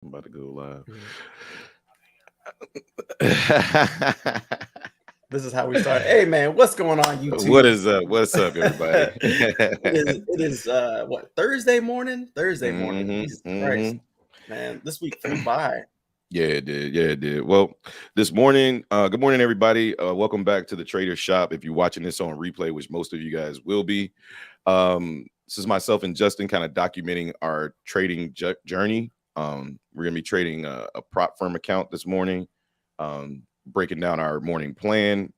I'm about to go Mhm. live. This is how we start. Hey man, what's going on What YouTube? is up? What's up, everybody? It is what, Thursday morning? Thursday morning. hmm Jesus Christ. hmm Man, this week flew by. Yeah, it did. Yeah, it did. Well, this morning, good morning, everybody. Welcome back to the Trader Shop. If you're watching this on replay, which most of you guys will be, this is myself and Justin kind of documenting our trading journey. We're gonna be trading a prop firm account this morning, breaking down our morning plan.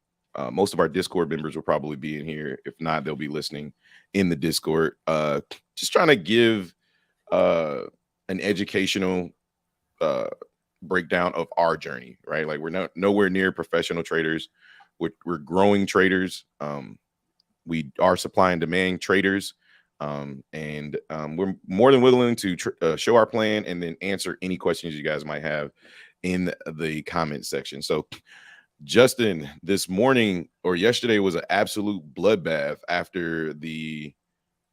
Most of our Discord members will probably be in here. If not, they'll be listening in the Discord. Just trying to give uh, an educational uh, breakdown of our journey, right? Like we're not nowhere near professional traders. We're growing traders. We are supply and demand traders. And we're more than willing to show our plan and then answer any questions you guys might have in the comment section. So, Justin, this morning or yesterday was an absolute bloodbath after the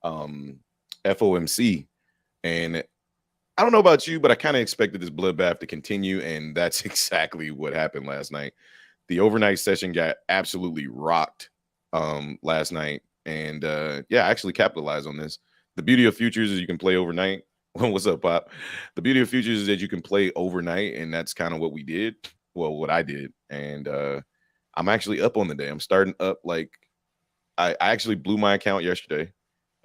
um, FOMC. And I don't know about you, but I kind of expected this bloodbath to continue. And that's exactly what happened last night. The overnight session got absolutely rocked last night. And yeah, I actually capitalized on this. The beauty of futures is you can play overnight. What's up, Pop? The beauty of futures is that you can play overnight. And that's kind of what we did. Well, what I did. And I'm actually up on the day. I'm starting up like I actually blew my account yesterday,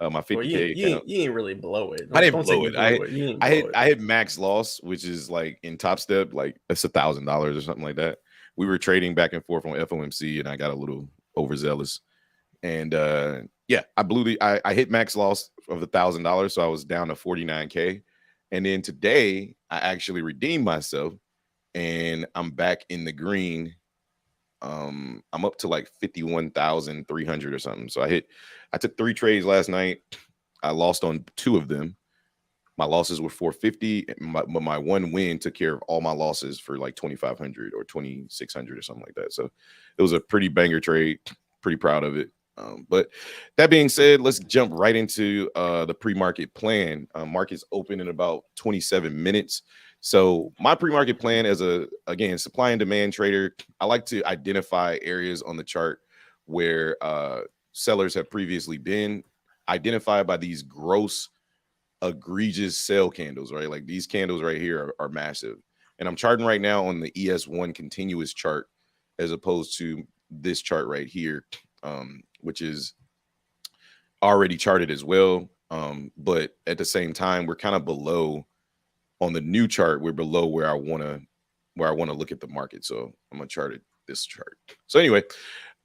my Well, you 50K account. you ain't really blow it. I Don't didn't don't say blow you it. blew it. You ain't blow it. I had max loss, which is like in Topstep, like it's $1,000 or something like that. We were trading back and forth on FOMC, and I got a little overzealous. And yeah, I hit max loss of $1,000, so I was down to 49K. And then today, I actually redeemed myself, and I'm back in the green. I'm up to like 51,300 or something. So I took 3 trades last night. I lost on 2 of them. My losses were 450, but my one win took care of all my losses for like 2,500 or 2,600 or something like that. So it was a pretty banger trade. Pretty proud of it. But that being said, let's jump right into the pre-market plan. Markets open in about 27 minutes. So my pre-market plan as a, again, supply and demand trader, I like to identify areas on the chart where sellers have previously been identified by these gross egregious sell candles, right? Like these candles right here are massive. And I'm charting right now on the ES1 continuous chart as opposed to this chart right here, which is already charted as well. But at the same time, we're kind of below on the new chart. We're below where I want to look at the market. So I'm gonna chart it this chart. So anyway,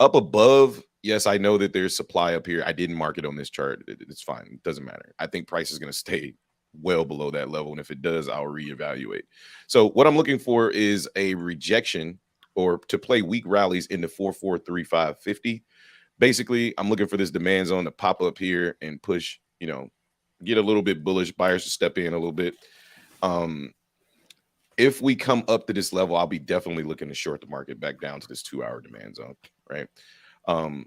up above, yes, I know that there's supply up here. I didn't mark it on this chart. It's fine. It doesn't matter. I think price is going to stay well below that level. And if it does, I'll reevaluate. So what I'm looking for is a rejection or to play weak rallies into 443550. Basically, I'm looking for this demand zone to pop up here and push, get a little bit bullish, buyers to step in a little bit. Um, if we come up to this level, I'll be definitely looking to short the market back down to this 2-hour demand zone, right? Um,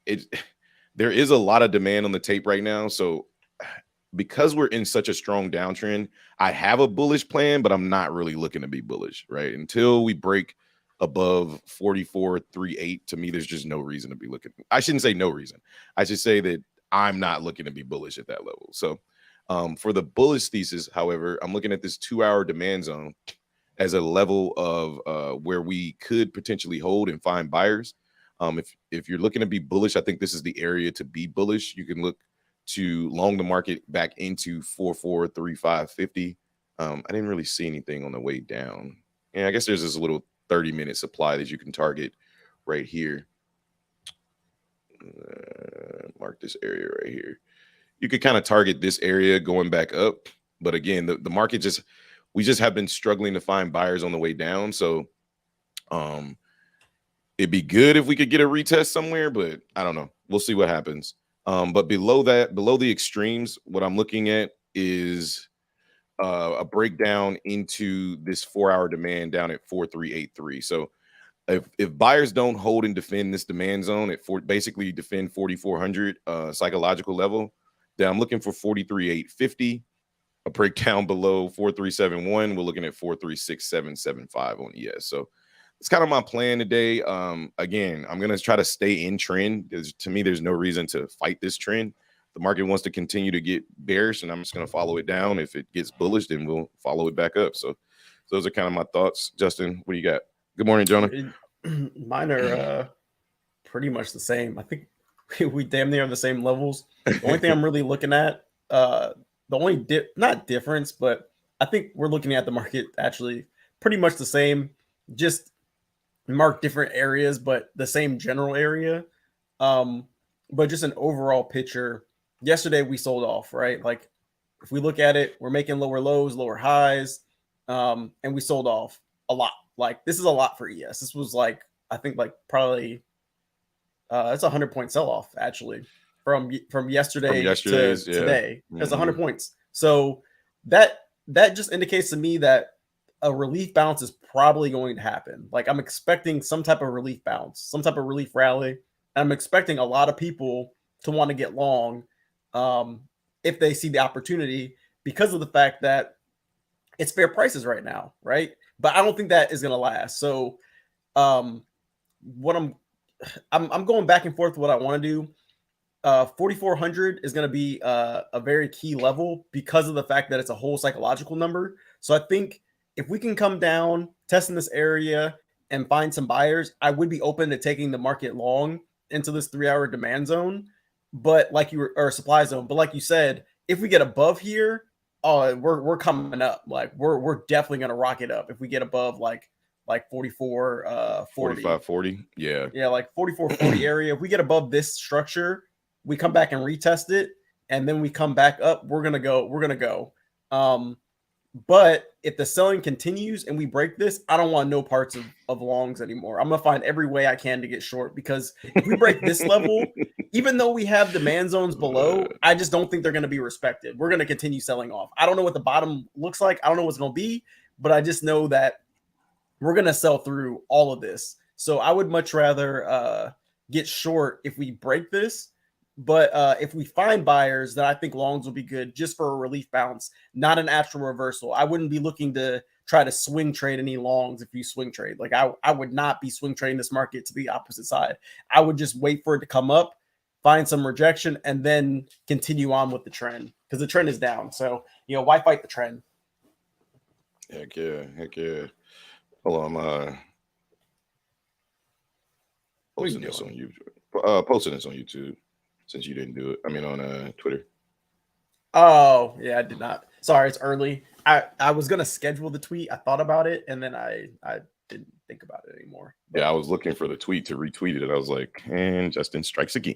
it there is a lot of demand on the tape right now, so because we're in such a strong downtrend, I have a bullish plan, but I'm not really looking to be bullish, right? Until we break above 44.38, to me, there's just no reason to be looking. I shouldn't say no reason. I should say that I'm not looking to be bullish at that level. So for the bullish thesis, however, I'm looking at this 2-hour demand zone as a level of where we could potentially hold and find buyers. If you're looking to be bullish, I think this is the area to be bullish. You can look to long the market back into 443550. I didn't really see anything on the way down. And I guess there's this little 30-minute supply that you can target right here. Mark this area right here. You could kind of target this area going back up. But again, the market we just have been struggling to find buyers on the way down. So um it'd be good if we could get a retest somewhere, but I don't know. We'll see what happens. But below that, below the extremes, what I'm looking at is a breakdown into this 4-hour demand down at 4383. So if buyers don't hold and defend this demand zone at basically defend 4400 psychological level, then I'm looking for 43850. a breakdown below 4371. We're looking at 436775 on ES. So it's kind of my plan today. Again, I'm gonna try to stay in trend. To me, there's no reason to fight this trend. The market wants to continue to get bearish, and I'm just gonna follow it down. If it gets bullish, then we'll follow it back up. So those are kind of my thoughts. Justin, what do you got? Good morning, Jonah. Mine are pretty much the same. I think we damn near have the same levels. The only thing I'm really looking at, the only not difference, but I think we're looking at the market actually pretty much the same, just mark different areas, but the same general area. But just an overall picture. Yesterday we sold off, right? Like if we look at it, we're making lower lows, lower highs, and we sold off a lot. Like this is a lot for ES. This was like I think like probably it's a 100-point sell-off actually from yesterday to today. It's 100 points. So that just indicates to me that a relief bounce is probably going to happen. Like I'm expecting some type of relief bounce, some type of relief rally. And I'm expecting a lot of people to want to get long if they see the opportunity because of the fact that it's fair prices right now, right? But I don't think that is going to last. So what I'm going back and forth with what I want to do. 4,400 is going to be a very key level because of the fact that it's a whole psychological number. So I think if we can come down, test in this area, and find some buyers, I would be open to taking the market long into this 3-hour demand zone, but like you were, or supply zone. But like you said, if we get above here, oh, we're coming up. Like we're definitely going to rock it up if we get above like 44, 45, 40. Yeah. Yeah, like 44, 40 area. If we get above this structure, we come back and retest it, and then we come back up. We're gonna go. But if the selling continues and we break this, I don't want no parts of longs anymore. I'm gonna find every way I can to get short because if we break this level, even though we have demand zones below, I just don't think they're gonna be respected. We're gonna continue selling off. I don't know what the bottom looks like. I don't know what's gonna be, but I just know that we're gonna sell through all of this. So I would much rather get short if we break this. But if we find buyers, then I think longs will be good just for a relief bounce, not an actual reversal. I wouldn't be looking to try to swing trade any longs if you swing trade. Like I would not be swing trading this market to the opposite side. I would just wait for it to come up, find some rejection, and then continue on with the trend because the trend is down. So, why fight the trend? Heck yeah. Hold on, I'm posting this on YouTube. Posting this on YouTube. Since you didn't do it, I mean on Twitter. Oh yeah, I did not. Sorry, it's early. I was gonna schedule the tweet. I thought about it, and then I didn't think about it anymore. But yeah, I was looking for the tweet to retweet it, and I was like, and Justin strikes again.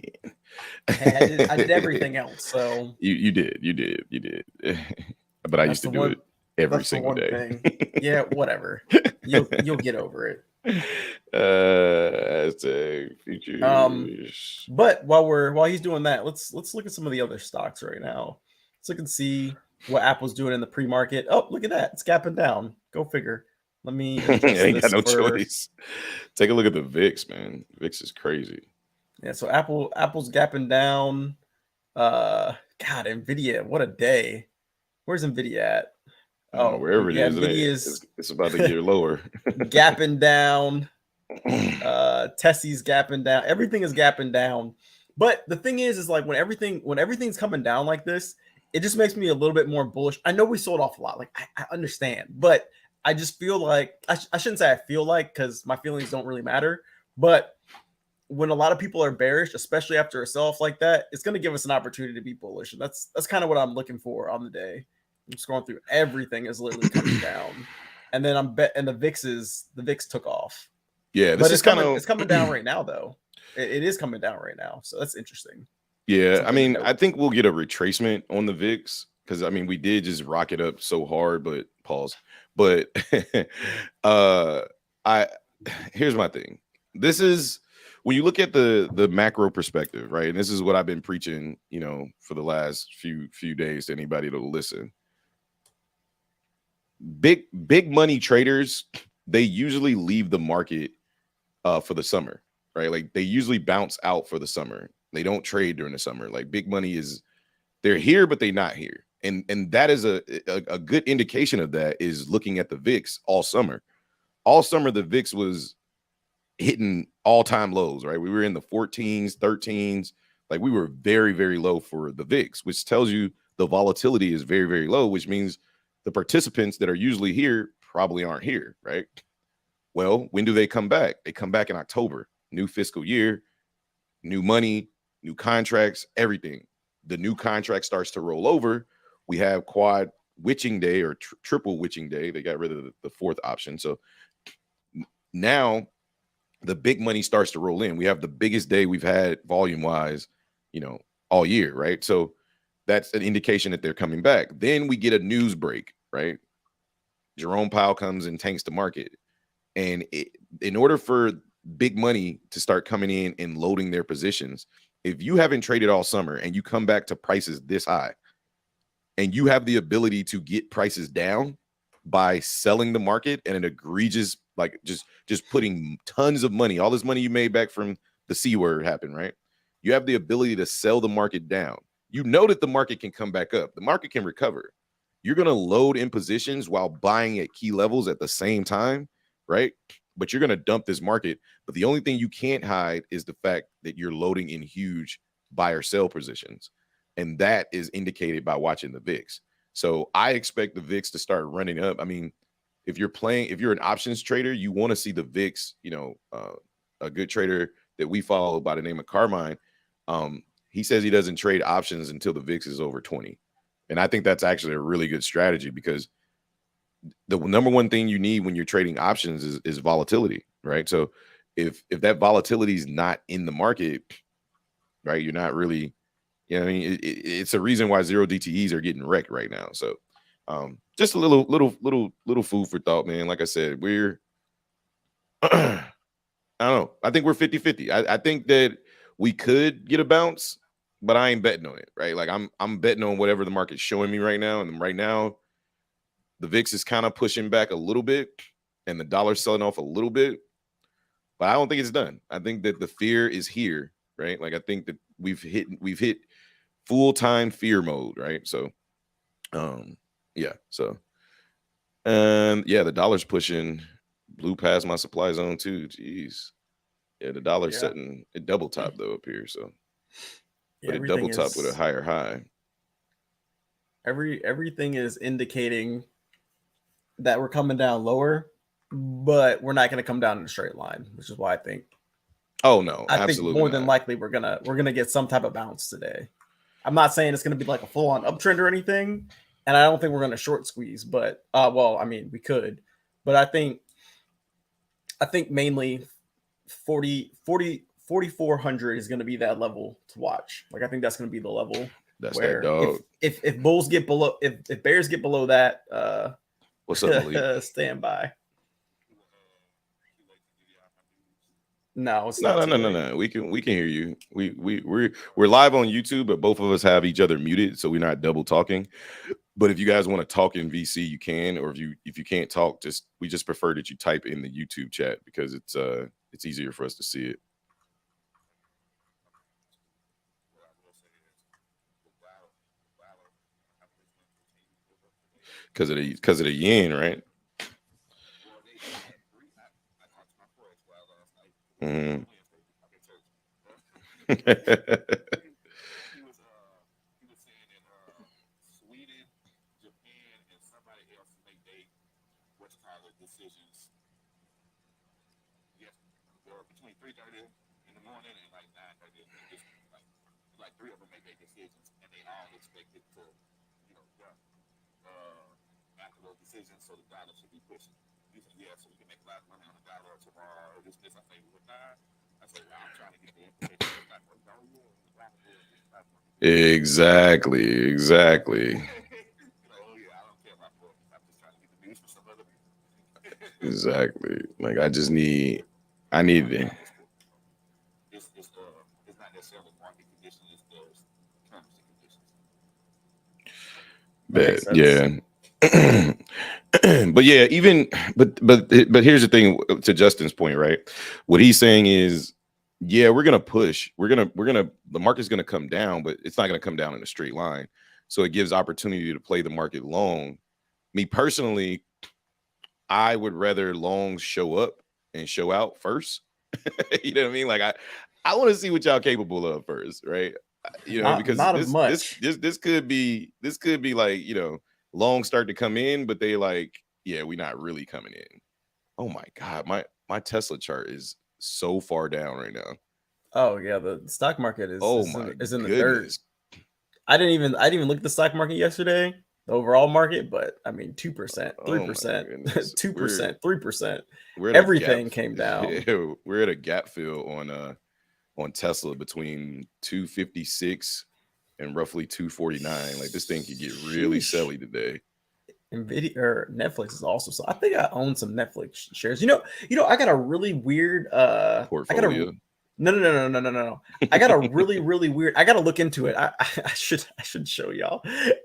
I did everything else. So you did. But I used to do it every single day. Yeah, whatever. You'll get over it. As a futures. But while he's doing that, let's look at some of the other stocks right now. Let's look and see what Apple's doing in the pre-market. Oh, look at that. It's gapping down. Go figure. Let me ain't got no choice. Take a look at the VIX, man. VIX is crazy. Yeah, so Apple's gapping down. God, Nvidia, what a day. Where's Nvidia at? Oh, wherever it is, it's about to get lower. Gapping down. Tessie's gapping down. Everything is gapping down. But the thing is like when everything's coming down like this, it just makes me a little bit more bullish. I know we sold off a lot. Like I understand, but I just feel like I shouldn't say I feel like because my feelings don't really matter. But when a lot of people are bearish, especially after a sell-off like that, it's going to give us an opportunity to be bullish, and that's kind of what I'm looking for on the day. I'm scrolling through everything is literally coming down, and then the VIX took off. Yeah, it's coming down right now though. It is coming down right now, so that's interesting. Yeah, I mean, I think we'll get a retracement on the VIX because I mean we did just rock it up so hard, but pause. But here's my thing. This is when you look at the macro perspective, right? And this is what I've been preaching, for the last few days to anybody that'll listen. Big money traders, they usually leave the market for the summer, right? Like they usually bounce out for the summer. They don't trade during the summer. Like big money they're here, but they're not here. And that is a good indication of that is looking at the VIX all summer. All summer, the VIX was hitting all-time lows, right? We were in the 14s, 13s. Like we were very, very low for the VIX, which tells you the volatility is very, very low, which means the participants that are usually here probably aren't here, right? Well, when do they come back? They come back in October, new fiscal year, new money, new contracts, everything. The new contract starts to roll over. We have quad witching day or triple witching day. They got rid of the fourth option. So now the big money starts to roll in. We have the biggest day we've had volume wise, all year, right? So that's an indication that they're coming back. Then we get a news break, right? Jerome Powell comes and tanks the market. And in order for big money to start coming in and loading their positions, if you haven't traded all summer and you come back to prices this high and you have the ability to get prices down by selling the market and an egregious, like just putting tons of money, all this money you made back from the C word happened, right? You have the ability to sell the market down. You know that the market can come back up. The market can recover. You're going to load in positions while buying at key levels at the same time, right? But you're going to dump this market. But the only thing you can't hide is the fact that you're loading in huge buy or sell positions. And that is indicated by watching the VIX. So I expect the VIX to start running up. I mean, if you're an options trader, you want to see the VIX, a good trader that we follow by the name of Carmine. He says he doesn't trade options until the VIX is over 20. And I think that's actually a really good strategy because the number one thing you need when you're trading options is volatility, right? So if that volatility is not in the market, right, you're not really, I mean, it's a reason why zero DTEs are getting wrecked right now. So just a little food for thought, man. Like I said, we're I don't know. I think we're 50-50. I think that we could get a bounce, but I ain't betting on it, right? Like I'm betting on whatever the market's showing me right now. And right now, the VIX is kind of pushing back a little bit and the dollar's selling off a little bit, but I don't think it's done. I think that the fear is here, right? Like I think that we've hit full-time fear mode, right? So yeah. So the dollar's pushing, blew past my supply zone too. Jeez. Yeah, the dollar's setting it double top though up here. So but it double top with a higher high. Everything is indicating that we're coming down lower, but we're not going to come down in a straight line, which is why I think. Oh no, I think more than likely we're gonna get some type of bounce today. I'm not saying it's gonna be like a full on uptrend or anything, and I don't think we're gonna short squeeze. But well, I mean we could, but I think mainly 4,400 is gonna be that level to watch. Like I think that's gonna be the level. That's where that dog. If bulls get below, if bears get below that, what's up, Malik? Stand by. No, it's no. We can hear you. We're live on YouTube, but both of us have each other muted, so we're not double talking. But if you guys want to talk in VC, you can, or if you can't talk, we just prefer that you type in the YouTube chat because it's easier for us to see it. Because of the yen, right? Mm-hmm. He was saying that Sweden, Japan, and somebody else make decisions. Yes, between 3:30 in the morning and like 9:30. Like three of them make their decisions, and they all expected to, after those decisions, so the dollar should be pushing. He said, yeah, so we can make a lot of money on the dollar tomorrow. This. I say, well, nah. I said, well, I'm trying to get the implication. Exactly. Oh, yeah, I don't care about books. I'm just trying to get the news for some other people. Exactly. Like I need it. It's not necessarily market conditions, it's the currency conditions. Yeah. But yeah, but here's the thing to Justin's point, right? What he's saying is, yeah, we're gonna push. The market's gonna come down, but it's not gonna come down in a straight line. So it gives opportunity to play the market long. Me personally, I would rather longs show up and show out first. You know what I mean? Like I want to see what y'all capable of first, right? You know, because Not of much. this could be like, you know, long start to come in, but they like, yeah, we're not really coming in. Oh my God, my Tesla chart is so far down right now. Oh yeah, the stock market Oh my is in the dirt. goodness. I didn't even look at the stock market yesterday, the overall market, but I mean 2%, Oh my 3%, goodness. 2%, 3%. We're at a gap. Everything came down. We're at a gap fill on Tesla between 256 and roughly 249. Like this thing could get really Sheesh. selly today. Nvidia or Netflix is also, so I think I own some Netflix shares. I got a really weird Portfolio. No. I got a really weird. I got to look into it. I should show y'all.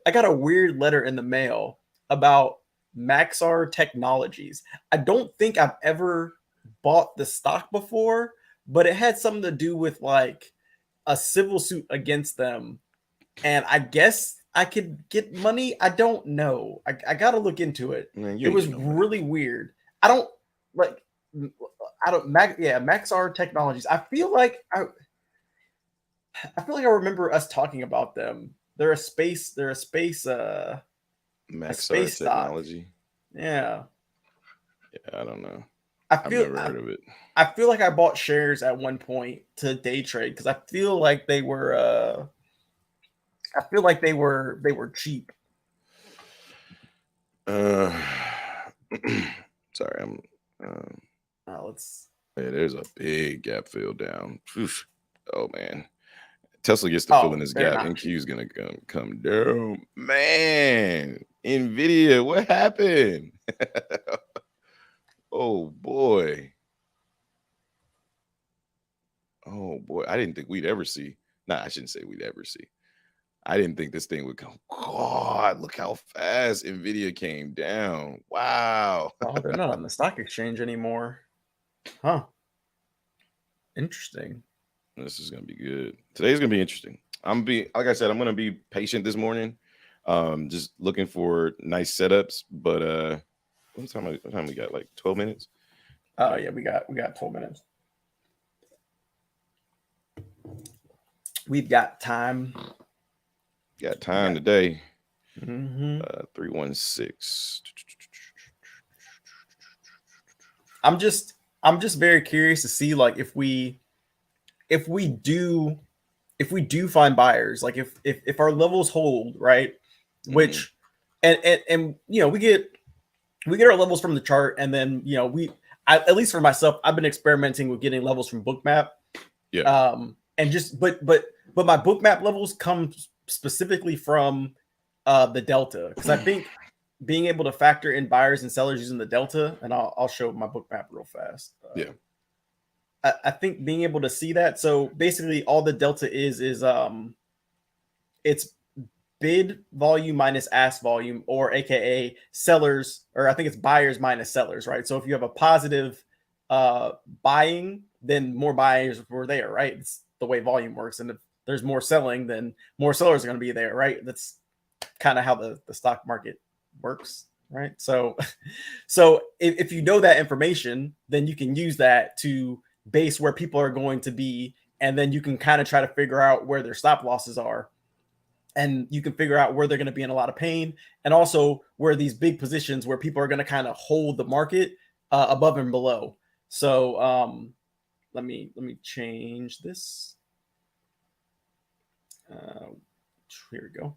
I got a weird letter in the mail about Maxar Technologies. I don't think I've ever bought the stock before, but it had something to do with like a civil suit against them, and I guess I could get money. I don't know. I got to look into it. Man, It was really weird. I don't like. Maxar Technologies. I feel like I remember us talking about them. They're a space Maxar Technology. stock. Yeah. Yeah, I don't know. I've never heard of it. I feel like I bought shares at one point to day trade because I feel like they were cheap. Sorry, I'm yeah, there's a big gap fill down. Oof. Oh man. Tesla gets to fill in this gap. NQ is gonna come down. Man, Nvidia, what happened? Oh boy. Oh boy. I didn't think we'd ever see. Nah, I shouldn't say we'd ever see. I didn't think this thing would come. God, look how fast Nvidia came down. Wow. Oh, they're not on the stock exchange anymore. Huh. Interesting. This is gonna be good. Today's gonna be interesting. Like I said, I'm gonna be patient this morning. Just looking for nice setups. But what time we got? Like 12 minutes? Oh yeah, we got 12 minutes. We've got time. Got time today. 316. I'm just very curious to see like if we do find buyers, like if our levels hold, right? Which and you know, we get our levels from the chart, and then you know, at least for myself, I've been experimenting with getting levels from Bookmap. Yeah. And just but my Bookmap levels come specifically from the delta, because I think being able to factor in buyers and sellers using the delta, and I'll show my Bookmap real fast. Yeah. I think being able to see that. So basically all the delta is it's bid volume minus ask volume, or AKA sellers, or I think it's buyers minus sellers, right? So if you have a positive buying, then more buyers were there, right? It's the way volume works. And if there's more selling, then more sellers are going to be there, right? That's kind of how the stock market works, right? So if you know that information, then you can use that to base where people are going to be, and then you can kind of try to figure out where their stop losses are, and you can figure out where they're going to be in a lot of pain, and also where these big positions where people are going to kind of hold the market above and below. So let me change this. Here we go.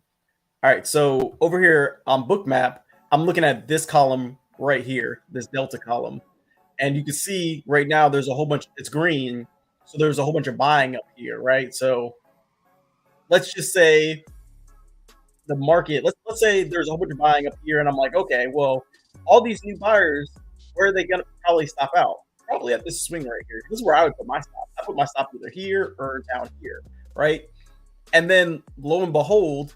All right, so over here on Bookmap, I'm looking at this column right here, this delta column. And you can see right now there's a whole bunch, it's green. So there's a whole bunch of buying up here, right? So let's just say the market, let's say there's a whole bunch of buying up here, and I'm like, okay, well, all these new buyers, where are they going to probably stop out? Probably at this swing right here. This is where I would put my stop. I put my stop either here or down here, right? And then lo and behold,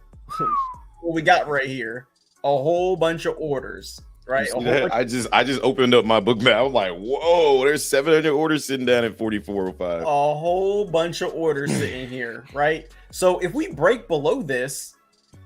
what we got right here, a whole bunch of orders, right? I just opened up my Bookmap. I was like, whoa, there's 700 orders sitting down at 44.05. A whole bunch of orders sitting here, right? So if we break below this,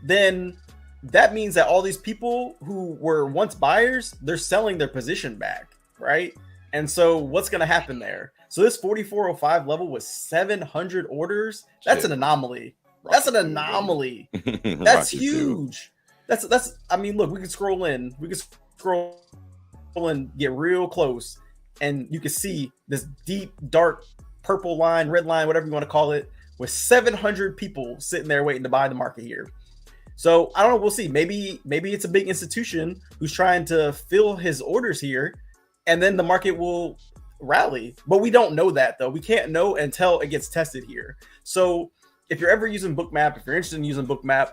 then that means that all these people who were once buyers, they're selling their position back, right? And so what's going to happen there? So this 4405 level with 700 orders, that's an anomaly. That's an anomaly. That's huge. That's I mean, look, we can scroll in. We can scroll and get real close, and you can see this deep, dark purple line, red line, whatever you want to call it, with 700 people sitting there waiting to buy the market here. So I don't know. We'll see. Maybe it's a big institution who's trying to fill his orders here, and then the market will rally. But we don't know that, though. We can't know until it gets tested here. So if you're ever using Bookmap, if you're interested in using Bookmap,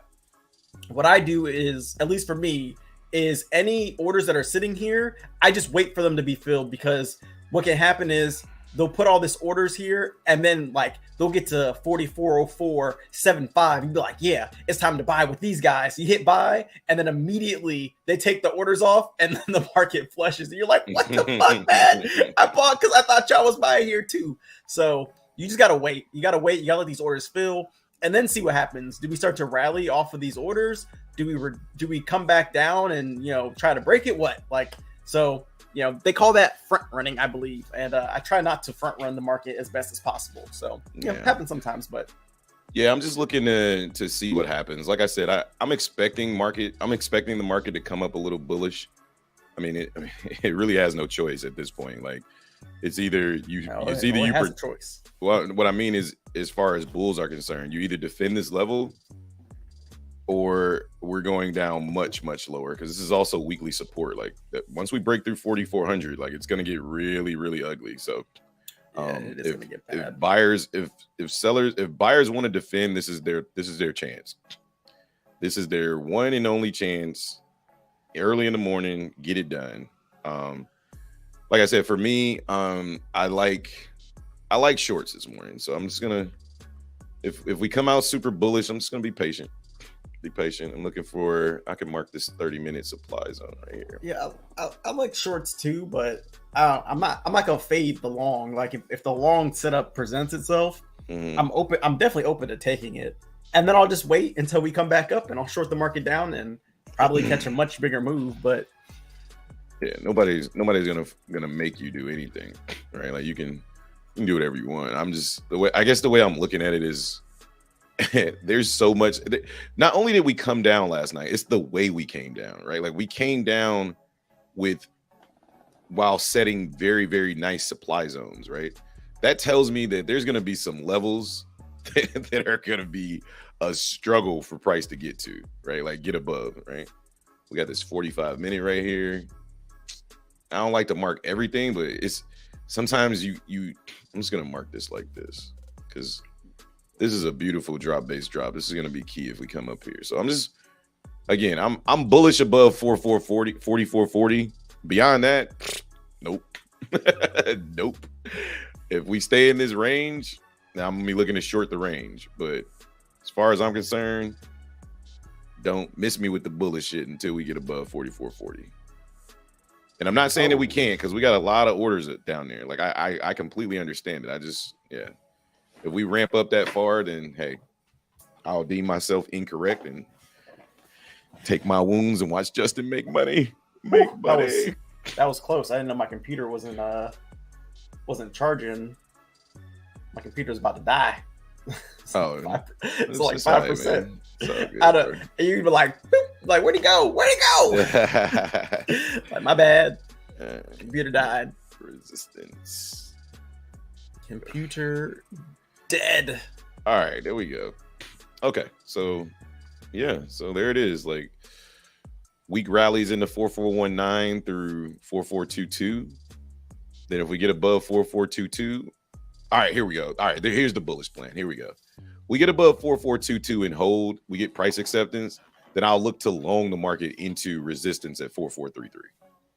what I do is, at least for me, is any orders that are sitting here, I just wait for them to be filled, because what can happen is they'll put all this orders here, and then like they'll get to 4404.75. You'd be like, yeah, it's time to buy with these guys. You hit buy, and then immediately they take the orders off, and then the market flushes. And you're like, what the fuck, man? I bought because I thought y'all was buying here too. So you just gotta wait. You gotta let these orders fill, and then see what happens. Do we start to rally off of these orders? Do we come back down and try to break it? What so? They call that front running, I believe. And I try not to front run the market as best as possible. So, it happens sometimes, but. Yeah, I'm just looking to see what happens. Like I said, I'm expecting the market to come up a little bullish. I mean, it really has no choice at this point. Like, it's either you has a choice. Well, what I mean is, as far as bulls are concerned, you either defend this level, or we're going down much, much lower, because this is also weekly support. Like, once we break through 4,400, like, it's going to get really, really ugly. So it is going to get bad. If buyers want to defend, this is their chance. This is their one and only chance. Early in the morning, get it done. Like I said, for me, I like shorts this morning. So I'm just gonna, if we come out super bullish, I'm just gonna be patient. Be patient. I'm looking for, I can mark this 30-minute supply zone right here. Yeah, I like shorts too, but I'm not gonna fade the long. Like, if the long setup presents itself, I'm definitely open to taking it, and then I'll just wait until we come back up, and I'll short the market down and probably catch a much bigger move. But yeah, nobody's gonna make you do anything, right? Like, you can do whatever you want. I guess the way I'm looking at it is, there's so much. Not only did we come down last night, it's the way we came down, right? Like, we came down while setting very, very nice supply zones, right? That tells me that there's going to be some levels that are going to be a struggle for price to get to, right? Like, get above, right? We got this 45-minute right here. I don't like to mark everything, but it's sometimes I'm just going to mark this like this, because this is a beautiful drop-based drop. This is going to be key if we come up here. So I'm bullish above 4440. Beyond that, nope. Nope. If we stay in this range, now I'm going to be looking to short the range. But as far as I'm concerned, don't miss me with the bullish shit until we get above 4440. And I'm not saying that we can't, because we got a lot of orders down there. Like, I completely understand it. If we ramp up that far, then hey, I'll deem myself incorrect and take my wounds and watch Justin make money. That was close. I didn't know my computer wasn't charging. My computer's about to die. It's like 5%. You'd be like, where'd he go? Like, my bad. Computer died. Resistance. Computer dead. All right, there we go. Okay, so there it is. Like, weak rallies into 4419 through 4422. Then if we get above 4422, all right, here we go. All right, here's the bullish plan. Here we go. We get above 4422 and hold. We get price acceptance. Then I'll look to long the market into resistance at 4433.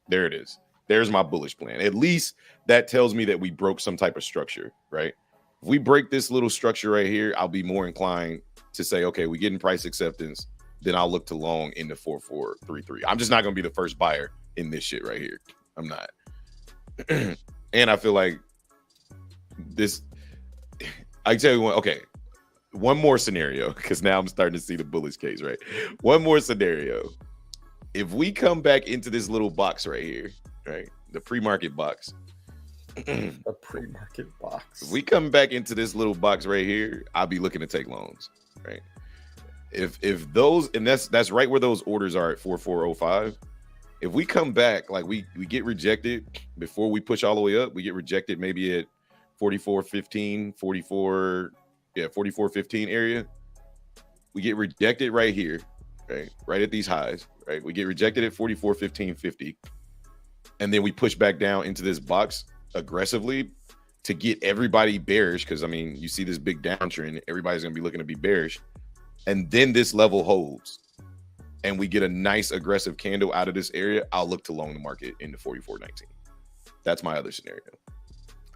There it is. There's my bullish plan. At least that tells me that we broke some type of structure, right? If we break this little structure right here, I'll be more inclined to say, okay, we getting price acceptance. Then I'll look to long into 4433. I'm just not going to be the first buyer in this shit right here. I'm not. And I feel like this, I tell you what, okay, one more scenario, because now I'm starting to see the bullish case, right? One more scenario. If we come back into this little box right here, right? The pre-market box. A pre-market box. If we come back into this little box right here, I'll be looking to take loans, right? If those, and that's right where those orders are at 4405. If we come back, like we get rejected before we push all the way up, we get rejected maybe at 4415, 4415 area. We get rejected right here, right at these highs, right? We get rejected at 4415.50, and then we push back down into this box aggressively to get everybody bearish, because I mean, you see this big downtrend, everybody's gonna be looking to be bearish, and then this level holds, and we get a nice aggressive candle out of this area. I'll look to long the market into 44.19. That's my other scenario.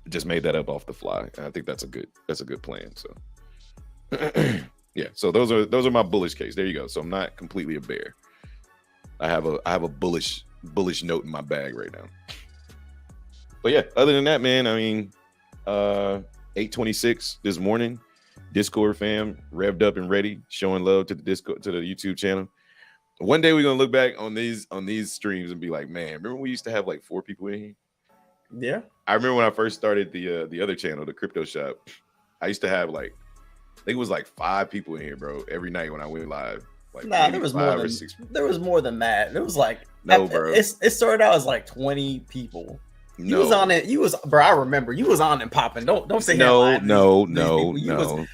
Just made that up off the fly, and I think that's a good plan. So yeah, so those are my bullish case. There you go. So I'm not completely a bear. I have a bullish note in my bag right now. But yeah, other than that, man, I mean, 8:26 this morning, Discord fam revved up and ready, showing love to the Discord, to the YouTube channel. One day we're gonna look back on these streams and be like, man, remember we used to have like 4 people in here? Yeah, I remember when I first started the other channel, the crypto shop. I used to have like, I think it was like 5 people in here, bro, every night when I went live. Like, nah, there was more than 6. There was more than that. It was like, No, bro. It started out as like 20 people. You No. was on it. You was, bro. I remember you was on and popping. Don't say No.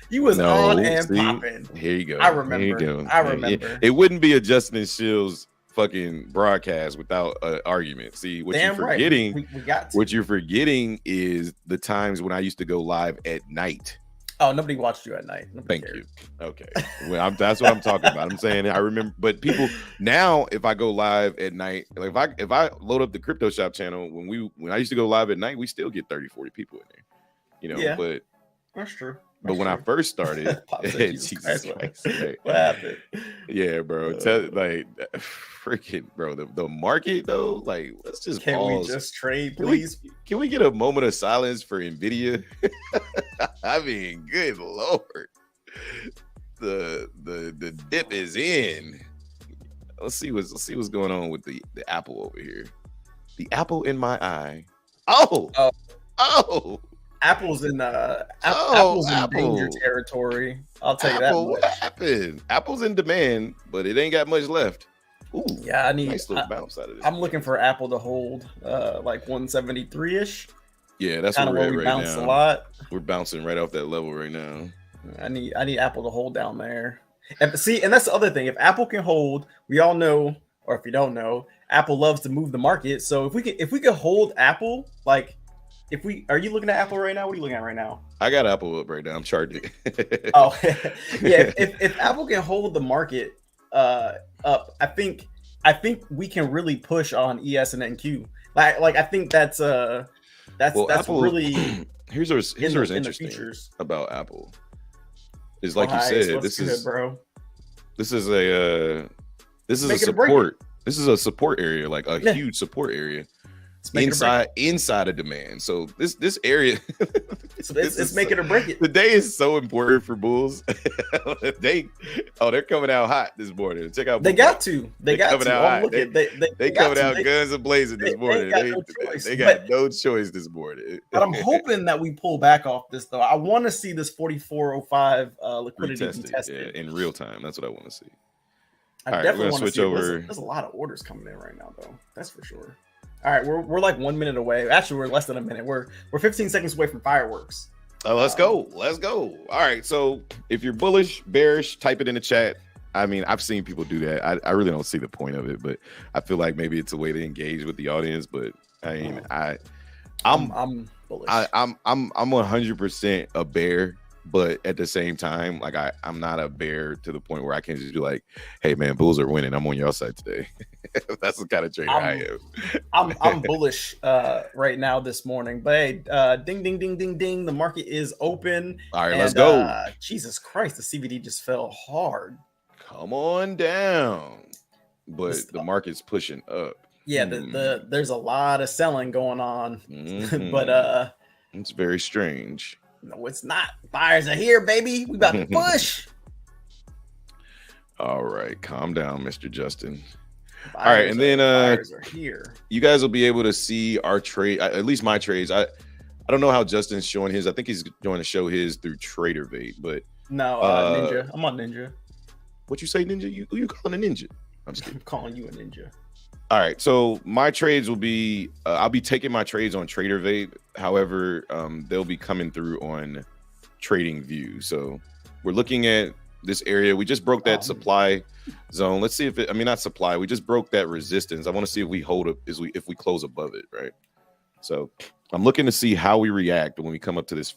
You was on and popping. Here you go. I remember. Here you go. I remember. It wouldn't be a Justin and Shields fucking broadcast without an argument. See, what you're forgetting, right. we got to. What you're forgetting is the times when I used to go live at night. Oh, nobody watched you at night. Nobody Thank cared. you. Okay. Well, that's what I'm talking about. I'm saying I remember, but people now, if I go live at night, like if I load up the crypto shop channel, when I used to go live at night, we still get 30, 40 people in there. You know, Yeah, but that's true. But when I first started, Jesus Christ, right? What happened? Yeah, bro. Freaking, bro. The market though, like, let's just Can pause. we just trade, please? Can we get a moment of silence for Nvidia? I mean, good lord, the dip is in. Let's see what's going on with the apple over here. The apple in my eye. Oh. Apple's in danger territory. I'll tell you that much. What happened? Apple's in demand, but it ain't got much left. Ooh, yeah, I need nice little bounce out of this. I'm looking for Apple to hold like 173-ish. Yeah, that's kind of where we right bounced now. a lot. We're bouncing right off that level right now. I need Apple to hold down there. And that's the other thing. If Apple can hold, we all know, or if you don't know, Apple loves to move the market. So if we could hold Apple, like, are you looking at Apple right now? What are you looking at right now? I got Apple up right now. I'm charging it. Oh, yeah. If Apple can hold the market up, I think we can really push on ES and NQ. Like I think that's Apple, really here's what's interesting about Apple is, like you said, this is a support. This is a support area, like a huge support area. Inside of demand. So this area it's make it or break it. The day is so important for bulls. They're coming out hot this morning. Check out they got to they coming out hot. They coming out guns a blazing this morning. They got no choice this morning. But I'm hoping that we pull back off this though. I want to see this 4405 liquidity contested in real time. That's what I want to see. I definitely want to switch over. There's a lot of orders coming in right now though. That's for sure. All right, we're like 1 minute away. Actually, we're less than a minute. We're 15 seconds away from fireworks. Let's go. All right, so if you're bullish, bearish, type it in the chat. I mean, I've seen people do that. I really don't see the point of it, but I feel like maybe it's a way to engage with the audience. But I mean, I'm bullish. I'm 100% a bear, but at the same time, like I'm not a bear to the point where I can just be like, hey man, bulls are winning, I'm on your side today. That's the kind of trader I am. I'm bullish right now this morning, but hey, ding ding ding ding ding, the market is open. All right, let's go. Jesus Christ, the CBD just fell hard. Come on down. But the market's pushing up. Yeah, there's a lot of selling going on. Mm-hmm. But it's very strange. No, it's not. Buyers are here, baby. We about to push. All right, calm down, Mr. Justin. Buyers All right, and then buyers are here. You guys will be able to see our trade, at least my trades. I don't know how Justin's showing his. I think he's going to show his through TraderVate, but no, Ninja. I'm on Ninja. What you say, Ninja? Who you calling a ninja? I'm just kidding. I'm calling you a ninja. All right, so my trades will be. I'll be taking my trades on TraderVate. However, they'll be coming through on TradingView. So we're looking at this area. We just broke that supply zone. Let's see if it. I mean, not supply. We just broke that resistance. I want to see if we hold up. If we close above it, right? So I'm looking to see how we react when we come up to this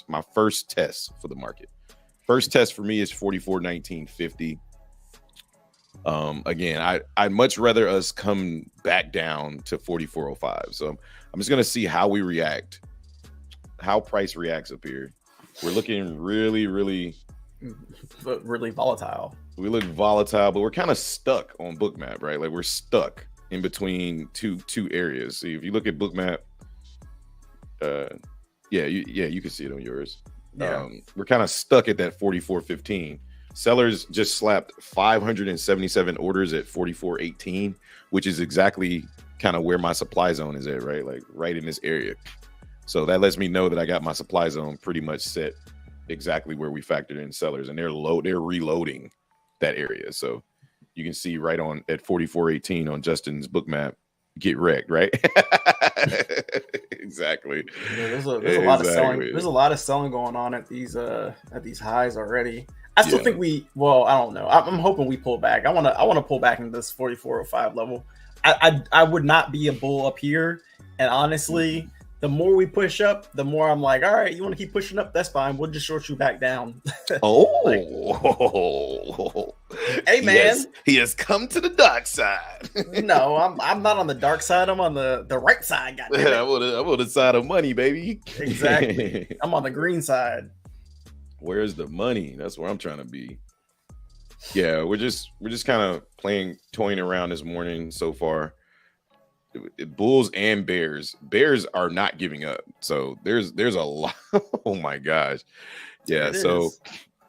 my first test for the market. First test for me is 44.1950. Again, I'd much rather us come back down to 44.05. So I'm just gonna see how we react, how price reacts up here. We're looking really volatile. We look volatile, but we're kind of stuck on Bookmap, right? Like we're stuck in between two areas. See, if you look at Bookmap, you can see it on yours. Yeah. We're kind of stuck at that 44.15. Sellers just slapped 577 orders at 44.18, which is exactly kind of where my supply zone is at, right? Like right in this area. So that lets me know that I got my supply zone pretty much set exactly where we factored in sellers, and they're reloading that area. So you can see right on at 44.18 on Justin's Bookmap, get wrecked, right? Exactly. Yeah, there's a lot of selling. There's a lot of selling going on at these highs already. I still think I don't know. I'm hoping we pull back. I want to pull back into this 44.05 level. I would not be a bull up here. And honestly, the more we push up, the more I'm like, all right, you want to keep pushing up? That's fine. We'll just short you back down. Hey man, he has come to the dark side. No, I'm not on the dark side. I'm on the right side. I'm on the side of money, baby. Exactly. I'm on the green side. Where's the money? That's where I'm trying to be. Yeah, we're just kind of toying around this morning so far. Bulls and Bears. Bears are not giving up. So there's a lot. Oh my gosh. Yeah, so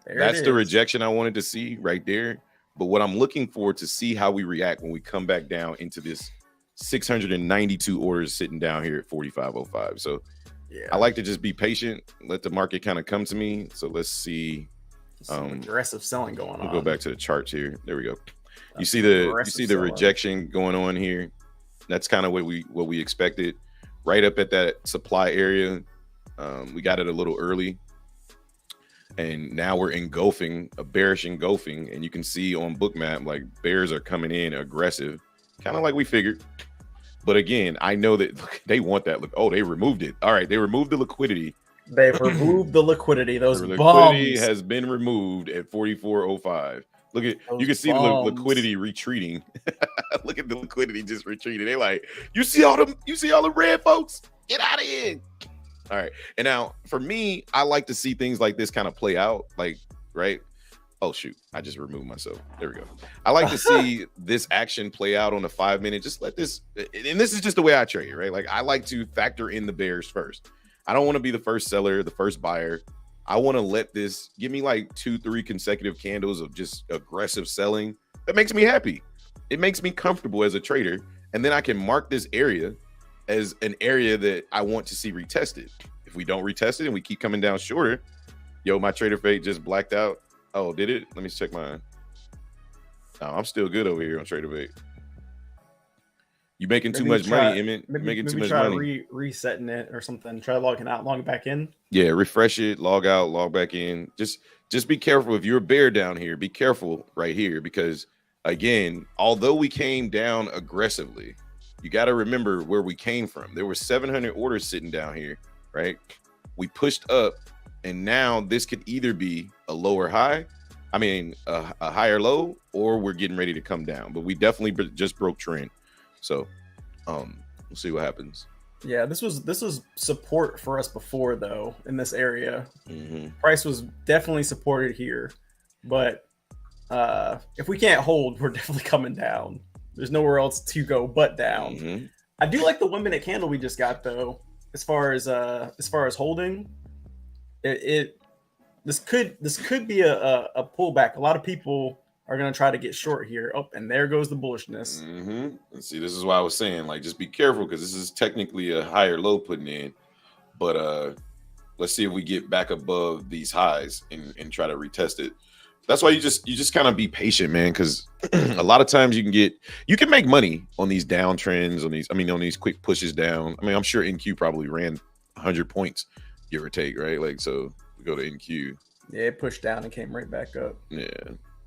that's the rejection I wanted to see right there. But what I'm looking for to see how we react when we come back down into this 692 orders sitting down here at 45.05. So yeah, I like to just be patient, let the market kind of come to me. So let's see. Some aggressive selling going on. We'll go back to the charts here. There we go. You see the rejection going on here. That's kind of what we expected. Right up at that supply area. We got it a little early. And now we're engulfing, a bearish engulfing. And you can see on Bookmap, like bears are coming in aggressive, kind of like we figured. But again, I know that they want that. Look, oh, they removed it. All right, they removed the liquidity. They've removed the liquidity. Those the liquidity has been removed at 44.05. Look at you can see the liquidity retreating. Look at the liquidity just retreating. They're like, you see all the red folks? Get out of here. All right. And now for me, I like to see things like this kind of play out. Like, right. Oh shoot, I just removed myself. There we go. I like to see this action play out on a 5 minute. Just let this, and this is just the way I trade, right? Like I like to factor in the bears first. I don't want to be the first seller, the first buyer. I want to let this give me like 2-3 consecutive candles of just aggressive selling. That makes me happy. It makes me comfortable as a trader. And then I can mark this area as an area that I want to see retested. If we don't retest it and we keep coming down shorter, my TraderVate just blacked out. Oh, did it? Let me check mine. No, I'm still good over here on TraderVate. You making too much money, Emmett. Making too much money. Resetting it or something. Try logging out, log back in. Yeah, refresh it, log out, log back in. Just be careful. If you're a bear down here, be careful right here because, again, although we came down aggressively, you got to remember where we came from. There were 700 orders sitting down here, right? We pushed up, and now this could either be a lower high, a higher low, or we're getting ready to come down. But we definitely just broke trend. So we'll see what happens. Yeah, this was support for us before though in this area. Mm-hmm. Price was definitely supported here, but if we can't hold, we're definitely coming down. There's nowhere else to go but down. Mm-hmm. I do like the 1 minute candle we just got though. As far as holding, it this could be a pullback. A lot of people are going to try to get short here. Oh, and there goes the bullishness. And see, this is why I was saying, like, just be careful because this is technically a higher low putting in. But let's see if we get back above these highs and try to retest it. That's why you just kind of be patient, man, because a lot of times you can make money on these downtrends, on these quick pushes down. I mean, I'm sure NQ probably ran 100 points, give or take, right? Like, so we go to NQ. Yeah, it pushed down and came right back up. Yeah.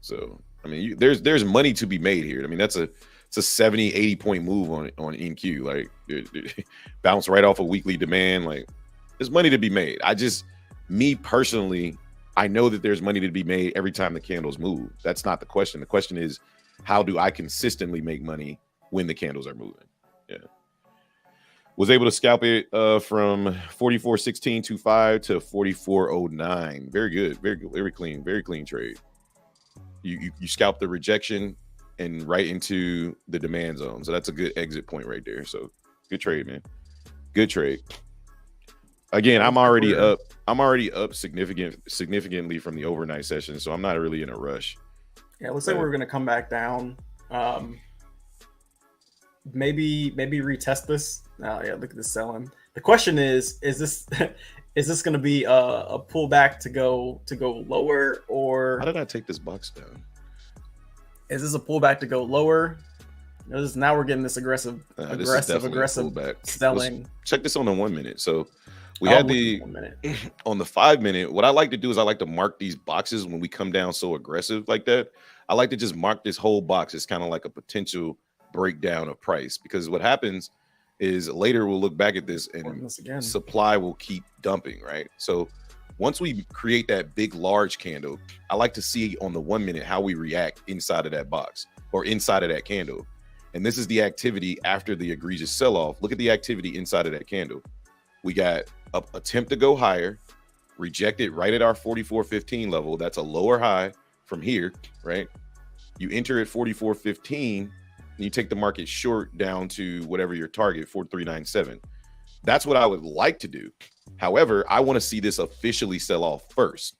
So, I mean, there's money to be made here. I mean, it's a 70, 80 point move on NQ. Like, bounce right off a weekly demand. Like, there's money to be made. Me personally, I know that there's money to be made every time the candles move. That's not the question. The question is, how do I consistently make money when the candles are moving? Yeah. Was able to scalp it from 44.1625 to 44.09. Very good. Very good. Very clean trade. You scalp the rejection and right into the demand zone. So that's a good exit point right there. So good trade, man. Good trade. Again, I'm already up significantly from the overnight session, so I'm not really in a rush. Yeah, let's say we're gonna come back down. Maybe retest this. Yeah, look at this selling. The question is this is this gonna be a pullback to go lower, or how did I take this box down? Is this a pullback to go lower? Now we're getting this aggressive pullback selling. Let's check this on the 1 minute. So we had on the 5 minute. What I like to do is I like to mark these boxes when we come down so aggressive like that. I like to just mark this whole box as kind of like a potential breakdown of price, because what happens is later we'll look back at this and supply will keep dumping, right? So once we create that big, large candle, I like to see on the 1 minute how we react inside of that box or inside of that candle. And this is the activity after the egregious sell-off. Look at the activity inside of that candle. We got an attempt to go higher, rejected right at our 44.15 level. That's a lower high from here, right? You enter at 44.15 and you take the market short down to whatever your target, 4397. That's what I would like to do. However, I want to see this officially sell off first,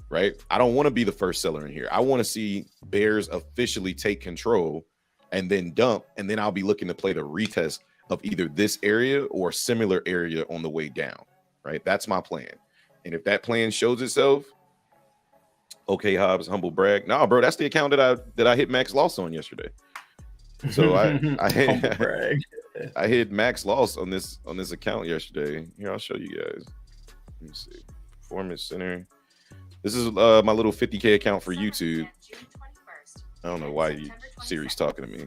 right? I don't want to be the first seller in here. I want to see bears officially take control and then dump, and then I'll be looking to play the retest of either this area or a similar area on the way down, right? That's my plan. And if that plan shows itself, okay, Hobbs, humble brag. No, bro, that's the account that I hit max loss on yesterday. So I hit max loss on this account yesterday. Here, I'll show you guys. Let me see. Performance Center. This is my little 50K account for YouTube. I don't know why Siri's talking to me.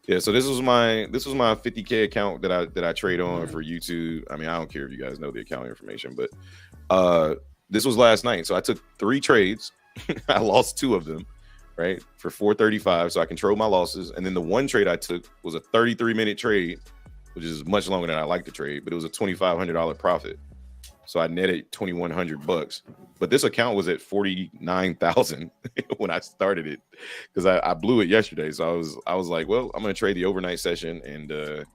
Yeah, so this was my 50K account that I trade on for YouTube. I mean, I don't care if you guys know the account information, but this was last night. So I took 3 trades. I lost 2 of them, right, for 435. So I controlled my losses. And then the one trade I took was a 33-minute trade, which is much longer than I like to trade, but it was a $2,500 profit. So I netted $2,100. But this account was at 49,000 when I started it, because I blew it yesterday. So I was like, well, I'm gonna trade the overnight session and I'm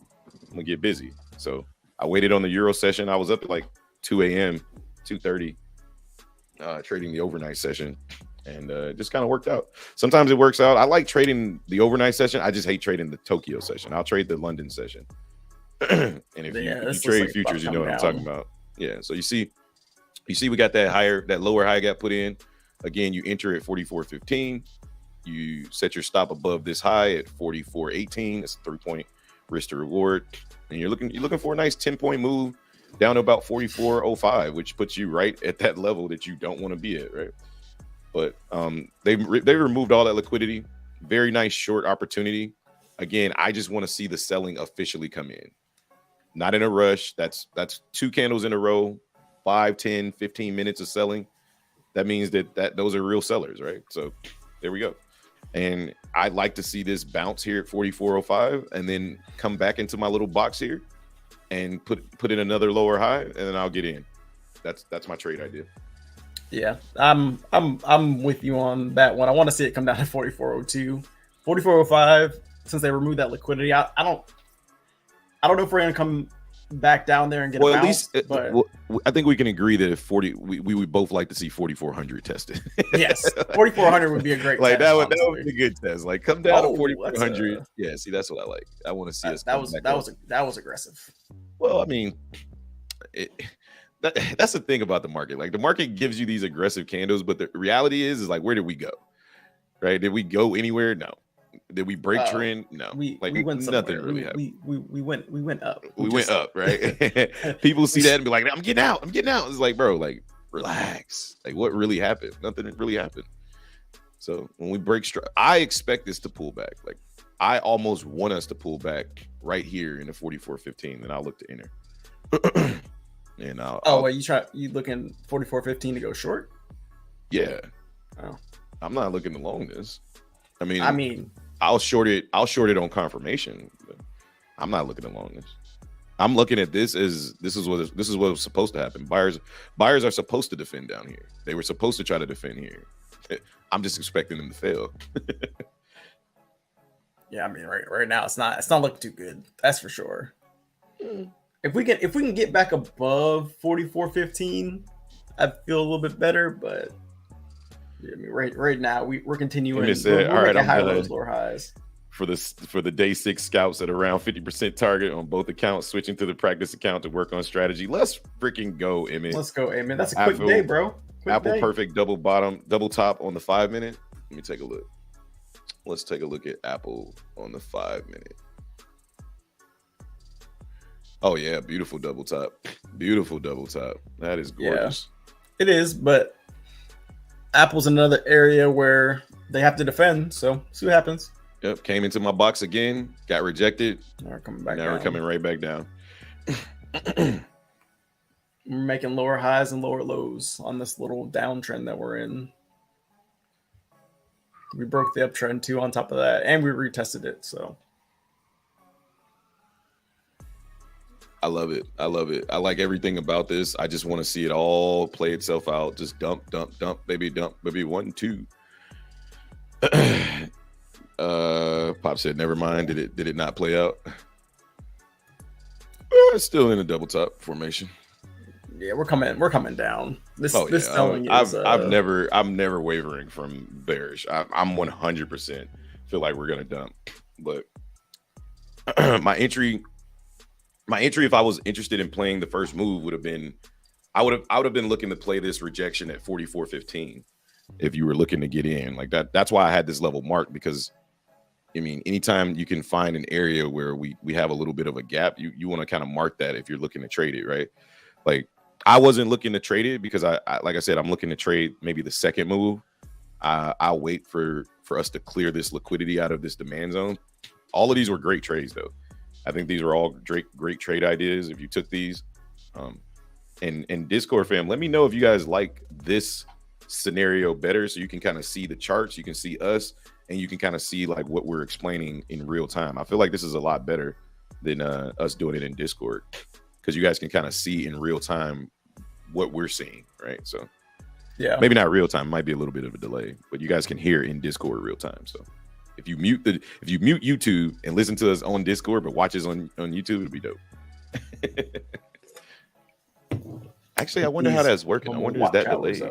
gonna get busy. So I waited on the Euro session. I was up at like 2 a.m., 2:30, trading the overnight session, and it just kind of worked out. Sometimes it works out. I like trading the overnight session. I just hate trading the Tokyo session. I'll trade the London session. And if you trade futures, you know what I'm talking about. Yeah, so you see we got that lower high got put in. Again, you enter at 44.15. You set your stop above this high at 44.18. It's a 3-point risk to reward, and you're looking for a nice 10-point move down to about 44.05, which puts you right at that level that you don't want to be at, right? But they removed all that liquidity. Very nice short opportunity. Again, I just want to see the selling officially come in. Not in a rush. That's 2 candles in a row, 5, 10, 15 minutes of selling. That means that those are real sellers, right? So there we go. And I'd like to see this bounce here at 44.05 and then come back into my little box here and put in another lower high, and then I'll get in. That's my trade idea. Yeah, I'm with you on that one. I want to see it come down to 44.02, 44.05. Since they removed that liquidity, I don't know if we're gonna come back down there and get Well, a at bounce. least But I think we can agree that if 40, we would both like to see 4,400 tested. yes, 4,400 would be a great Like test, that would be a good test. Like come down to 4,400. Yeah, see, that's what I like. I want to see us. That was aggressive. Well, I mean, that's the thing about the market. Like the market gives you these aggressive candles, but the reality is like, where did we go? Right? Did we go anywhere? No. Did we break trend? No. We nothing went somewhere. really happened. We went up. We went up, right? People see that and be like, I'm getting out. It's like, bro, like relax. Like what really happened? Nothing really happened. So when we break I expect this to pull back. Like I almost want us to pull back right here in the 44.15, and I'll look to enter. And wait, you looking 44.15 to go short? Yeah. Oh. I'm not looking to long this. I mean, I'll short it on confirmation, but I'm not looking to long this. I'm looking at this as this is what was supposed to happen. Buyers are supposed to defend down here. They were supposed to try to defend here. I'm just expecting them to fail. Yeah, I mean, right now it's not looking too good. That's for sure. If we can get back above 44.15, I feel a little bit better. But yeah, I mean, right now we're continuing. We're making high lows, lower highs. For the day 6 scouts at around 50% target on both accounts, switching to the practice account to work on strategy. Let's freaking go, Emmett. Let's go, Emmett. That's a quick day, bro. Perfect double top on the 5 minute. Let me take a look. Let's take a look at Apple on the 5 minute. Oh yeah, beautiful double top. That is gorgeous. Yeah, it is, but Apple's another area where they have to defend. So see what happens. Yep, came into my box again, got rejected. Now we're coming back. We're coming right back down. We're making lower highs and lower lows on this little downtrend that we're in. We broke the uptrend too on top of that, and we retested it. So I love it. I like everything about this. I just want to see it all play itself out. Just dump, baby, 1, 2. Pop said, never mind. Did it not play out? It's still in a double top formation. Yeah, we're coming down. This telling is, I'm never wavering from bearish. I'm 100% feel like we're gonna dump. But my entry, if I was interested in playing the first move, would have been I would have been looking to play this rejection at 44.15 if you were looking to get in like that. That's why I had this level marked, because I mean, anytime you can find an area where we have a little bit of a gap, you want to kind of mark that if you're looking to trade it, right? Like I wasn't looking to trade it because I like I said, I'm looking to trade maybe the second move. I'll wait for us to clear this liquidity out of this demand zone. All of these were great trades though. I think these were all great trade ideas if you took these. And Discord fam, let me know if you guys like this scenario better, so you can kind of see the charts, you can see us, and you can kind of see like what we're explaining in real time. I feel like this is a lot better than us doing it in Discord, because you guys can kind of see in real time what we're seeing, right? So yeah, maybe not real time, might be a little bit of a delay, but you guys can hear in Discord real time. So if you mute YouTube and listen to us on Discord but watch us on YouTube, it'll be dope. Actually, I wonder how that's working. I wonder is that delayed?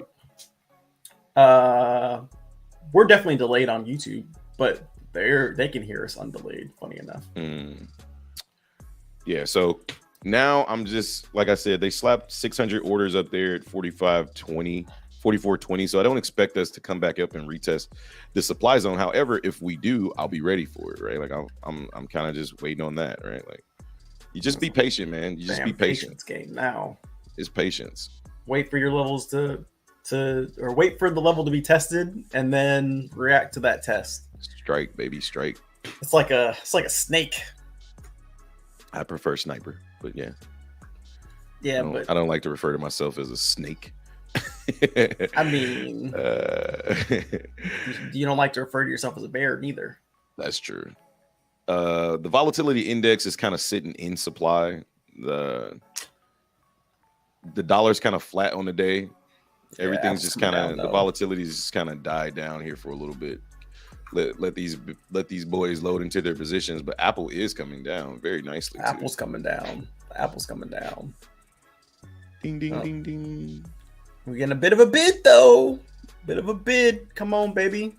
We're definitely delayed on YouTube, but they can hear us undelayed, funny enough. Yeah, so now I'm just, like I said, they slapped 600 orders up there at 44.20, so I don't expect us to come back up and retest the supply zone. However, if we do, I'll be ready for it, right? Like I'm kind of just waiting on that, right? Like you just be patient, man. You just be patient. Game now. It's patience. Wait for your levels or wait for the level to be tested and then react to that test. Strike, baby, strike. It's like a snake. I prefer sniper, but yeah. Yeah, I don't like to refer to myself as a snake. I mean, you don't like to refer to yourself as a bear neither. That's true. The volatility index is kind of sitting in supply. The dollar's kind of flat on the day. Everything's just kind of, the volatility just kind of died down here for a little bit. Let these boys load into their positions, but Apple is coming down very nicely. Apple's coming down. The apple's coming down. Ding, ding, ding, ding. We're getting a bit of a bid, though. Bit of a bid. Come on, baby.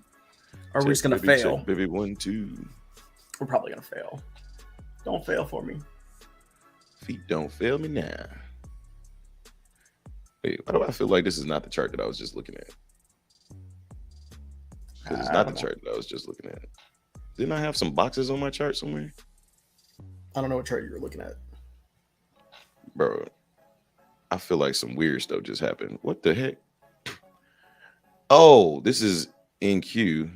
Or we're just going to fail. Check, baby, 1, 2. We're probably going to fail. Don't fail for me. Feet don't fail me now. Wait, why do I feel like this is not the chart that I was just looking at? Because it's not the chart that I was just looking at. Didn't I have some boxes on my chart somewhere? I don't know what chart you were looking at. Bro, I feel like some weird stuff just happened. What the heck? Oh, this is NQ,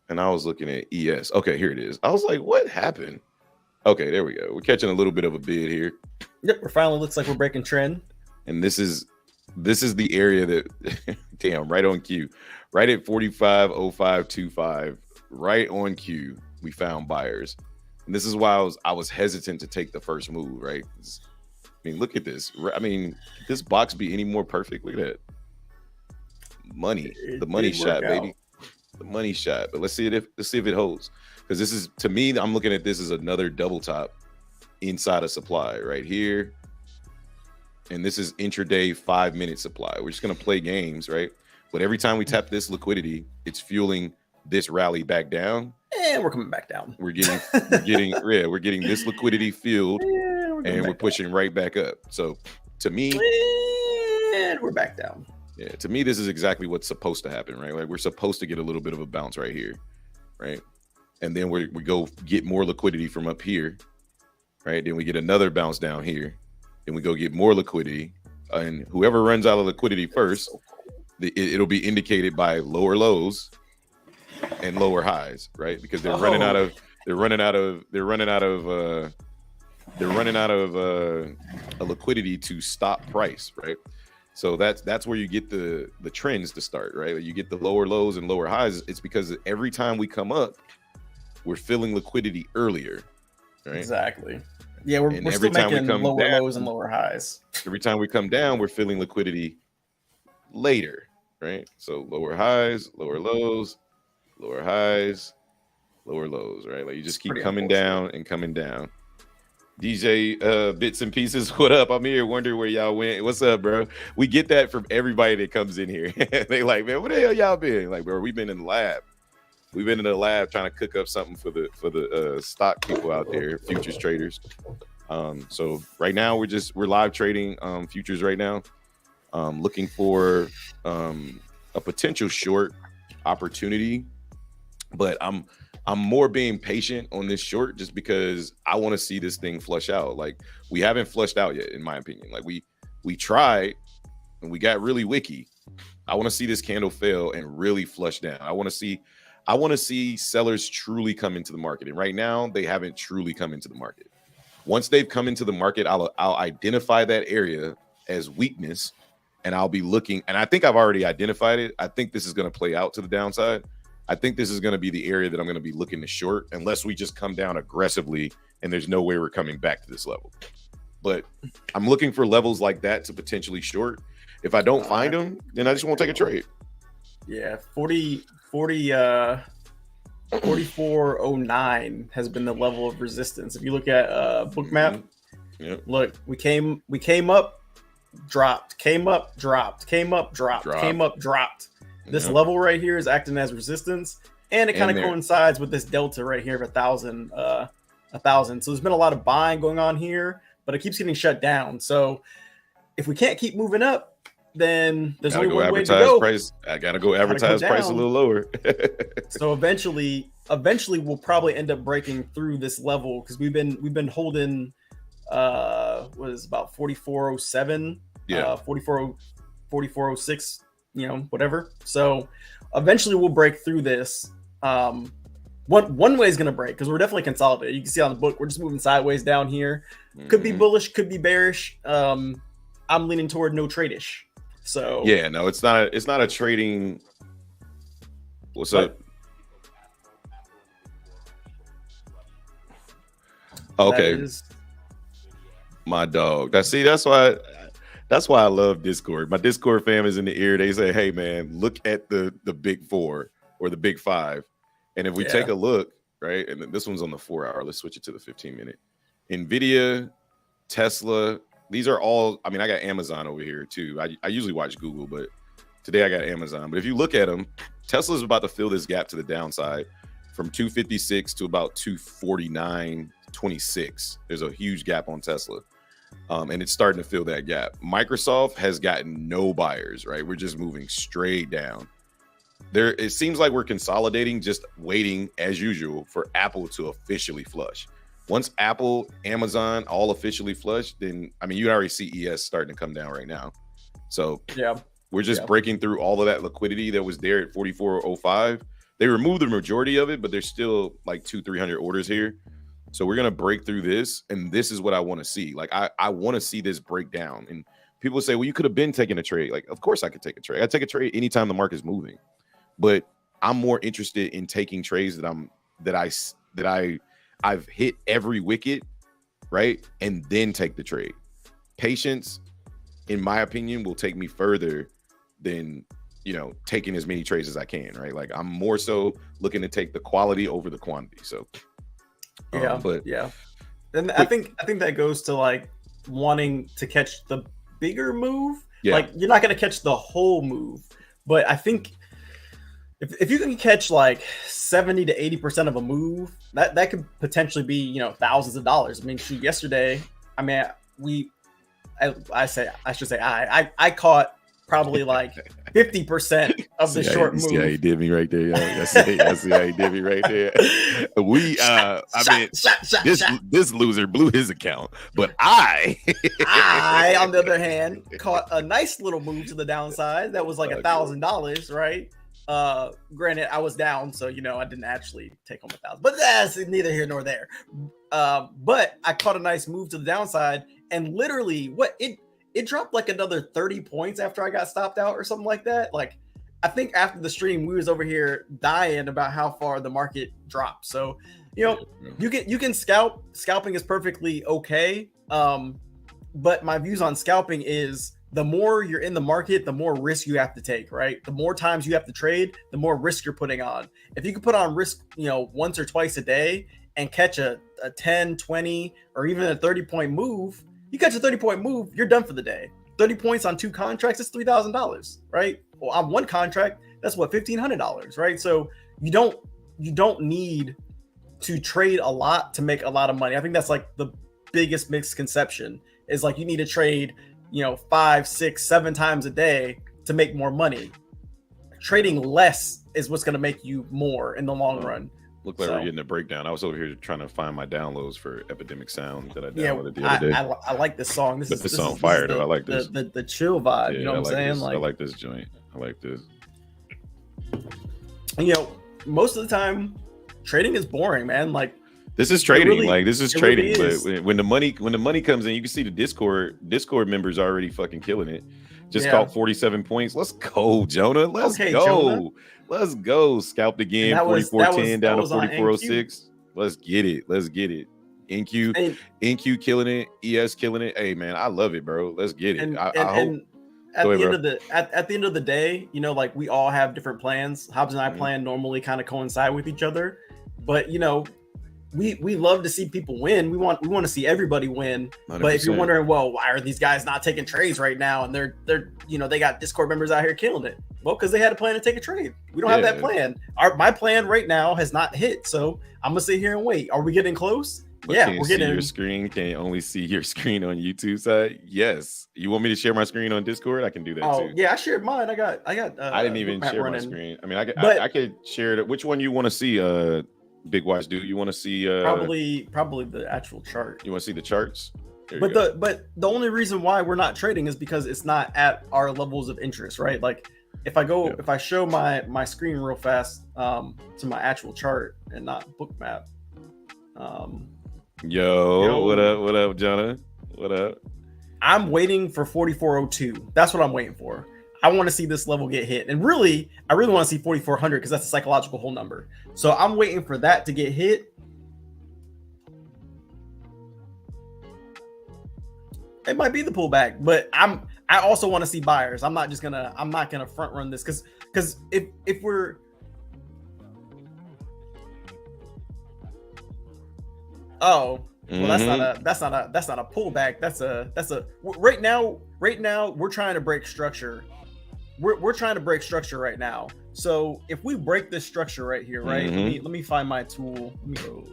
and I was looking at ES. Okay, here it is. I was like, what happened? Okay, there we go. We're catching a little bit of a bid here. Yep, we're finally looks like we're breaking trend. And this is the area that, damn, right on cue. Right at 45.0525, right on cue, we found buyers. And this is why I was hesitant to take the first move, right? I mean, look at this. I mean, could this box be any more perfect? Look at that. Money. The money shot, baby. The money shot. But let's see if it holds. Because this is, to me, I'm looking at this as another double top inside of supply right here. And this is intraday 5-minute supply. We're just going to play games, right? But every time we tap this liquidity, it's fueling this rally back down. And we're coming back down. We're getting this liquidity fueled, and we're pushing right back up. So to me, and we're back down. Yeah, to me, this is exactly what's supposed to happen, right? Like we're supposed to get a little bit of a bounce right here, right? And then we go get more liquidity from up here, right? Then we get another bounce down here. Then we go get more liquidity. And whoever runs out of liquidity first, it'll be indicated by lower lows and lower highs, right? Because they're running out of a liquidity to stop price, right? So that's where you get the trends to start, right? You get the lower lows and lower highs. It's because every time we come up, we're filling liquidity earlier, right? Exactly. Yeah, we're still making lower lows and lower highs. Every time we come down, we're filling liquidity later, right? So lower highs, lower lows, lower highs, lower lows, right? Like you just keep coming down and coming down. DJ Bits and Pieces, what up? I'm here. Wonder where y'all went. What's up, bro? We get that from everybody that comes in here. They like, man, where the hell y'all been? Like, bro, we've been in the lab. We've been in the lab trying to cook up something for the stock people out there, futures traders. So right now we're live trading futures right now. Looking for a potential short opportunity, but I'm more being patient on this short just because I want to see this thing flush out. Like we haven't flushed out yet, in my opinion. Like we tried and we got really wicky. I want to see this candle fail and really flush down. I want to see sellers truly come into the market. And right now they haven't truly come into the market. Once they've come into the market, I'll identify that area as weakness and I'll be looking. And I think I've already identified it. I think this is going to play out to the downside. I think this is going to be the area that I'm going to be looking to short unless we just come down aggressively and there's no way we're coming back to this level. But I'm looking for levels like that to potentially short. If I don't find them, then I just won't take a trade. Yeah, 4409 has been the level of resistance. If you look at Bookmap, Look, we came up, dropped, came up, dropped, came up, dropped, came up, dropped. This level right here is acting as resistance, and it kind of coincides with this delta right here of 1,000. So there's been a lot of buying going on here, but it keeps getting shut down. So if we can't keep moving up, then there's only one way to go. I gotta go advertise price a little lower. So eventually we'll probably end up breaking through this level because we've been holding what is about 4407, 4406, whatever. So eventually we'll break through this. One way is going to break because we're definitely consolidated. You can see on the book we're just moving sideways down here. Could be bullish, could be bearish. I'm leaning toward no trade-ish. So yeah, no, it's not a trading. What's up? Okay, my dog. That's why I love Discord. My Discord fam is in the ear. They say, hey man, look at the big four or the big five. And if we take a look, right, and this one's on the 4 hour, let's switch it to the 15-minute. Nvidia Tesla. These are all, I mean, I got Amazon over here too. I usually watch Google, but today I got Amazon. But if you look at them, Tesla's about to fill this gap to the downside from 256 to about 249.26. There's a huge gap on Tesla. And it's starting to fill that gap. Microsoft has gotten no buyers, right? We're just moving straight down. It seems like we're consolidating, just waiting as usual for Apple to officially flush. Once Apple, Amazon all officially flush, then I mean you already see ES starting to come down right now. So yeah, we're just breaking through all of that liquidity that was there at 44.05. They removed the majority of it, but there's still like 200-300 orders here. So we're gonna break through this, and this is what I want to see. Like I want to see this break down. And people say, well, you could have been taking a trade. Like, of course I could take a trade. I take a trade anytime the market's moving. But I'm more interested in taking trades I've hit every wicket, right? And then take the trade. Patience, in my opinion, will take me further than, taking as many trades as I can, right? Like I'm more so looking to take the quality over the quantity. So and I think that goes to like wanting to catch the bigger move. Yeah. Like you're not going to catch the whole move, but I think if you can catch like 70 to 80% of a move, that could potentially be, thousands of dollars. I mean, yesterday, I mean, I caught probably like 50% of the short move. See how he did me right there, y'all. I see how he did me right there. This loser blew his account, but I, on the other hand, caught a nice little move to the downside that was like $1,000, right? Granted, I was down, so I didn't actually take home 1,000, but that's neither here nor there. But I caught a nice move to the downside, and literally, it dropped like another 30 points after I got stopped out or something like that. Like, I think after the stream, we was over here dying about how far the market dropped. So, you can scalp. Scalping is perfectly okay. But my views on scalping is the more you're in the market, the more risk you have to take, right? The more times you have to trade, the more risk you're putting on. If you can put on risk, once or twice a day and catch a 10, 20, or even a 30-point move, you catch a 30-point move, you're done for the day. 30 points on 2 contracts is $3,000, right? Well, on 1 contract, that's what, $1,500, right? So you don't need to trade a lot to make a lot of money. I think that's like the biggest misconception is like you need to trade 5, 6, 7 times a day to make more money. Trading less is what's going to make you more in the long run. Look like we're getting a breakdown. I was over here trying to find my downloads for Epidemic Sound that I downloaded the other day. I like this song. This song fire though. I like this. The chill vibe. You know what I'm saying? Like I like this joint. I like this. Most of the time, trading is boring, man. Like this is trading. This is trading. Really but when the money comes in, you can see the Discord members are already fucking killing it. Just caught 47 points. Let's go, Jonah. Let's go. Jonah. Let's go. Scalped again. 44.10 down to 44.06. Let's get it. NQ killing it. ES killing it. Hey man, I love it, bro. Let's get it. I hope. At the end of the day, like we all have different plans. Hobbs and I plan normally kind of coincide with each other, but we love to see people win. We want to see everybody win. 100%. But if you're wondering, well, why are these guys not taking trades right now? And they're they got Discord members out here killing it. Well, because they had a plan to take a trade. We don't have that plan. My plan right now has not hit, so I'm gonna sit here and wait. Are we getting close? But we're getting your screen. Can you only see your screen on YouTube side? Yes. You want me to share my screen on Discord? I can do that too. Yeah, I shared mine. I didn't even share my screen. I mean, I could share it. Which one you want to see? Big Watch dude, you want to see probably the actual chart. You want to see the charts? But the only reason why we're not trading is because it's not at our levels of interest, right? Like if I show my screen real fast to my actual chart and not Bookmap. Yo, what up, Jonah? What up? I'm waiting for 4402. That's what I'm waiting for. I want to see this level get hit. And really, I really want to see 4,400 because that's a psychological whole number. So I'm waiting for that to get hit. It might be the pullback, but I also want to see buyers. I'm not gonna front run this because if we're Well, that's not a pullback. That's a right now we're trying to break structure. We're trying to break structure right now. So if we break this structure right here, right? Let me find my tool. Let me go.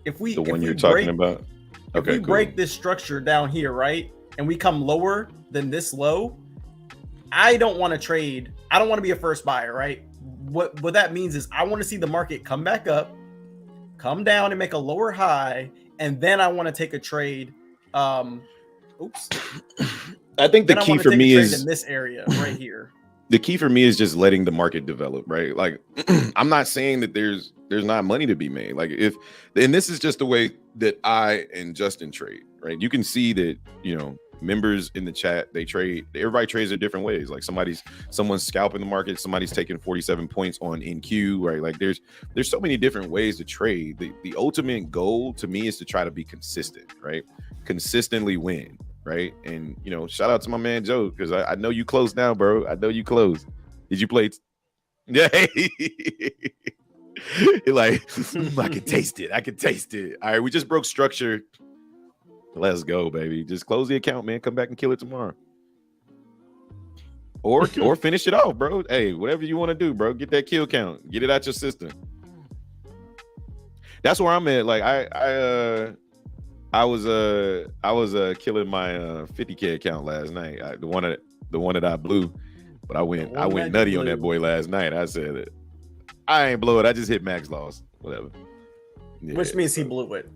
If we you're talking about, if we break this structure down here, right, and we come lower than this low, I don't want to trade. I don't want to be a first buyer, right? What that means is I want to see the market come back up, come down and make a lower high, and then I want to take a trade. Oops. I think the key for me is in this area right here. The key for me is just letting the market develop, right? Like, I'm not saying that there's not money to be made. Like, and this is just the way that I and Justin trade, right? You can see that, you know, members in the chat, they trade, everybody trades in different ways. Like someone's scalping the market, somebody's taking 47 points on NQ, right? Like there's so many different ways to trade. The ultimate goal to me is to try to be consistent, right? Consistently win, right? And, you know, shout out to my man Joe, because I know you close now, bro. I know you close. Did you play? Yeah. Like, I can taste it. I can taste it. All right, we just broke structure. Let's go, baby. Just close the account, man. Come back and kill it tomorrow. Or finish it off, bro. Hey, whatever you want to do, bro. Get that kill count. Get it out your system. That's where I'm at. Like I was killing my 50K account last night. The one that I blew, but I went nutty on that boy last night. I said it. I ain't blow it. I just hit max loss. Whatever. Yeah, which means he blew it.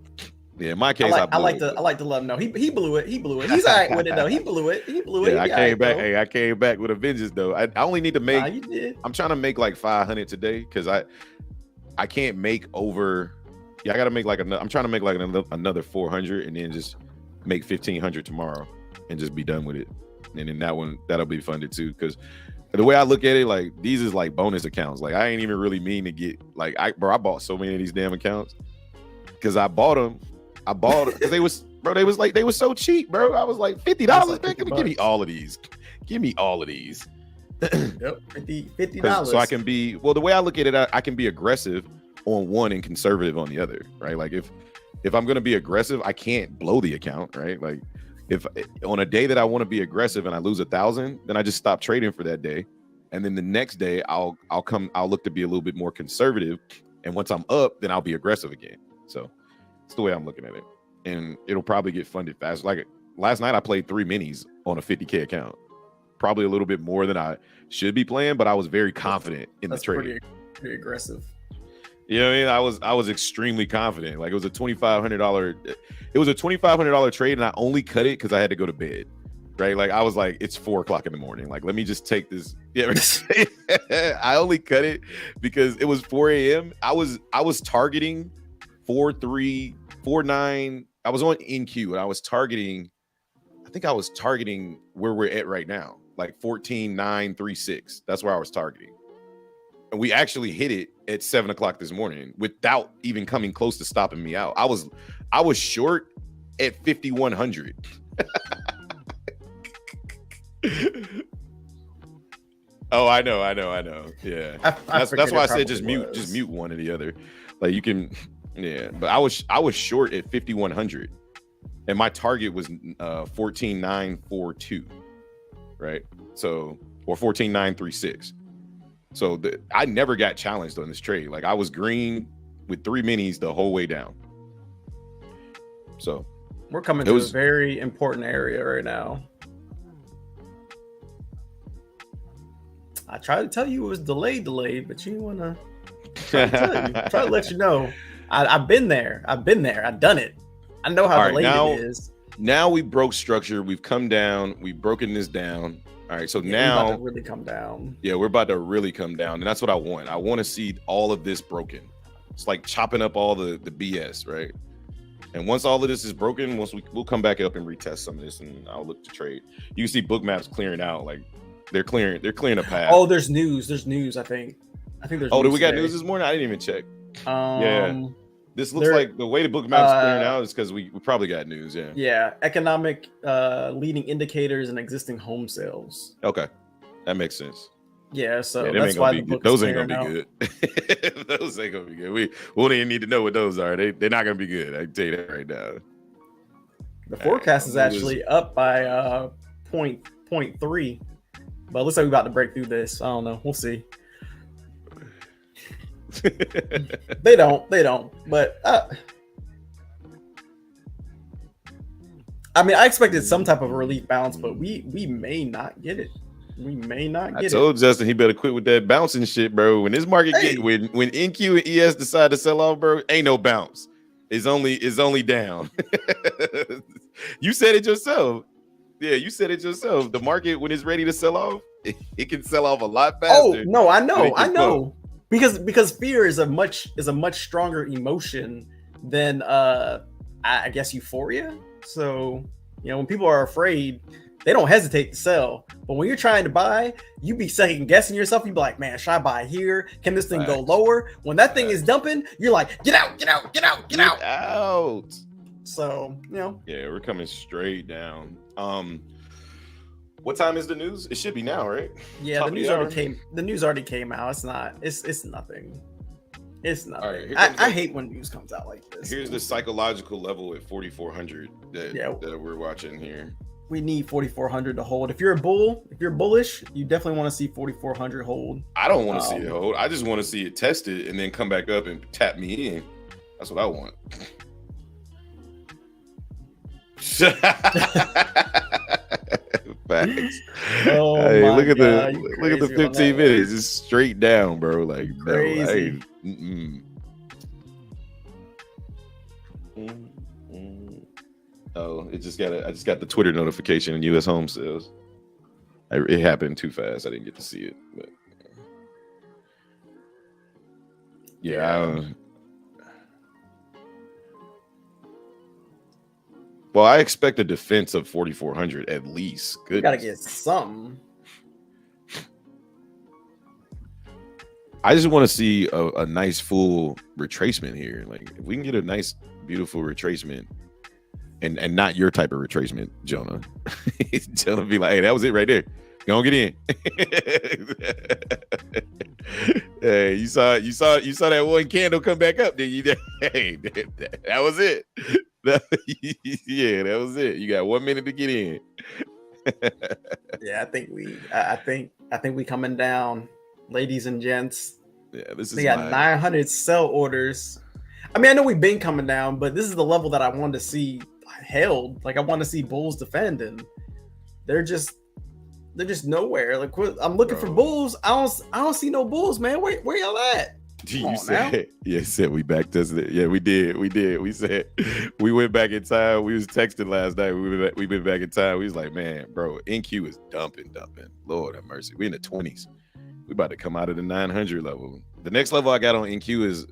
Yeah, in my case, I like to let him know he blew it. He blew it. He's all right with it though. He blew it. Yeah, I came back. Hey, I came back with a vengeance though. I only need to make. You did. I'm trying to make like 500 today because I can't make over. Yeah, I gotta make like another. I'm trying to make like another 400 and then just make 1500 tomorrow and just be done with it. And then that'll be funded too. Because the way I look at it, like these is like bonus accounts. Like I ain't even really mean to get like I bought so many of these damn accounts because I bought them because they was so cheap, bro. I was like $50. Like give me all of these. Give me all of these. Yep, $50. So I can be the way I look at it, I can be aggressive on one and conservative on the other, right? Like if I'm gonna be aggressive, I can't blow the account, right? Like if on a day that I want to be aggressive and I lose 1,000, then I just stop trading for that day, and then the next day I'll look to be a little bit more conservative, and once I'm up, then I'll be aggressive again. So it's the way I'm looking at it, and it'll probably get funded fast. Like last night, I played 3 minis on a 50K account, probably a little bit more than I should be playing, but I was very confident in the trade. Pretty aggressive. You know what I mean? I was extremely confident. Like it was a $2,500. It was a $2,500 trade, and I only cut it because I had to go to bed. Right? Like I was like, it's 4 o'clock in the morning. Like let me just take this. Yeah, I only cut it because it was 4 a.m. I was targeting 4.3, 4.9. I was on NQ, and I was targeting. I think I was targeting where we're at right now, like 14.936. That's where I was targeting. And we actually hit it at 7 o'clock this morning without even coming close to stopping me out. I was short at 5,100. Oh, I know. Yeah, that's why I said just mute one or the other. Like you can, yeah. But I was short at 5,100, and my target was 14.942, right? So or 14.936. So I never got challenged on this trade. Like I was green with 3 minis the whole way down. So we're coming to a very important area right now. I tried to tell you it was delayed, but you want to try to let you know. I've been there. I've done it. I know how delayed it is. Now we broke structure. We've come down. We've broken this down. All right, so now we're about to really come down. Yeah, we're about to really come down, and that's what I want. I want to see all of this broken. It's like chopping up all the BS, right? And once all of this is broken, we'll come back up and retest some of this, and I'll look to trade. You can see book maps clearing out, like they're clearing a path. Oh, there's news. I think there's. Oh, did we got news this morning? I didn't even check. Yeah. This looks like the way the book map's clearing out is because we probably got news. Yeah. Yeah. Economic leading indicators and existing home sales. Okay. That makes sense. Yeah, so Yeah, them that's ain't why gonna the be good. book is Those ain't gonna clearing be out. good. Those ain't gonna be good. We won't even need to know what those are. They're not gonna be good. I can tell you that right now. The All right, forecast I'll is move this. actually up by point three, but it looks like we're about to break through this. I don't know. We'll see. They don't. But I mean, I expected some type of a relief bounce, but we may not get it. We may not I get told Justin he better quit with that bouncing shit, bro. When this market Hey. get when NQ and ES decide to sell off, bro, ain't no bounce. It's only down. You said it yourself. Yeah, you said it yourself. The market, when it's ready to sell off, it can sell off a lot faster. Oh no, I than know, it I can know. pump. Because fear is a much stronger emotion than I guess euphoria. So when people are afraid, they don't hesitate to sell. But when you're trying to buy, you be second guessing yourself. You be like, man, should I buy here? Can this thing go lower? When that thing is dumping, you're like, get out. Out. So Yeah, we're coming straight down. What time is the news? It should be now, right? Yeah, Top the of news the already hour? came. The news already came out. It's not. It's nothing. It's nothing. All right, here comes I hate when news comes out like this. Here's the psychological level at 4,400 Yeah. that we're watching here. We need 4,400 to hold. If you're a bull, if you're bullish, you definitely want to see 4,400 hold. I don't want to see it hold. I just want to see it tested and then come back up and tap me in. That's what I want. Facts. Oh Hey, my look at God, the 15 minutes. It's straight down, bro. Like crazy. No, Oh, I just got the Twitter notification in U.S. home sales. It happened too fast. I didn't get to see it. But yeah. Well, I expect a defense of 4,400 at least. Good. Gotta get something. I just want to see a nice full retracement here. Like if we can get a nice, beautiful retracement, and not your type of retracement, Jonah. Jonah be like, hey, that was it right there. Go on, get in. Hey, you saw that one candle come back up. Then you, hey, that was it. Yeah, that was it. You got 1 minute to get in. Yeah, I think we coming down, ladies and gents. Yeah, this is. They got 900 sell orders. I mean, I know we've been coming down, but this is the level that I wanted to see held. Like I want to see bulls defend, and they're just nowhere. Like I'm looking for bulls. I don't see no bulls, man. Where y'all at? You said, yeah, said we backed us. Yeah, we did. We said we went back in time. We was texting last night. We been back in time. We was like, man, bro, NQ is dumping. Lord have mercy. We in the 20s. We about to come out of the 900 level. The next level I got on NQ is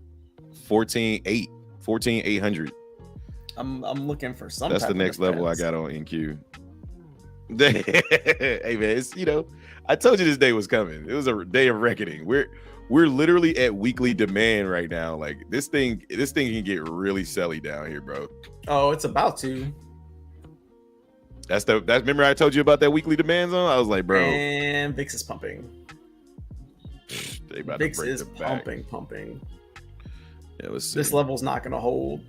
14,800. I'm looking for some. That's the next level I got on NQ. Hey man, it's I told you this day was coming. It was a day of reckoning. We're literally at weekly demand right now. Like this thing can get really selly down here, bro. Oh, it's about to. That's remember I told you about that weekly demand zone? I was like, bro. And VIX is pumping. VIX is pumping. Yeah, let's see. This level's not gonna hold.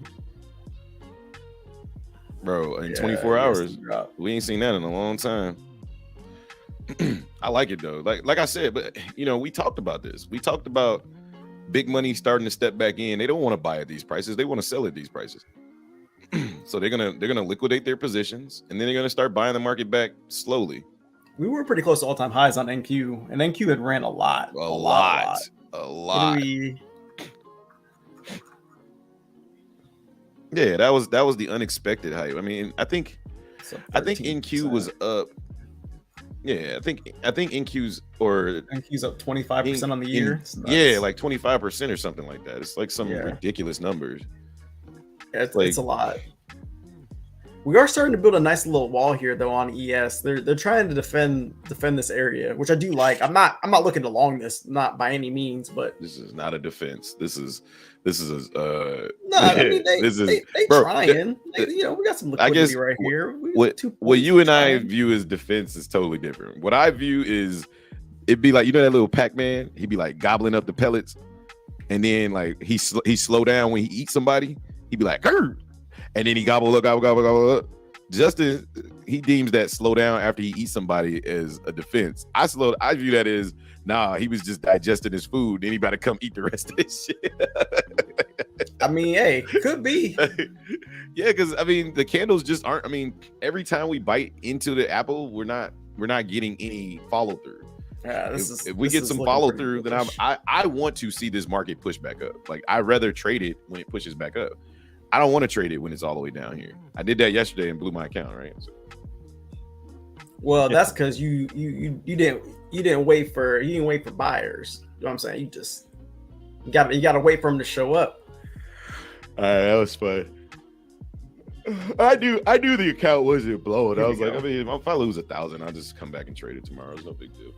Bro, in 24 hours. We ain't seen that in a long time. I like it though. Like I said, but we talked about this. We talked about big money starting to step back in. They don't want to buy at these prices. They want to sell at these prices. So they're gonna liquidate their positions, and then they're gonna start buying the market back slowly. We were pretty close to all-time highs on NQ, and NQ had ran a lot. A lot. Yeah, that was the unexpected hype. I mean, I think NQ was up. Yeah, I think NQ's up 25% on the year. Yeah, like 25% or something like that. It's like some ridiculous numbers. Yeah, it's a lot. We are starting to build a nice little wall here though on ES. They're trying to defend this area, which I do like. I'm not looking to long this, not by any means, but this is not a defense. This is no, I mean they bro, trying. We got some liquidity right here. What you and I view as defense is totally different. What I view is it'd be like, you know, that little Pac-Man, he'd be like gobbling up the pellets, and then like he slow down when he eats somebody. He'd be like, "Grr," and then he gobble up. Justin, he deems that slow down after he eats somebody as a defense. I view that as, nah, he was just digesting his food. Then he about to come eat the rest of his shit. I mean, hey, could be. Yeah, because I mean, the candles just aren't. I mean, every time we bite into the apple, we're not getting any follow through. If we get some follow through, then I want to see this market push back up. Like, I'd rather trade it when it pushes back up. I don't want to trade it when it's all the way down here. I did that yesterday and blew my account, right? So. Well, that's because you didn't wait for buyers. You know what I'm saying? You gotta wait for them to show up. All right, that was fun. I knew the account wasn't blowing. I was like, I mean, if I lose 1,000, I'll just come back and trade it tomorrow. It's no big deal.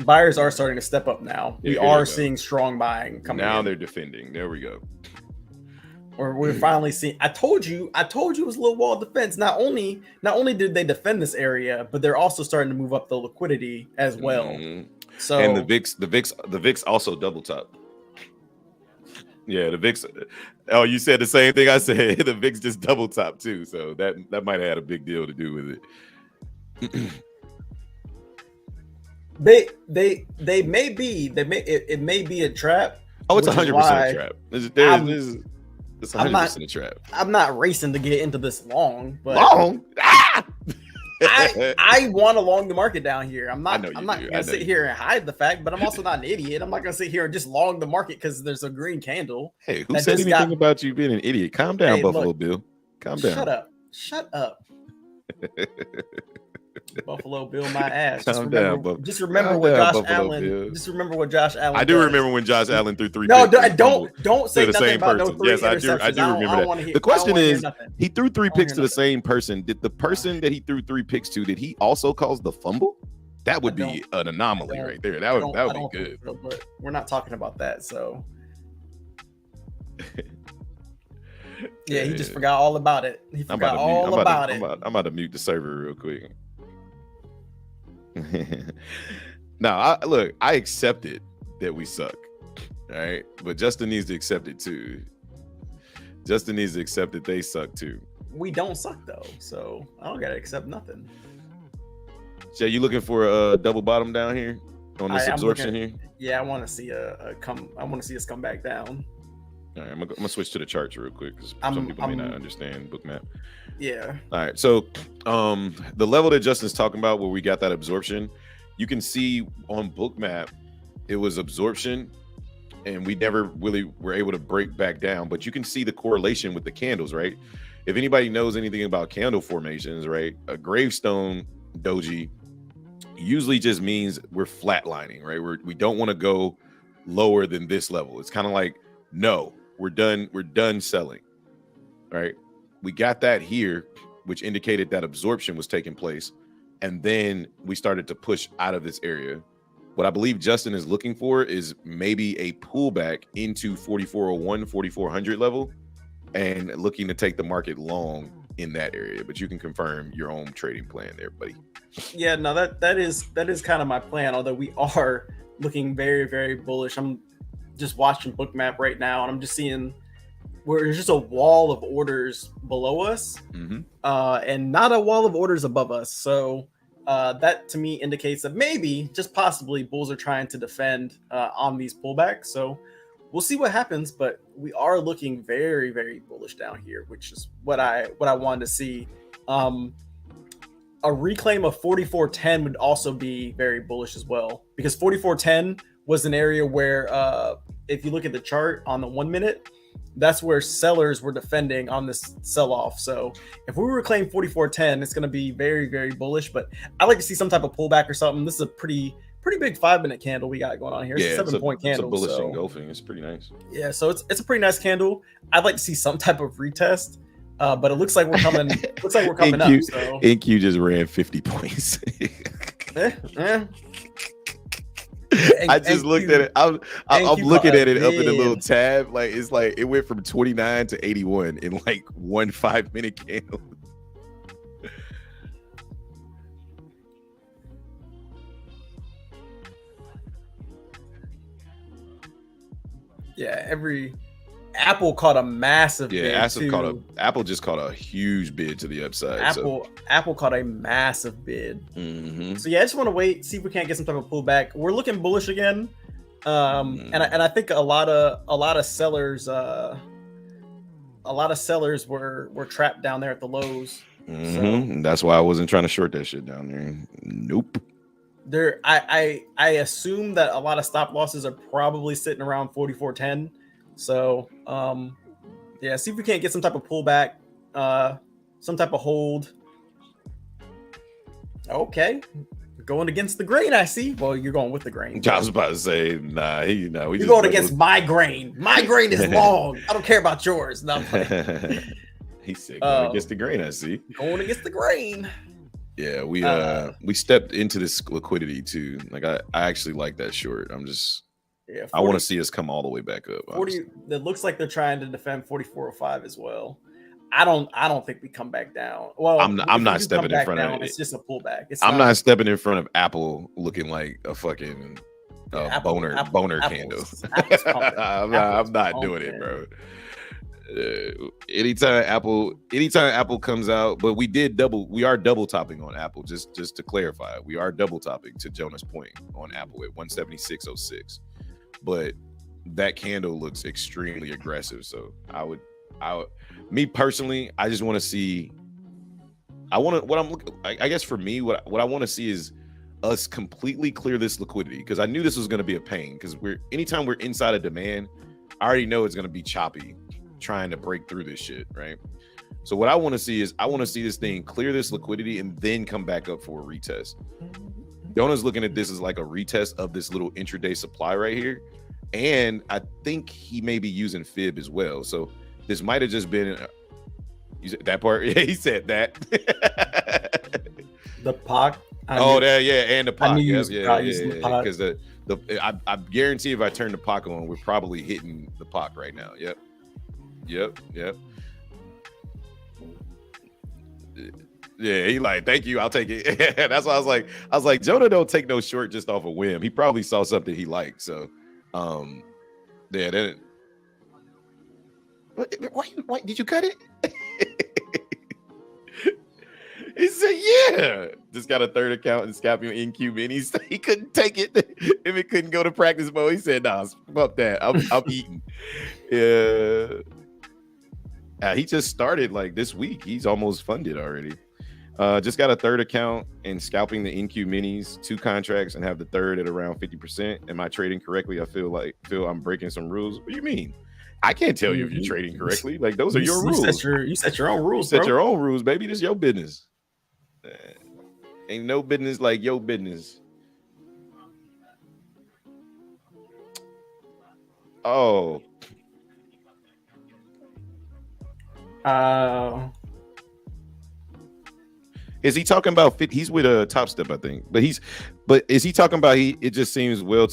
Buyers are starting to step up now. We are seeing strong buying coming now in. They're defending. There we go. Or we're finally seeing. I told you it was a little wall of defense. Not only did they defend this area, but they're also starting to move up the liquidity as well. Mm-hmm. So, and the VIX also double top. Yeah, the VIX. Oh, you said the same thing I said. The VIX just double top too. So that might have had a big deal to do with it. It may be a trap. Oh, it's 100% a trap. It's 100% a trap. I'm not racing to get into this long, but long. I want to long the market down here. I'm not going to sit here and hide the fact, but I'm also not an idiot. I'm not going to sit here and just long the market because there's a green candle. Hey, who said anything about you being an idiot? Calm down, Buffalo Bill. Calm down. Shut up. Buffalo Bill, my ass. Just remember what Josh Allen. I do remember when Josh Allen threw 3 picks. No, don't say the nothing same about person. No 3 yes, I do remember that. The question is, he threw 3 picks to the same person. Did the person that he threw 3 picks to, did he also cause the fumble? That would be an anomaly right there. That would be good. So, but we're not talking about that. So. Yeah, he just forgot all about it. He forgot all about it. I'm about to mute the server real quick. Now, I accepted that we suck. All right. But Justin needs to accept it too. Justin needs to accept that they suck too. We don't suck though. So I don't gotta accept nothing. Jay, you looking for a double bottom down here on this absorption here? Yeah, I want to see I want to see us come back down. All right, I'm gonna switch to the charts real quick because some people may not understand Bookmap. Yeah. All right, so the level that Justin's talking about, where we got that absorption, you can see on Bookmap, it was absorption, and we never really were able to break back down. But you can see the correlation with the candles, right? If anybody knows anything about candle formations, right, a gravestone doji usually just means we're flatlining, right? We don't want to go lower than this level. It's kind of like, no, we're done selling, right? We got that here, which indicated that absorption was taking place. And then we started to push out of this area. What I believe Justin is looking for is maybe a pullback into 4401, 4400 level, and looking to take the market long in that area. But you can confirm your own trading plan there, buddy. Yeah, no, that is kind of my plan, although we are looking very, very bullish. I'm just watching Bookmap right now, and I'm just seeing where there's just a wall of orders below us, and not a wall of orders above us. So that to me indicates that maybe, just possibly, bulls are trying to defend on these pullbacks. So we'll see what happens, but we are looking very, very bullish down here, which is what I wanted to see. A reclaim of 4410 would also be very bullish as well, because 4410 was an area where, if you look at the chart on the 1 minute, that's where sellers were defending on this sell-off. So if we reclaim 4410, it's going to be very, very bullish. But I like to see some type of pullback or something. This is a pretty big 5-minute candle we got going on here. It's a 7-point candle. It's a bullish engulfing. It's pretty nice. Yeah, so it's a pretty nice candle. I'd like to see some type of retest. But it looks like we're coming. Looks like we're coming up. So NQ just ran 50 points. I just looked at it. I'm looking at it up in the little tab. Like it went from 29 to 81 in like 1 5-minute candle. Yeah, Apple caught a massive bid Apple just caught a huge bid to the upside. Apple caught a massive bid. Mm-hmm. So yeah, I just want to wait, see if we can't get some type of pullback. We're looking bullish again, and I think a lot of sellers were trapped down there at the lows. Mm-hmm. So, that's why I wasn't trying to short that shit down there. Nope. I assume that a lot of stop losses are probably sitting around 44.10. So yeah, see if we can't get some type of pullback, some type of hold. Okay, going against the grain, I see. Well, you're going with the grain. I was about to say, nah, you're going against my grain. My grain is long. I don't care about yours. No, he said going against the grain. I see. Going against the grain. Yeah, we stepped into this liquidity too. Like I actually like that short. I'm just. Yeah, 40, I want to see us come all the way back up. 40. It looks like they're trying to defend 44.05 as well. I don't think we come back down. Well, I'm not stepping in front of it. It's just a pullback. I'm not stepping in front of Apple looking like a fucking boner candle. I'm not doing it, bro. Anytime Apple comes out, but we are double topping on Apple. Just to clarify, we are double topping to Jonah's point on Apple at 176.06. But that candle looks extremely aggressive. So me personally, I just want to see. I guess for me, what I want to see is us completely clear this liquidity, because I knew this was going to be a pain. Because anytime we're inside of demand, I already know it's going to be choppy trying to break through this shit, right? So what I want to see is this thing clear this liquidity and then come back up for a retest. Jonah's looking at this as like a retest of this little intraday supply right here. And I think he may be using fib as well. So this might have just been you said that part. Yeah, he said that. The POC. And the POC. Because I guarantee if I turn the POC on, we're probably hitting the POC right now. Yep. Yeah, he like, thank you, I'll take it. That's why I was like, Jonah don't take no short just off a whim. He probably saw something he liked. So, yeah. Then, why did you cut it? He said, yeah. Just got a third account and scalping NQ minis. He couldn't take it if it couldn't go to practice mode. He said, nah, fuck that. I'm eating. Yeah. He just started like this week. He's almost funded already. Just got a third account and scalping the NQ minis, 2 contracts, and have the third at around 50%. Am I trading correctly? I feel I'm breaking some rules. What do you mean? I can't tell you if you're trading correctly. Like, those are your rules. You set your own rules. You set your own rules, baby. This is your business. Ain't no business like your business. Oh. Is he talking about he's with a Topstep, I think, but is he talking about it just seems way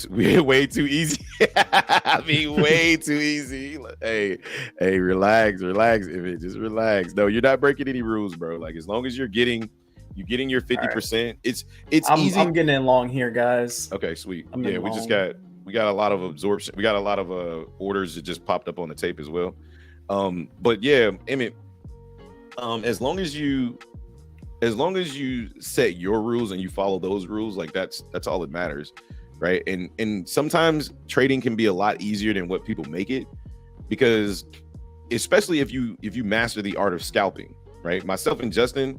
too easy. I mean, way too easy. Hey, relax, just relax. No, you're not breaking any rules, bro. Like, as long as you're getting your 50%, right. It's easy. I'm getting in long here, guys. Okay, sweet. Yeah, we got a lot of absorption. We got a lot of orders that just popped up on the tape as well. But yeah, Emmett, as long as you set your rules and you follow those rules, like that's all that matters, right? And sometimes trading can be a lot easier than what people make it, because especially if you master the art of scalping, right? Myself and Justin,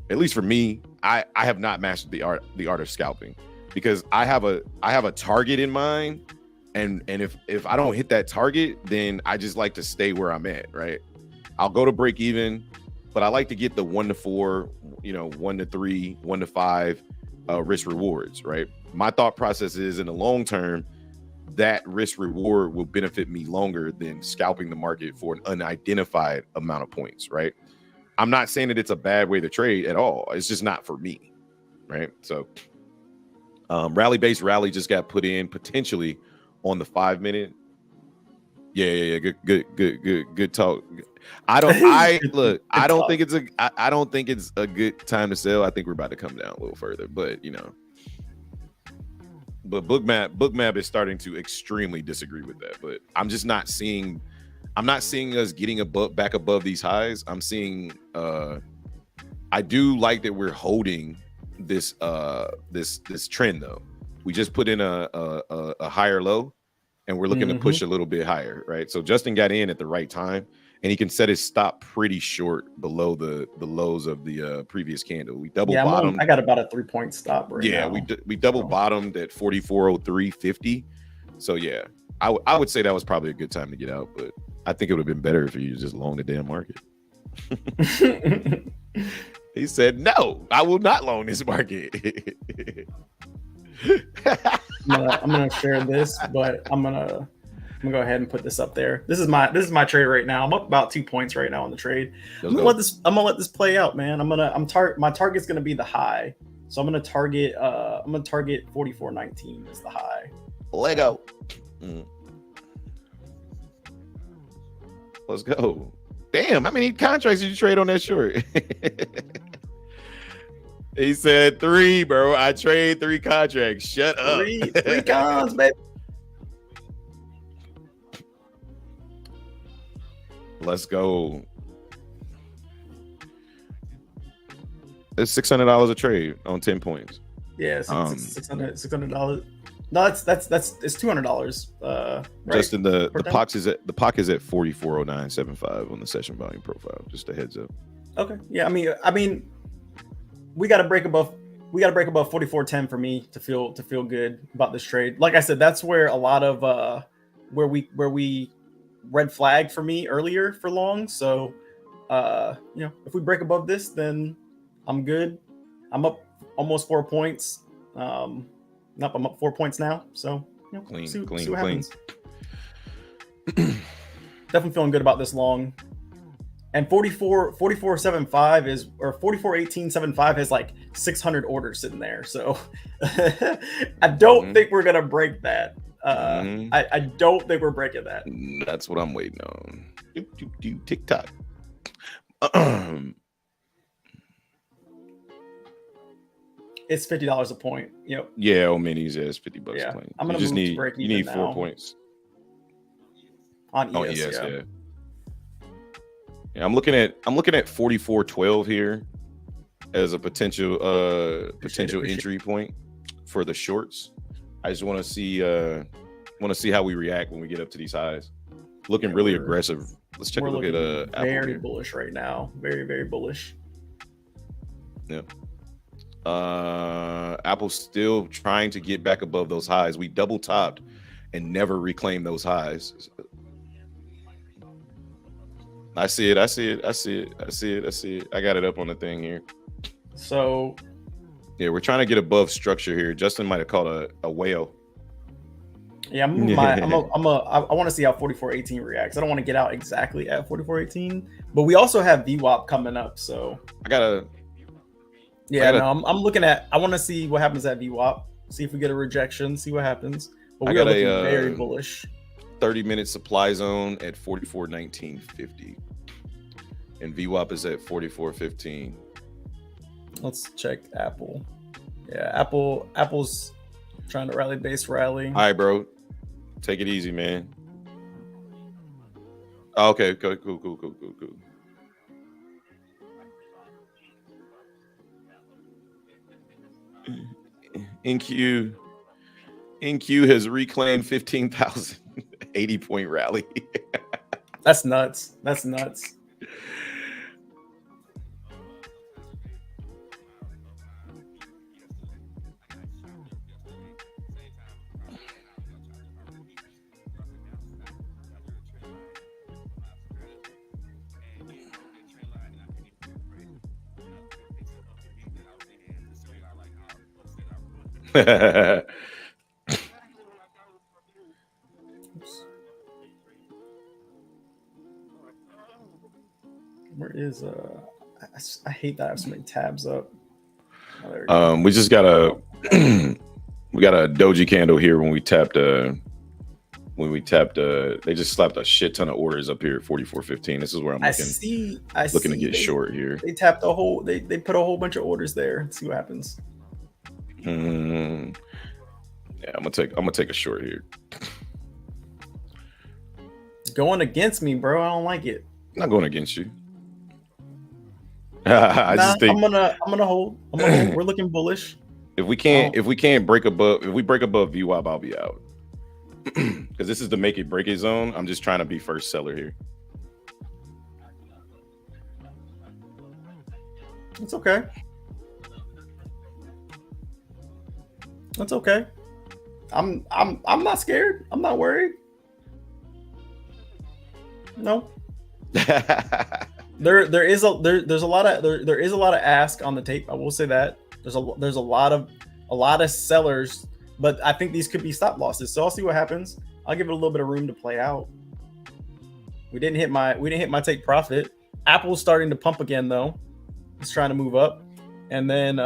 at least for me, I have not mastered the art of scalping, because I have a target in mind, and if I don't hit that target, then I just like to stay where I'm at, right? I'll go to break even, but I like to get the 1 to 4, 1 to 3, 1 to 5 risk rewards, right? My thought process is, in the long term, that risk reward will benefit me longer than scalping the market for an unidentified amount of points, right? I'm not saying that it's a bad way to trade at all. It's just not for me, right? So rally-based rally just got put in potentially on the 5-minute. Yeah. Good talk. I don't think it's a good time to sell. I think we're about to come down a little further, but but bookmap is starting to extremely disagree with that. But I'm just not seeing. I'm not seeing us getting back above these highs. I'm seeing. I do like that we're holding this this trend though. We just put in a higher low, and we're looking to push a little bit higher, right? So Justin got in at the right time, and he can set his stop pretty short below the lows of the previous candle. We double bottomed. I got about a 3-point stop right now. Yeah, we double bottomed at 4403.50. So yeah, I would say that was probably a good time to get out, but I think it would have been better if you just long the damn market. He said, "No, I will not loan this market." I'm gonna share this, but I'm gonna go ahead and put this up there. This is my trade right now. I'm up about 2 points right now on the trade. I'm gonna let this play out, man. My target's gonna be the high, so I'm gonna target 44.19 as the high. Lego. Let's go. Damn, how many contracts did you trade on that short? He said 3, bro. I trade 3 contracts. Shut up. 3 cons, baby. Let's go. It's $600 a trade on 10 points. Yeah, $600. No, that's it's $200. Right? Just in the POC is at 4409.75 on the session volume profile. Just a heads up. Okay. Yeah, I mean, we got to break above 44.10 for me to feel good about this trade. Like I said, that's where a lot of where we red flag for me earlier for long. So if we break above this, then I'm good. I'm up almost 4 points. I'm up 4 points now. So see what happens. Definitely feeling good about this long. And 44.75 is, or 44.1875 has like 600 orders sitting there. So I don't think we're gonna break that. I don't think we're breaking that. That's what I'm waiting on. TikTok. It's $50 a point. Yep. Yeah, on minis, it's $50 yeah. a point. I'm gonna you need 4 now. Points on ES. Yeah. Yeah, I'm looking at 44.12 here as a potential entry point for the shorts. I just want to see how we react when we get up to these highs. Looking really aggressive. Let's take a look at Apple. Very bullish right now. Very, very bullish. Yeah. Apple's still trying to get back above those highs. We double topped and never reclaimed those highs. I see it. I got it up on the thing here. So yeah, we're trying to get above structure here. Justin might have called a whale. Yeah, I want to see how 44.18 reacts. I don't want to get out exactly at 44.18, but we also have VWAP coming up. So I'm looking at. I want to see what happens at VWAP. See if we get a rejection. See what happens. But we are looking very bullish. 30-minute supply zone at 44.19.50, and VWAP is at 44.15. Let's check Apple. Yeah, Apple's trying to rally base rally. All right, bro, take it easy, man. Okay, cool. NQ has reclaimed 15,000. 80-point rally. That's nuts. Where is I hate that I have so many tabs up. We just got a doji candle here when we tapped they just slapped a shit ton of orders up here at 44.15. This is where I'm looking to get short here. They tapped they put a whole bunch of orders there. Let's see what happens. And Yeah, I'm gonna take a short here. Going against me, bro. I don't like it. I'm not going against you. I just think I'm gonna hold. I'm gonna hold. We're looking bullish. if we can't break above VWAP, I'll be out. Because this is the make it break it zone. I'm just trying to be first seller here. It's okay. That's okay. I'm not scared. I'm not worried. No. There's a lot of ask on the tape. I will say that there's a lot of sellers, but I think these could be stop losses. So I'll see what happens. I'll give it a little bit of room to play out. We didn't hit my take profit. Apple's starting to pump again though. It's trying to move up, and then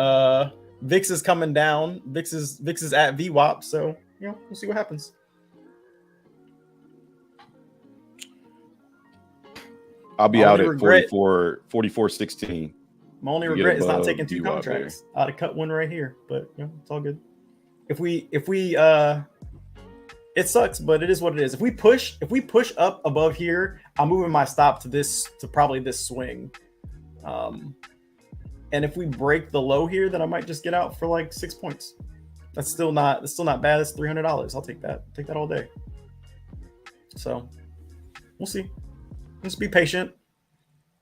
VIX is coming down. VIX is at VWAP, so we'll see what happens. I'll be out at 44.16. My only regret is not taking two contracts. I'd have cut one right here, but it's all good. If we it sucks, but it is what it is. If we push up above here, I'm moving my stop to probably this swing. And if we break the low here, then I might just get out for like 6 points. That's still not bad. It's $300. I'll take that. Take that all day. So we'll see. Just be patient.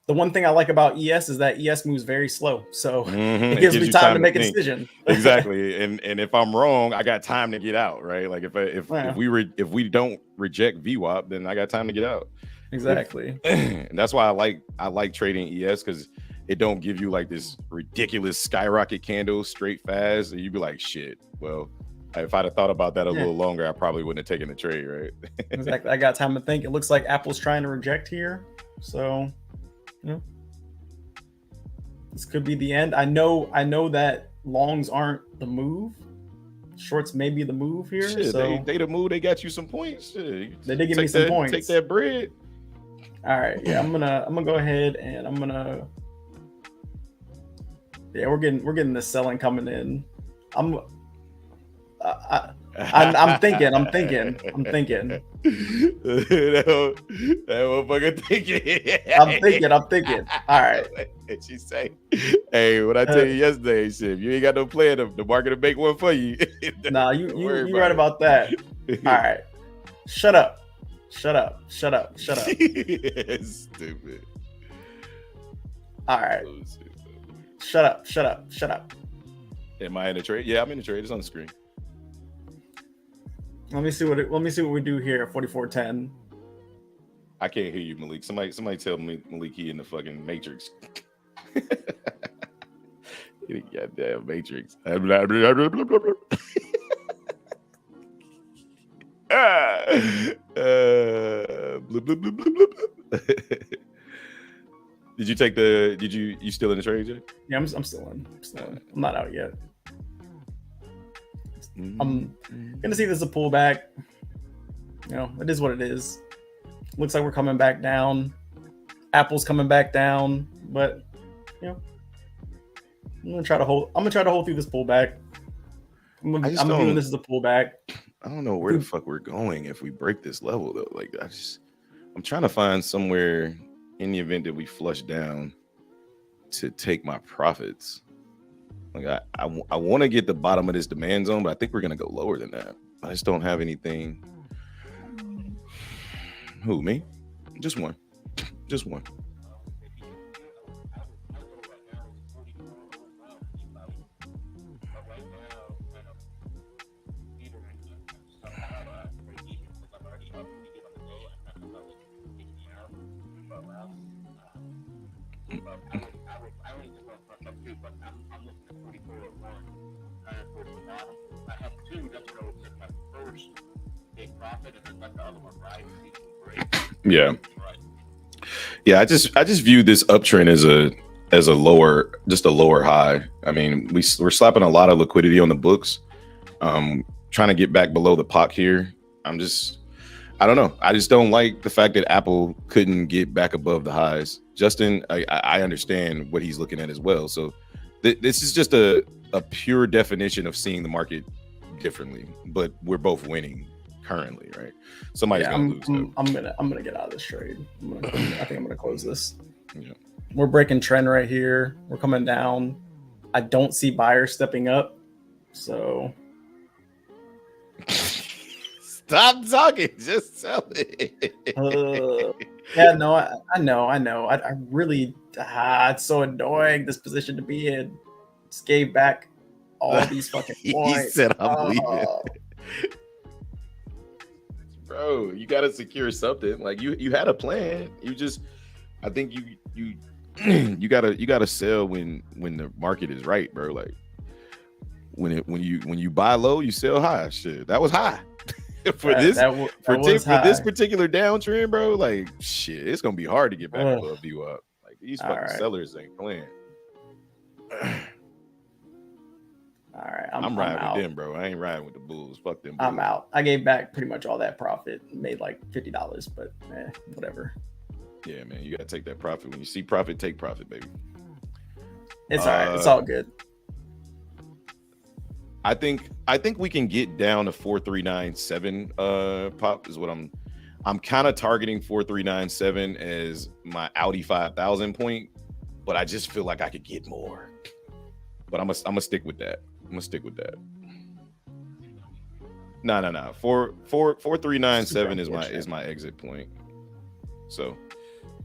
The one thing I like about ES is that ES moves very slow, so it gives me time to make a decision. Exactly, and if I'm wrong, I got time to get out. Right, like if we don't reject VWAP, then I got time to get out. Exactly, and that's why I like trading ES, because it don't give you like this ridiculous skyrocket candle straight fast, and you'd be like, shit. Well, if I'd have thought about that a little longer, I probably wouldn't have taken the trade, right? Exactly. I got time to think. It looks like Apple's trying to reject here, so this could be the end. I know that longs aren't the move. Shorts may be the move here. Shit, so they the move. They got you some points. Shit. They did give me some points. Take that bread. All right. Yeah, I'm gonna go ahead and we're getting this selling coming in. I'm thinking. That motherfucker thinking. I'm thinking. All right. And she say, "Hey, what I tell you yesterday, shit, if you ain't got no plan, the market will make one for you." Nah, you right about that. All right. Shut up. Stupid. All right. Shut up. Am I in a trade? Yeah, I'm in a trade. It's on the screen. Let me see what we do here at 44.10. I can't hear you, Malik. Somebody tell me Malik he in the fucking Matrix. Goddamn Matrix. Did you take the? You still in the trade, Jay? Yeah, I'm still in. I'm not out yet. I'm gonna see this is a pullback. It is what it is. Looks like we're coming back down. Apple's coming back down, but I'm gonna try to hold through this pullback. I'm viewing this as a pullback. I don't know where the fuck we're going if we break this level though. Like I'm trying to find somewhere in the event that we flush down to take my profits. Like I want to get the bottom of this demand zone, but I think we're gonna go lower than that. I just don't have anything. Who, me? Just one. Yeah. I just view this uptrend as a lower high. I mean, we're slapping a lot of liquidity on the books. Trying to get back below the POC here. I don't know. I just don't like the fact that Apple couldn't get back above the highs. Justin, I understand what he's looking at as well. So this is just a pure definition of seeing the market differently, but we're both winning currently, right? Somebody's Yeah, gonna lose. I'm gonna get out of this trade. I think I'm gonna close this. Yeah. We're breaking trend right here. We're coming down. I don't see buyers stepping up. So Stop talking. Just sell it. yeah, no, I know. I really, it's so annoying this position to be in. Just gave back all these fucking He points. said, "I'm leaving." Bro, you gotta secure something. Like you had a plan. You just, I think you you gotta sell when the market is right, bro. Like when you buy low, you sell high. Shit, that was high. for this particular downtrend, bro. Like shit, it's gonna be hard to get back above you up. Like these fucking sellers ain't playing. All right, I'm riding with them, bro. I ain't riding with the Bulls. Fuck them Bulls. I'm out. I gave back pretty much all that profit. Made like $50, but whatever. Yeah, man, you gotta take that profit. When you see profit, take profit, baby. It's all right. It's all good. I think we can get down to 4397 pop is what I'm kind of targeting 4397 as my Audi 5000 point, but I just feel like I could get more. But I'm gonna stick with that. No. 4397 is my exit point. So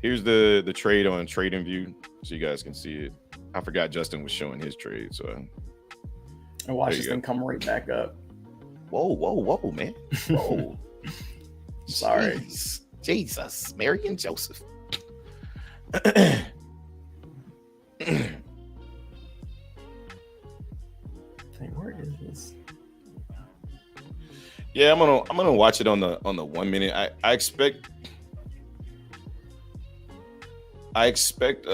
here's the trade on TradingView so you guys can see it. I forgot Justin was showing his trade, so and watch this thing come right back up. Whoa, man. Whoa. Sorry. Jesus, Mary and Joseph. Where is this? Yeah, I'm gonna watch it on the 1 minute. I expect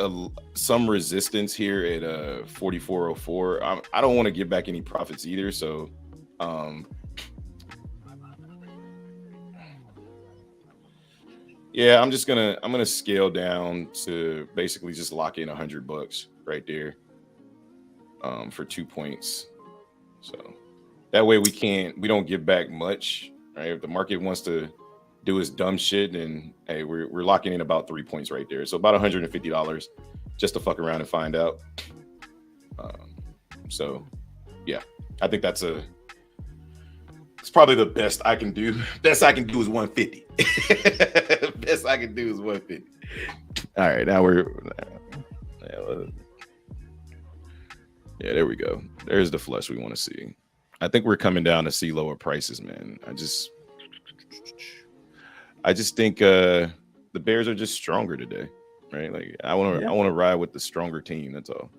some resistance here at 4404. I don't want to give back any profits either, so yeah, I'm gonna scale down to basically just lock in $100 right there for 2 points. So that way we don't give back much, right? If the market wants to do its dumb shit, then hey, we're locking in about 3 points right there. So about $150 just to fuck around and find out. So yeah, I think it's probably the best I can do. Best I can do is 150. Best I can do is 150. All right, now yeah, there we go. There's the flush we want to see. I think we're coming down to see lower prices, man. I just think the Bears are just stronger today, right? Like I want to ride with the stronger team. That's all.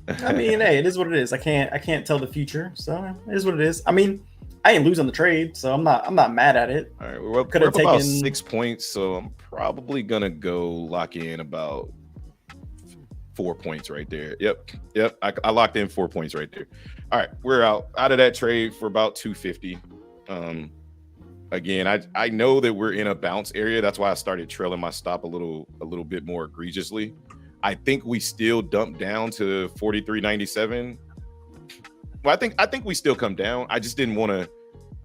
I mean, hey, it is what it is. I can't tell the future, so it is what it is. I mean, I ain't losing the trade, so I'm not mad at it. All right, we're up about 6 points, so I'm probably gonna go lock in about 4 points right there. Yep. I locked in 4 points right there. All right, we're out of that trade for about 250. Again, I know that we're in a bounce area. That's why I started trailing my stop a little bit more egregiously. I think we still dump down to 43.97. Well, I think we still come down. I just didn't want to.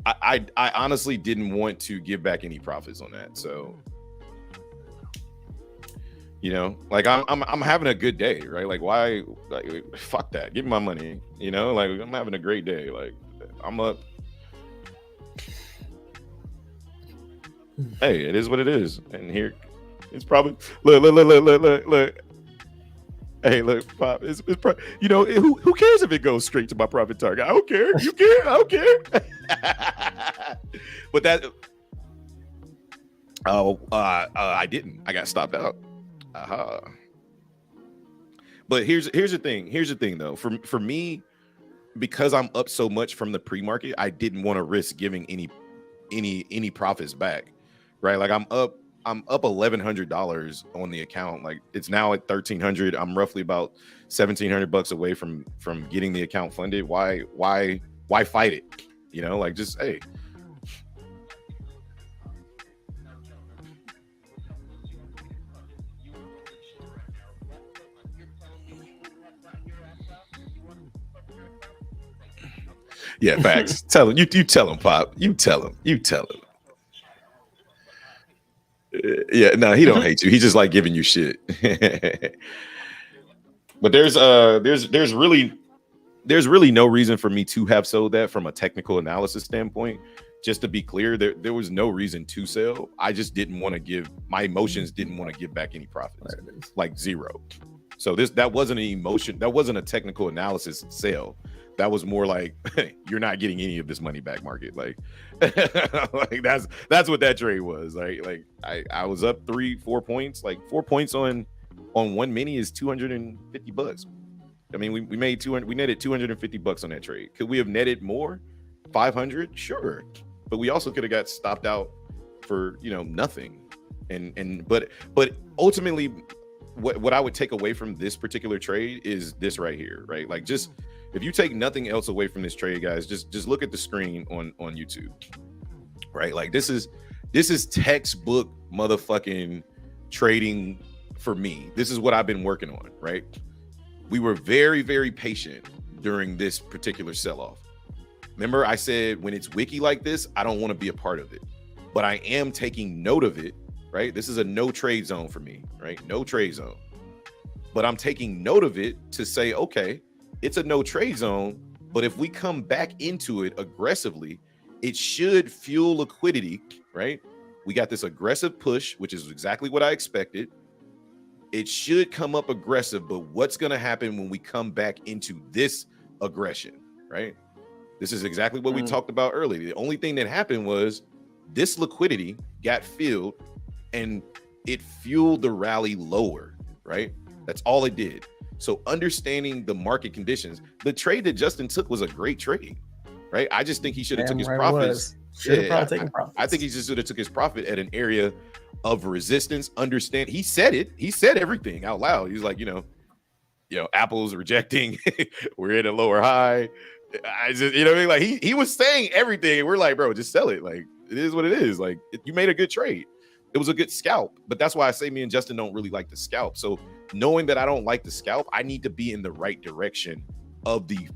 I honestly didn't want to give back any profits on that. So, you know, like I'm having a good day, right? Like why? Like fuck that. Give me my money. You know, like I'm having a great day. Like I'm up. Hey, it is what it is. And here, it's probably look. Hey, look, Pop. It's you know, who cares if it goes straight to my profit target? I don't care. You care? I don't care. But that. I didn't. I got stopped out. But here's the thing. Here's the thing, though. For me, because I'm up so much from the pre-market, I didn't want to risk giving any profits back. Right? Like I'm up $1,100 on the account. Like it's now at $1,300. I'm roughly about $1,700 away from getting the account funded. Why fight it? You know, like just hey. Yeah, facts. Tell him. You tell him, Pop. You tell him. You tell him. Yeah, no, he don't hate you. He just like giving you shit. But there's really no reason for me to have sold that from a technical analysis standpoint. Just to be clear, there was no reason to sell. I just didn't want to give, my emotions didn't want to give back any profits, like zero. So that wasn't an emotion. That wasn't a technical analysis sale. That was more like, you're not getting any of this money back, market. Like, like that's what that trade was. Like I was up 3-4 points. Like 4 points on one mini is $250. I mean, we made 200. We netted $250 on that trade. Could we have netted more? 500? Sure. But we also could have got stopped out for, nothing. But ultimately, what I would take away from this particular trade is this right here, right? Like, just if you take nothing else away from this trade, guys, just look at the screen on YouTube, right? Like, this is textbook motherfucking trading for me. This is what I've been working on, right? We were very, very patient during this particular sell-off. Remember, I said when it's wiki like this, I don't want to be a part of it, but I am taking note of it, right? This is a no trade zone for me, right? No trade zone. But I'm taking note of it to say, okay, it's a no trade zone, but if we come back into it aggressively, it should fuel liquidity, right? We got this aggressive push, which is exactly what I expected. It should come up aggressive, but what's going to happen when we come back into this aggression, right? This is exactly what we talked about earlier. The only thing that happened was this liquidity got filled and it fueled the rally lower, right? That's all it did. So understanding the market conditions, the trade that Justin took was a great trade, right? I just think he should have took his profits. I think he just should have took his profit at an area of resistance. Understand? He said it. He said everything out loud. He's like, Apple's rejecting. We're in a lower high. I just, what I mean? Like he was saying everything. And we're like, bro, just sell it. Like, it is what it is. Like, you made a good trade. It was a good scalp. But that's why I say me and Justin don't really like the scalp. So knowing that I don't like the scalp, I need to be in the right direction of the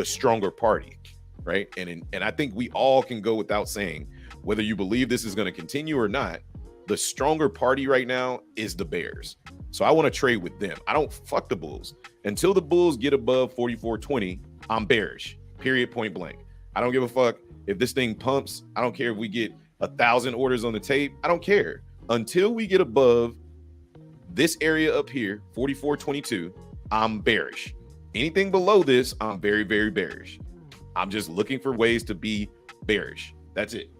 stronger party, right? And I think we all can go without saying, whether you believe this is going to continue or not, the stronger party right now is the Bears. So I want to trade with them. I don't fuck the Bulls. Until the Bulls get above 44.20, I'm bearish, period, point blank. I don't give a fuck if this thing pumps. I don't care if we get 1,000 orders on the tape. I don't care. Until we get above this area up here, 44.22, I'm bearish. Anything below this, I'm very, very bearish. I'm just looking for ways to be bearish. That's it.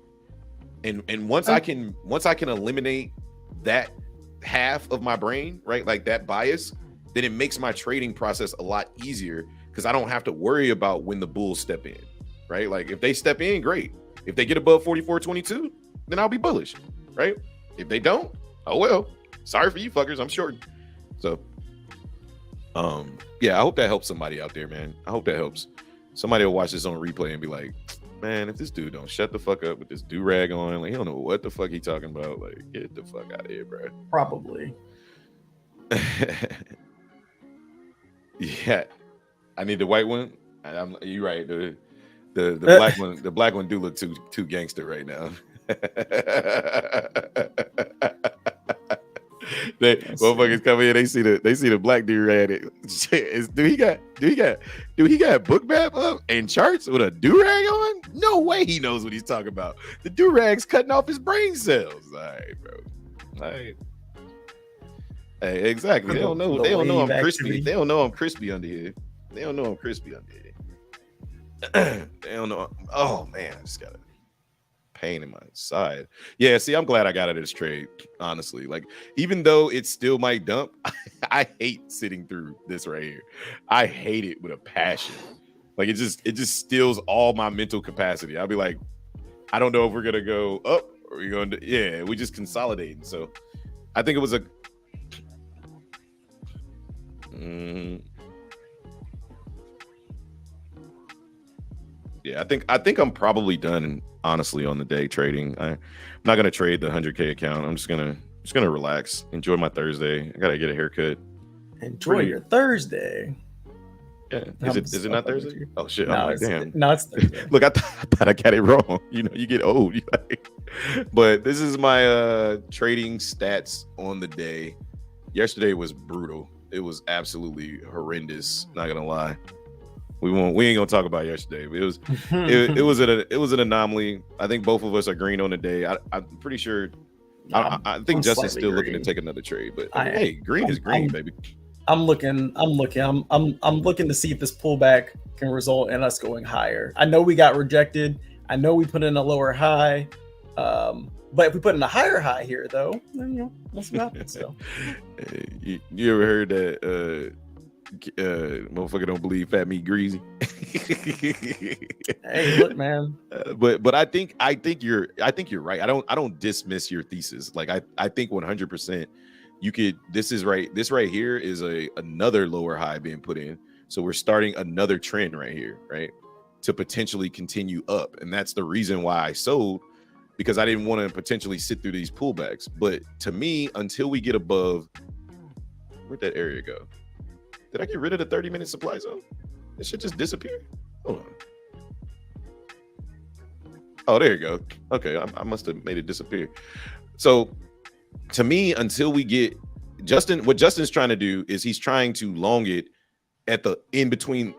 And once I can eliminate that half of my brain, right, like that bias, then it makes my trading process a lot easier because I don't have to worry about when the Bulls step in, right? Like, if they step in, great. If they get above 44.22, then I'll be bullish, right? If they don't, oh well. Sorry for you fuckers. I'm short. So, yeah, I hope that helps somebody out there, man. I hope that helps. Somebody will watch this on replay and be like, man, if this dude don't shut the fuck up with this do-rag on, like, he don't know what the fuck he talking about. Like, get the fuck out of here, bro. Probably. Yeah. I need the white one. You're right. The black one do look too gangster right now. Motherfuckers come in, they see the black dude rag. Do he got book map up and charts with a do-rag on? No way he knows what he's talking about. The do-rag's cutting off his brain cells. All right, bro. All right. Hey, exactly. They don't know I'm crispy. They don't know I'm crispy under here. They don't know I'm crispy under here. They don't know. Oh man, I just got a pain in my side. Yeah, see, I'm glad I got out of this trade, honestly. Like, even though it still might dump, I hate sitting through this right here. I hate it with a passion. Like, it just steals all my mental capacity. I'll be like, I don't know if we're gonna go up or we're going to, yeah, we just consolidating. So I think it was a yeah, I think I'm probably done, honestly, on the day trading. I'm not gonna trade the 100K account. I'm just gonna relax, enjoy my Thursday. I gotta get a haircut. Enjoy your Thursday. Yeah. Is it not Thursday? Oh shit. I'm No, like, damn. it's Thursday. Look, I thought I got it wrong. You know, you get old. But this is my trading stats on the day. Yesterday was brutal. It was absolutely horrendous. Not gonna lie. We ain't gonna talk about yesterday, but it was an anomaly. I think both of us are green on the day. I'm pretty sure. I think I'm Justin's still slightly looking to green. take another trade, but hey, green is green, baby. I'm looking to see if this pullback can result in us going higher. I know we got rejected. I know we put in a lower high. But if we put in a higher high here, though, then we'll see what happens. So. You ever heard that motherfucker don't believe fat meat greasy? Hey, look, man. But I think you're right. I don't dismiss your thesis. Like I think 100% you could. This right here is another lower high being put in. So we're starting another trend right here, right? To potentially continue up, and that's the reason why I sold. Because I didn't want to potentially sit through these pullbacks. But to me, until we get above, where'd that area go? Did I get rid of the 30-minute supply zone? It should just disappear. Hold on. Oh, there you go. Okay, I must have made it disappear. So to me, until we get what Justin's trying to do is he's trying to long it at the in between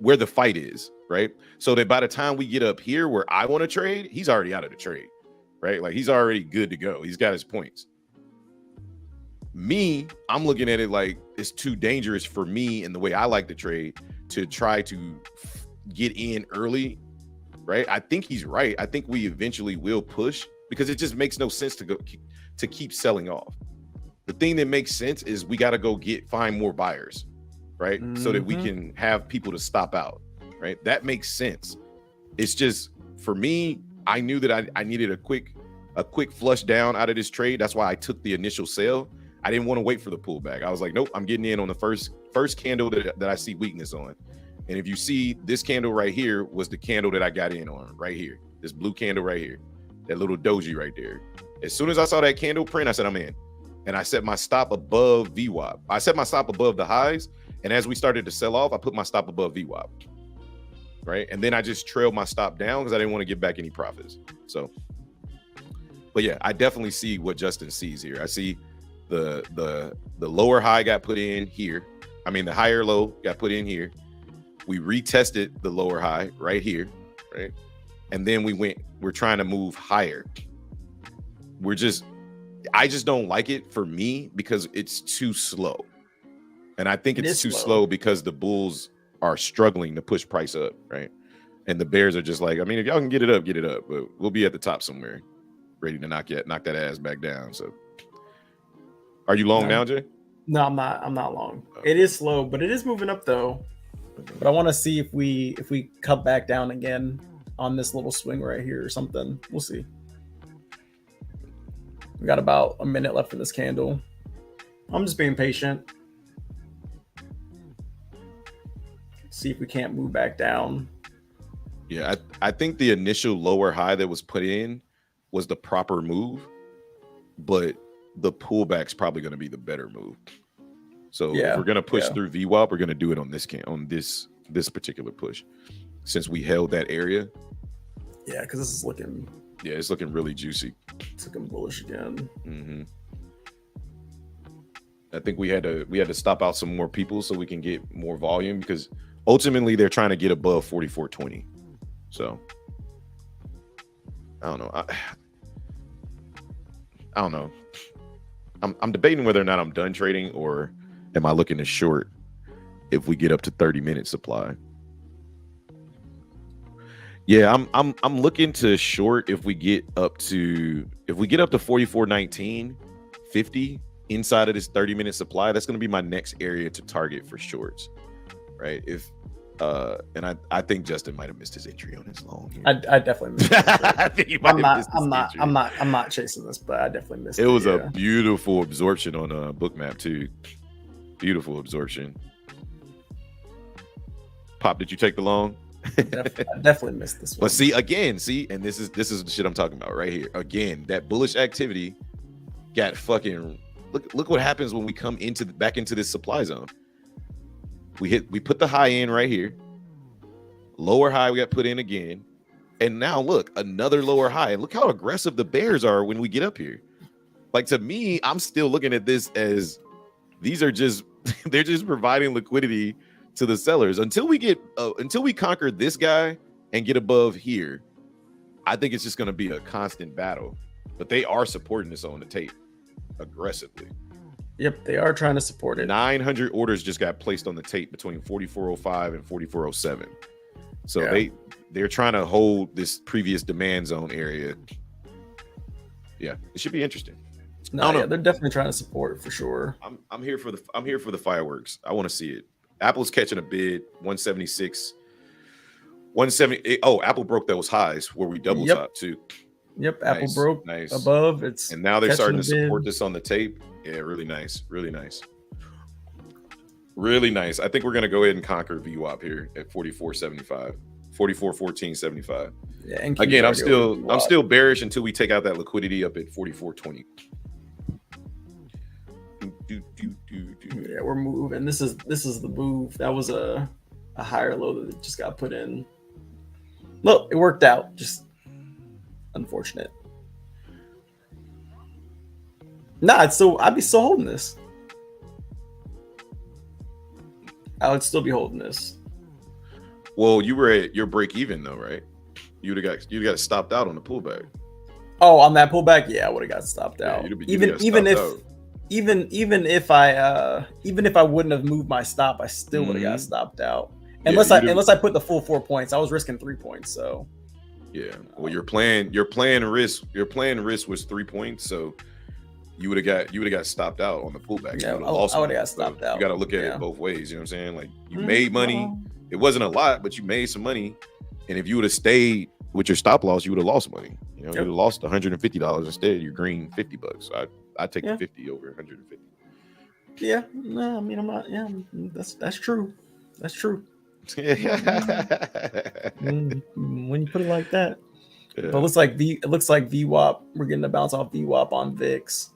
where the fight is, right? So that by the time we get up here where I want to trade, he's already out of the trade. Right? Like he's already good to go. He's got his points. Me, I'm looking at it like it's too dangerous for me and the way I like to trade to try to get in early. Right? I think he's right. I think we eventually will push because it just makes no sense to keep selling off. The thing that makes sense is we got to go find more buyers, right? Mm-hmm. So that we can have people to stop out, right? That makes sense. It's just for me, I knew that I needed a quick flush down out of this trade. That's why I took the initial sale. I didn't want to wait for the pullback. I was like, nope, I'm getting in on the first candle that I see weakness on. And if you see this candle right here was the candle that I got in on right here. This blue candle right here, that little doji right there. As soon as I saw that candle print, I said, I'm in. And I set my stop above VWAP. I set my stop above the highs. And as we started to sell off, I put my stop above VWAP. Right. And then I just trailed my stop down because I didn't want to get back any profits. So, but yeah, I definitely see what Justin sees here. I see the lower high got put in here. I mean, the higher low got put in here. We retested the lower high right here. Right. And then we're trying to move higher. I just don't like it for me because it's too slow. And I think it's too slow because the bulls are struggling to push price up, right? And the bears are just like, I mean, if y'all can get it up, but we'll be at the top somewhere, ready to knock that ass back down. So, are you long now, Jay? No, I'm not long. It is slow, but it is moving up though. But I want to see if we cut back down again on this little swing right here or something. We'll see. We got about a minute left in this candle. I'm just being patient. See if we can't move back down. Yeah, I think the initial lower high that was put in was the proper move, but the pullback's probably going to be the better move. So if we're going to push through VWAP, we're going to do it on this particular push, since we held that area. Yeah, because this is looking. Yeah, it's looking really juicy. It's looking bullish again. Mm-hmm. I think we had to stop out some more people so we can get more volume because ultimately they're trying to get above 44.20. So I don't know. I don't know. I'm debating whether or not I'm done trading or am I looking to short if we get up to 30-minute supply. Yeah, I'm looking to short if we get up to 44.19, 50 inside of this 30-minute supply. That's going to be my next area to target for shorts, right? And I think Justin might have missed his entry on his long here. I definitely missed it. I think he might have missed his entry. I'm not chasing this, but I definitely missed it. It was a beautiful absorption on a bookmap too. Beautiful absorption. Pop, did you take the long? I definitely missed this one. But and this is the shit I'm talking about right here. Again, that bullish activity got fucking look what happens when we come back into this supply zone. We put the high in right here. Lower high we got put in again. And now look, another lower high. Look how aggressive the bears are when we get up here. Like, to me, I'm still looking at this as these are just they're just providing liquidity to the sellers until we conquer this guy and get above here. I think it's just going to be a constant battle, but they are supporting this on the tape aggressively. Yep, they are trying to support it. 900 orders just got placed on the tape between 4405 and 4407. So they're trying to hold this previous demand zone area. Yeah, it should be interesting. No, they're definitely trying to support it for sure. I'm here for the fireworks. I want to see it. Apple's catching a bid 176, 170. Oh, Apple broke those highs where we double top too. Yep, Apple broke above. And now they're starting to support this on the tape. Yeah, really nice, really nice, really nice. I think we're gonna go ahead and conquer VWAP here at 44.75, 44.14.75. Yeah, and again, I'm still bearish until we take out that liquidity up at 44.20. Yeah, we're moving. This is the move. That was a higher low that just got put in. Look, it worked out. Just unfortunate. Nah, I'd be still holding this. I would still be holding this. Well, you were at your break even though, right? You'd have got stopped out on the pullback. Oh, on that pullback, yeah, I would have got stopped out. Even if I wouldn't have moved my stop, I still would have got stopped out. Unless I put the full 4 points, I was risking 3 points. So yeah, well, your plan risk was 3 points, so you would have got stopped out on the pullback. Yeah, I would have got stopped out. You got to look at it both ways. You know what I'm saying? Like, you made money. It wasn't a lot, but you made some money. And if you would have stayed with your stop loss, you would have lost money. You know, you would have lost $150 instead. You're green $50. So I'd take the 50 over 150. Yeah, no, I mean, I'm not. Yeah, that's true. That's true. When you put it like that, but it looks like VWAP. We're getting a bounce off VWAP on VIX.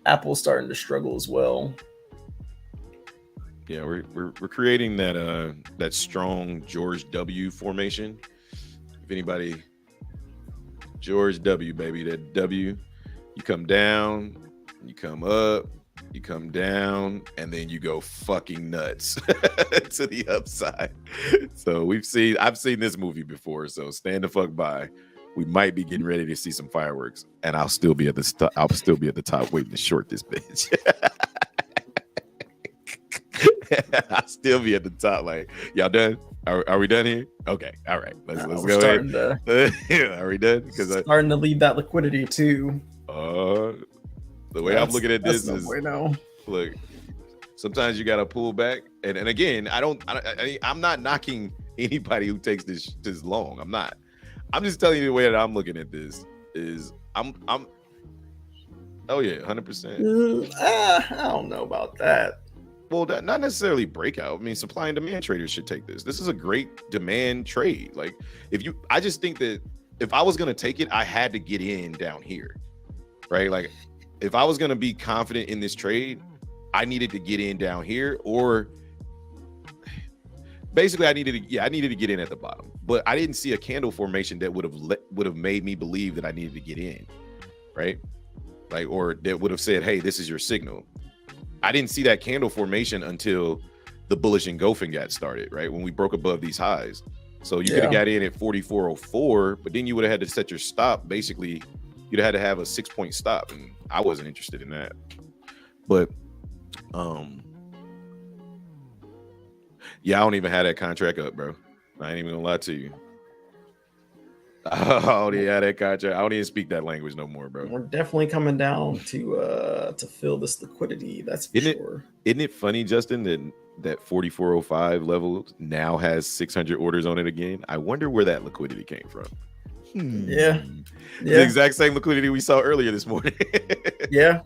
Apple's starting to struggle as well. Yeah, we're creating that strong George W formation. If anybody, George W, baby, that W, you come down, you come up, you come down, and then you go fucking nuts to the upside. So I've seen this movie before. So stand the fuck by. We might be getting ready to see some fireworks, and I'll still be at the top waiting to short this bitch. I'll still be at the top. Like, y'all done? Are we done here? Okay, all right. Let's go ahead. Are we done? Because starting to leave that liquidity too. The way I'm looking at this is, look, sometimes you got to pull back, and again, I'm not knocking anybody who takes this long. I'm not. I'm just telling you the way that I'm looking at this is I'm. Oh yeah, 100%. I don't know about that. Well, not necessarily breakout. I mean, supply and demand traders should take this. This is a great demand trade. Like, I just think that if I was going to take it, I had to get in down here, right? Like, if I was going to be confident in this trade, I needed to get in down here, or basically I needed to get in at the bottom. But I didn't see a candle formation that would have made me believe that I needed to get in, right? Like, or that would have said, hey, this is your signal. I didn't see that candle formation until the bullish engulfing got started, right? When we broke above these highs. So you could have got in at 44.04, but then you would have had to set your stop. Basically, you'd have had to have a 6-point stop, and I wasn't interested in that. But yeah, I don't even have that contract up, bro. I ain't even gonna lie to you. Oh yeah, that contract. I don't even speak that language no more, bro. We're definitely coming down to fill this liquidity. That's for sure. Isn't it funny, Justin, that 44.05 level now has 600 orders on it again? I wonder where that liquidity came from. Yeah. The exact same liquidity we saw earlier this morning. Yeah.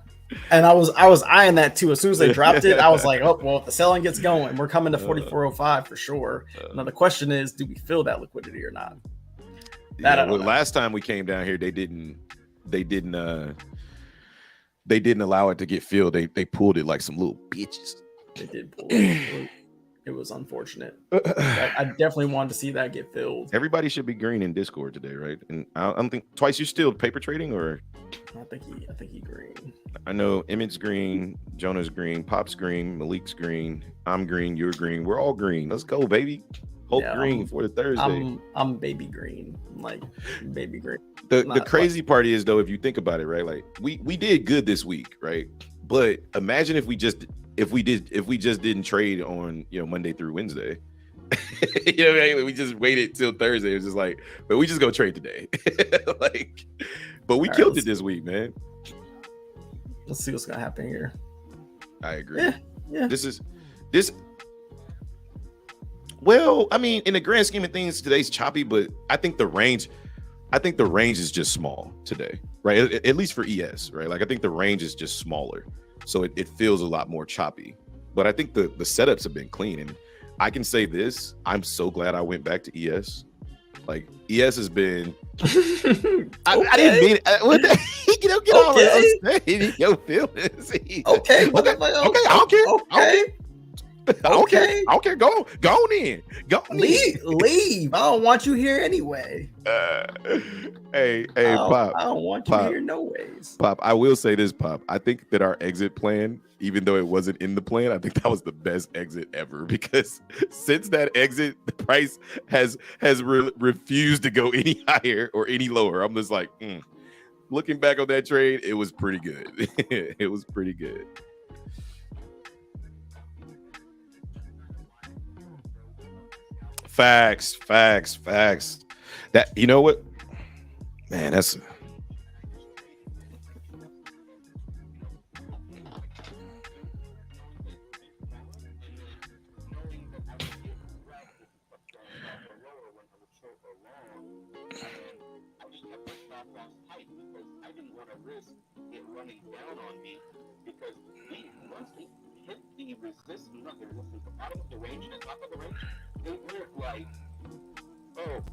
And I was eyeing that too. As soon as they dropped it, I was like, oh, well, if the selling gets going, we're coming to 44.05 for sure. Now the question is, do we fill that liquidity or not? Last time we came down here, they didn't allow it to get filled. They pulled it like some little bitches. They did pull it. It was unfortunate. I definitely wanted to see that get filled. Everybody should be green in Discord today, right? And I don't think Twice. You still paper trading, or I think he green. I know Emmett's green, Jonah's green, Pop's green, Malik's green, I'm green, you're green. We're all green. Let's go, baby. Hope green for the Thursday. I'm baby green. I'm like baby green. The crazy part is though, if you think about it, right? Like we did good this week, right? But imagine if we just didn't trade on Monday through Wednesday. You know what I mean? We just waited till Thursday. It was just like, but we just go trade today. Like, but we killed it this week, man. Let's see what's gonna happen here. I agree. Yeah. This. Well, I mean, in the grand scheme of things, today's choppy, but I think the range is just small today, right? At least for ES, right? Like I think the range is just smaller, so it feels a lot more choppy. But I think the setups have been clean, and I can say this: I'm so glad I went back to ES. Like ES has been. I didn't mean it. What the, get all upset. Yo, feelings. Okay. Okay. I don't care. Okay. I don't care. Go on in. Leave. I don't want you here anyway. Hey, Pop. I don't want you here no ways. Pop, I will say this, Pop. I think that our exit plan, even though it wasn't in the plan, I think that was the best exit ever, because since that exit, the price has refused to go any higher or any lower. I'm just like, looking back on that trade, it was pretty good. It was pretty good. Facts. That, you know what, man, that's they weren't like, oh,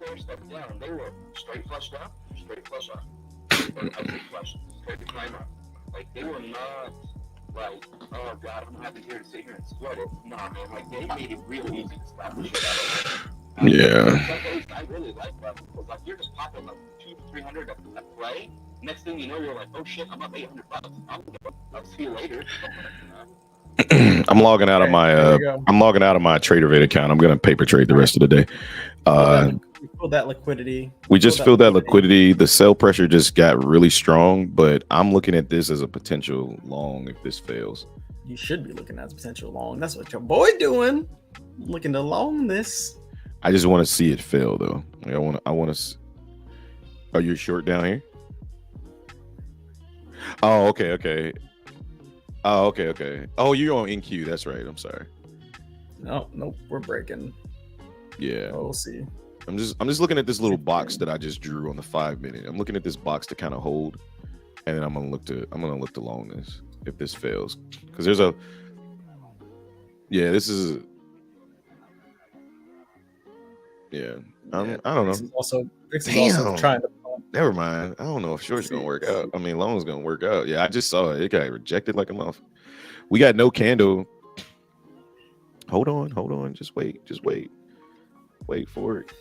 4 steps down. They were straight flush up, straight flush up. Or I say flush, straight climb up. Like, they were not like, oh God, I'm gonna have to sit here and sweat it. Nah, man, like they made it real easy to stop the shit out of it. Yeah. I really like that, because like you're just popping like 200-300 at play. Next thing you know, you're like, oh shit, I'm up $800. I'll see you later. I'm logging out of my TraderVate account. I'm gonna paper trade the rest of the day. We filled that liquidity. We just filled that liquidity. The sell pressure just got really strong, but I'm looking at this as a potential long if this fails. You should be looking at a potential long. That's what your boy doing. Looking to long this. I just want to see it fail though. Like I want to. Are you short down here? Oh, okay. Oh, okay. Oh, you're on NQ. That's right. I'm sorry. Nope. We're breaking. Yeah. Oh, we'll see. I'm just looking at this little box that I just drew on the 5 minute. I'm looking at this box to kind of hold, and then I'm gonna look to long this if this fails, because there's a. Yeah, this is. Yeah, I don't know. This is also trying to. Never mind. I don't know if short's gonna work out. I mean, long's gonna work out. Yeah, I just saw it. It got rejected like a month. We got no candle. Hold on. Just wait. Wait for it.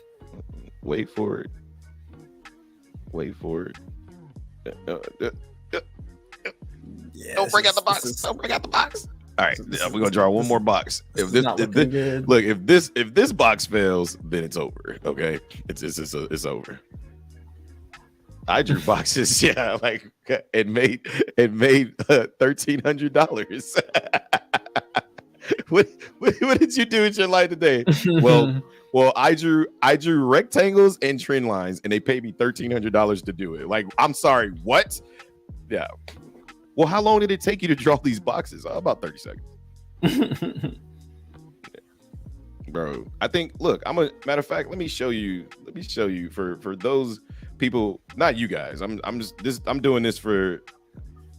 Yeah, Don't break out the box. All right, we're gonna draw one more box. If this box fails, then it's over. Okay, it's over. I drew boxes, yeah, like it made $1,300. What did you do with your life today? Well, I drew rectangles and trend lines, and they paid me $1,300 to do it. Like, I'm sorry, what? Yeah. Well, how long did it take you to draw these boxes? About 30 seconds. Bro, I think, look, matter of fact, let me show you for those people, not you guys. I'm doing this for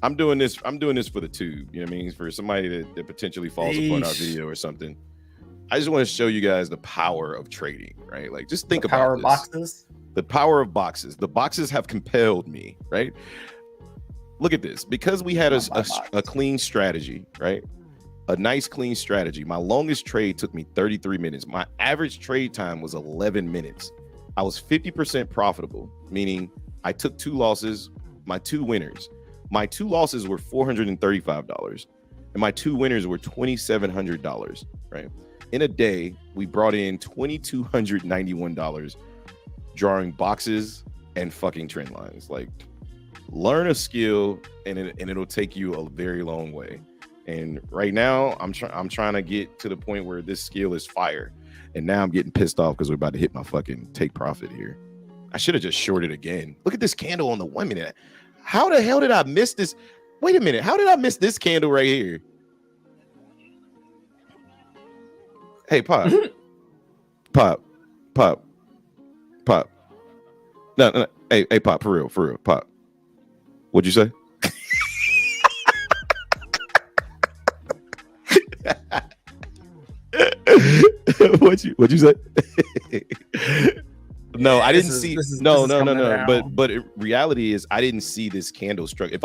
the tube, you know what I mean? For somebody that potentially falls upon our video or something. I just want to show you guys the power of trading, right? Like, just think about power this. Boxes. The power of boxes. The boxes have compelled me, right? Look at this. Because we had a clean strategy, right? a nice clean strategy. My longest trade took me 33 minutes. My average trade time was 11 minutes. I was 50% profitable, meaning I took 2 losses, my 2 winners. My 2 losses were $435 and my 2 winners were $2,700, right? In a day, we brought in $2,291 drawing boxes and fucking trend lines. Like, learn a skill and it'll take you a very long way. And right now, I'm trying to get to the point where this skill is fire. And now I'm getting pissed off because we're about to hit my fucking take profit here. I should have just shorted again. Look at this candle on the 1 minute. How the hell did I miss this? Wait a minute. How did I miss this candle right here? Hey, Pop. Pop. No. Hey, Pop, for real, Pop. What'd you say? What'd you say? No, I didn't see. No. But reality is, I didn't see this candle struck. If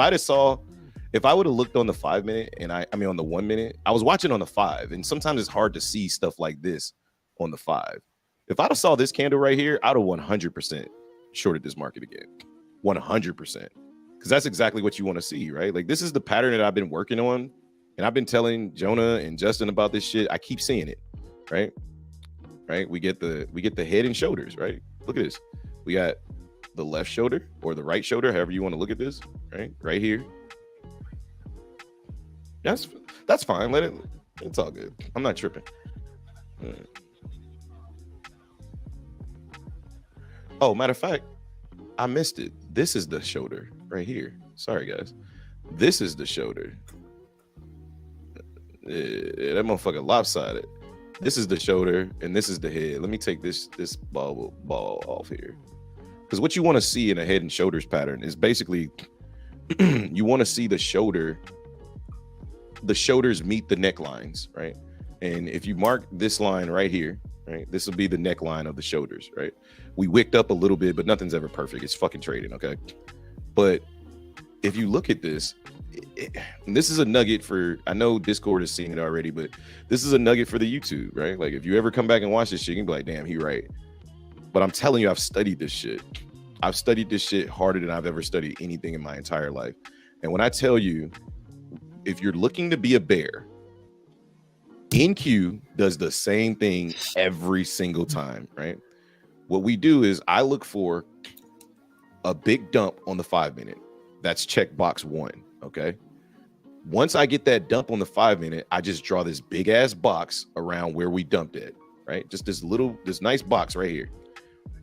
I would have looked on the 5 minute and I mean on the 1 minute, I was watching on the 5, and sometimes it's hard to see stuff like this on the 5. If I'd have saw this candle right here, I'd have 100% shorted this market again, 100%, because that's exactly what you want to see, right? Like, this is the pattern that I've been working on, and I've been telling Jonah and Justin about this shit. I keep seeing it, right? We get the head and shoulders, right? Look at this. We got the left shoulder or the right shoulder, however you want to look at this, right here. That's fine. It's all good. I'm not tripping. Oh, matter of fact, I missed it. This is the shoulder right here. Sorry, guys. This is the shoulder. That motherfucker lopsided. This is the shoulder and this is the head. Let me take this ball off here. Because what you want to see in a head and shoulders pattern is basically you want to see the shoulders meet the necklines, right? And if you mark this line right here, right, this will be the neckline of the shoulders, right? We wicked up a little bit, but nothing's ever perfect. It's fucking trading, okay? But if you look at this, and this is a nugget for, I know Discord has seen it already, but this is a nugget for the YouTube, right? Like, if you ever come back and watch this shit, you can be like, damn, he right. But I'm telling you, I've studied this shit. I've studied this shit harder than I've ever studied anything in my entire life. And when I tell you, if you're looking to be a bear, NQ does the same thing every single time, right? What we do is I look for a big dump on the 5 minute. That's checkbox 1, okay? Once I get that dump on the 5 minute, I just draw this big ass box around where we dumped it, right? Just this nice box right here.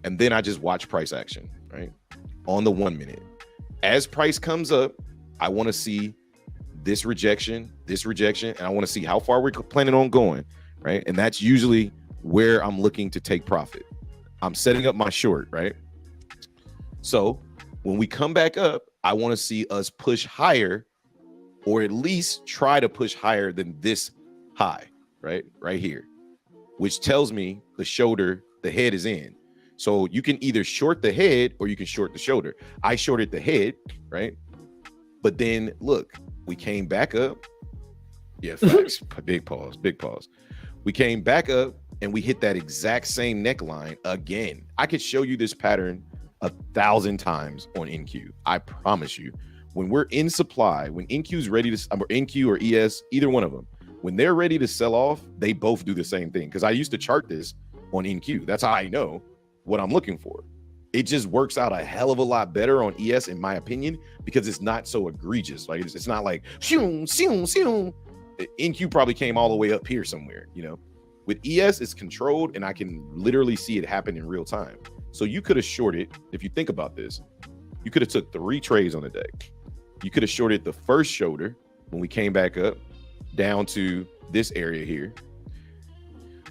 And then I just watch price action, right? On the 1 minute. As price comes up, I want to see this rejection, and I want to see how far we're planning on going, right? And that's usually where I'm looking to take profit. I'm setting up my short, right? So when we come back up, I want to see us push higher, or at least try to push higher than this high, right? Right here, which tells me the head is in. So you can either short the head or you can short the shoulder. I shorted the head, right? But then look, we came back up. Yeah, facts. Big pause. We came back up and we hit that exact same neckline again. I could show you this pattern 1,000 times on NQ. I promise you. When we're in supply, when NQ's ready to, or NQ or ES, either one of them, when they're ready to sell off, they both do the same thing. Because I used to chart this on NQ. That's how I know what I'm looking for. It just works out a hell of a lot better on ES, in my opinion, because it's not so egregious. Like, it's not like shoom. NQ probably came all the way up here somewhere, you know. With ES, it's controlled, and I can literally see it happen in real time. So you could have shorted, if you think about this, you could have took 3 trades on the deck. You could have shorted the first shoulder when we came back up down to this area here.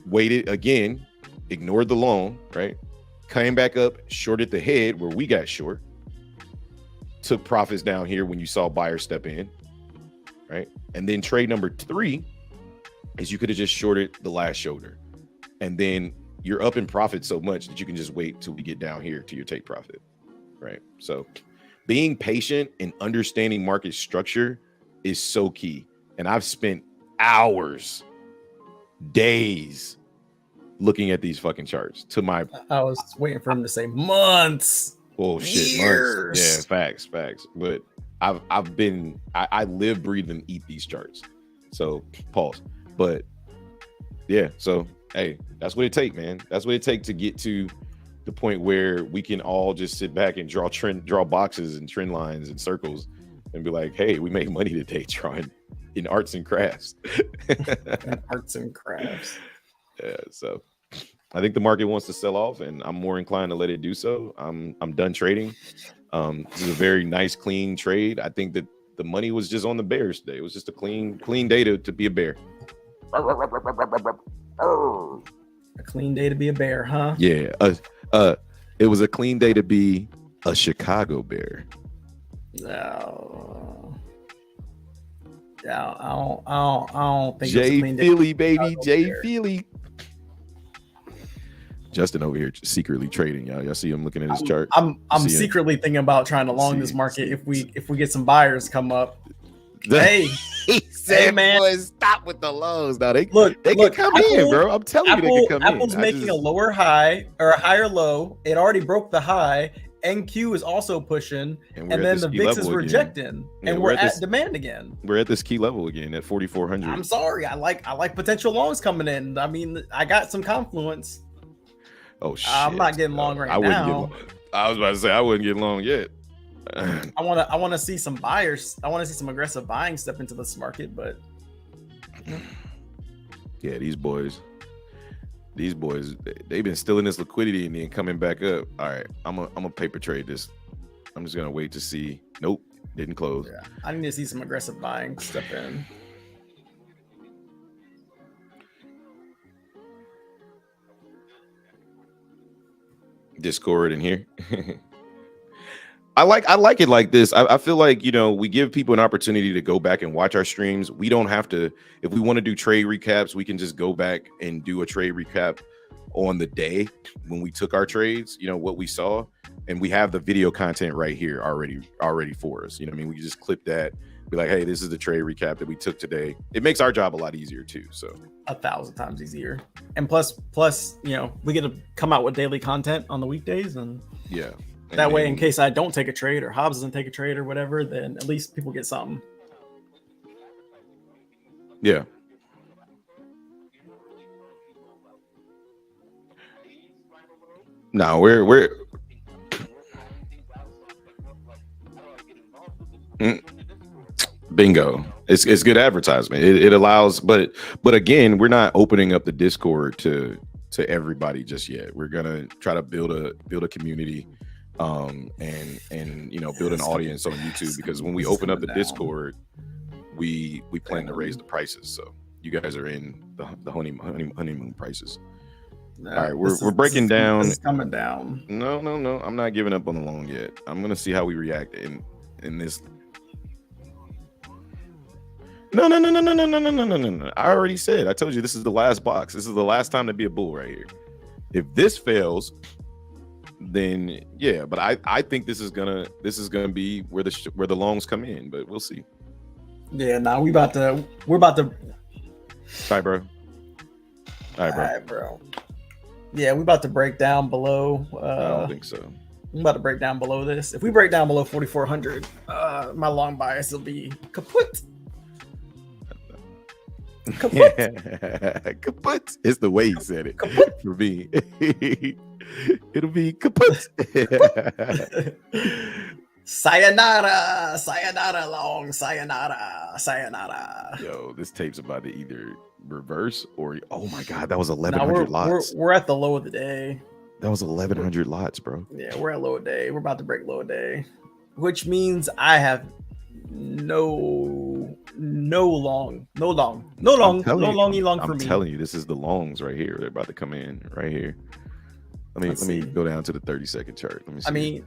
Waited again, ignored the long, right? Came back up, shorted the head where we got short. Took profits down here when you saw buyers step in, right? And then trade number 3 is you could have just shorted the last shoulder. And then you're up in profit so much that you can just wait till we get down here to your take profit, right? So being patient and understanding market structure is so key. And I've spent hours, days looking at these fucking charts. To my I was waiting for him to say months. bullshit Years. months. Yeah, facts. But I live, breathe, and eat these charts. So pause. But yeah, so hey, that's what it take, man. That's what it take to get to the point where we can all just sit back and draw boxes and trend lines and circles and be like, hey, we make money today drawing in arts and crafts. Arts and crafts. Yeah, so I think the market wants to sell off, and I'm more inclined to let it do so. I'm done trading. This is a very nice, clean trade. I think that the money was just on the bears today. It was just a clean day to be a bear. Oh, A clean day to be a bear, huh? Yeah. It was a clean day to be a Chicago Bear. No. Yeah, I don't think Jay it's a clean day. Feely, baby. Chicago Jay Bear. Feely. Justin over here secretly trading, y'all. Y'all see him looking at his chart. I'm See secretly thinking about trying to long this market if we get some buyers come up. Hey, he said, hey, man. boys, stop with the lows. Now they look, can come in, bro. I'm telling you, they can come Apple's in. making a lower high or a higher low. It already broke the high. NQ is also pushing, and then the VIX is rejecting, and we're at demand again. We're at this key level again at 4,400. I'm sorry, I like potential longs coming in. I mean, I got some confluence. Oh shit! I'm not getting long right now. I was about to say I wouldn't get long yet. I want to see some buyers. I want to see some aggressive buying step into this market, but yeah, these boys, they've been stealing this liquidity and then coming back up. All right, I'm a paper trade this. I'm just gonna wait to see. Nope, didn't close. Yeah, I need to see some aggressive buying step in. Discord in here. I like it like this. I feel like, we give people an opportunity to go back and watch our streams. We don't have to, if we want to do trade recaps, we can just go back and do a trade recap on the day when we took our trades, what we saw, and we have the video content right here already for us. We can just clip that, be like, hey, this is the trade recap that we took today. It makes our job a lot easier too. So 1,000 times easier. And plus, we get to come out with daily content on the weekdays, and yeah. That way, in case I don't take a trade or Hobbs doesn't take a trade or whatever, then at least people get something. Yeah. No, we're bingo. It's good advertisement. It allows, but again, we're not opening up the Discord to everybody just yet. We're gonna try to build a community. And build an audience on YouTube, because when we open up the Discord, we plan to raise the prices. So you guys are in the honeymoon prices. All right, we're breaking down. This is coming down. No, I'm not giving up on the long yet. I'm gonna see how we react in this. No. I already said. I told you this is the last box. This is the last time to be a bull right here. If this fails, then yeah, but I think this is gonna be where the longs come in, but we'll see. Yeah, we're about to. All right, bro. Yeah, we're about to break down below. I don't think so. I'm about to break down below this. If we break down below 4,400, my long bias will be kaput. Kaput. Kaput is the way he said it. Kaput. For me. It'll be kaput. Sayonara long, sayonara. Yo, this tape's about to either reverse or, oh my god, that was 1,100 lots. We're at the low of the day. That was 1,100 lots, bro. Yeah, we're at low of day. We're about to break low of day, which means I have no long for me. I'm telling you, this is the longs right here. They're about to come in right here. Let me go down to the 30-second chart. Let me see.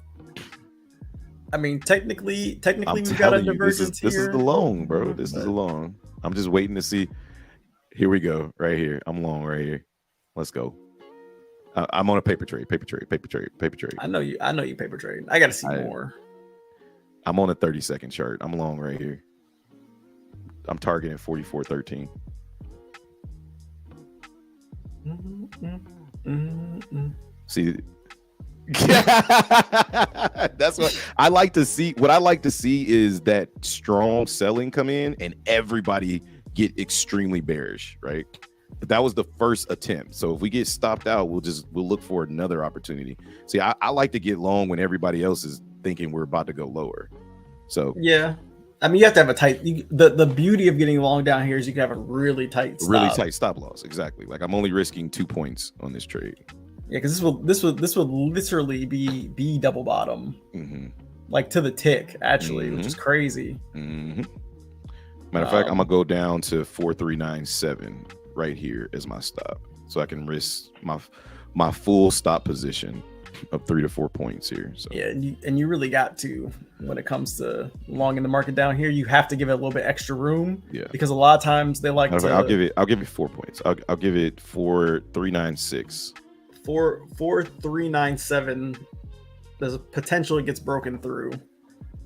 I mean, technically, we've got a divergence here. This is the long, bro. This is the long. I'm just waiting to see. Here we go, right here. I'm long right here. Let's go. I'm on a paper trade. I know you paper trade. I got to see more. I'm on a 30-second chart. I'm long right here. I'm targeting 44.13. See, that's what I like to see. What I like to see is that strong selling come in and everybody get extremely bearish, right? But that was the first attempt. So if we get stopped out, we'll look for another opportunity. See, I like to get long when everybody else is thinking we're about to go lower. So yeah, I mean, you have to have a tight. The beauty of getting long down here is you can have a really tight stop loss. Exactly. Like I'm only risking 2 points on this trade. Yeah, because this would literally be double bottom, like to the tick, actually, which is crazy. Matter of fact, I'm gonna go down to 4397 right here as my stop, so I can risk my full stop position of 3 to 4 points here. So yeah, and you really got to, when it comes to long in the market down here, you have to give it a little bit extra room. Yeah, because a lot of times they like to. I'll give it 4 points. I'll give it 4396. 4397. There's a potential it gets broken through.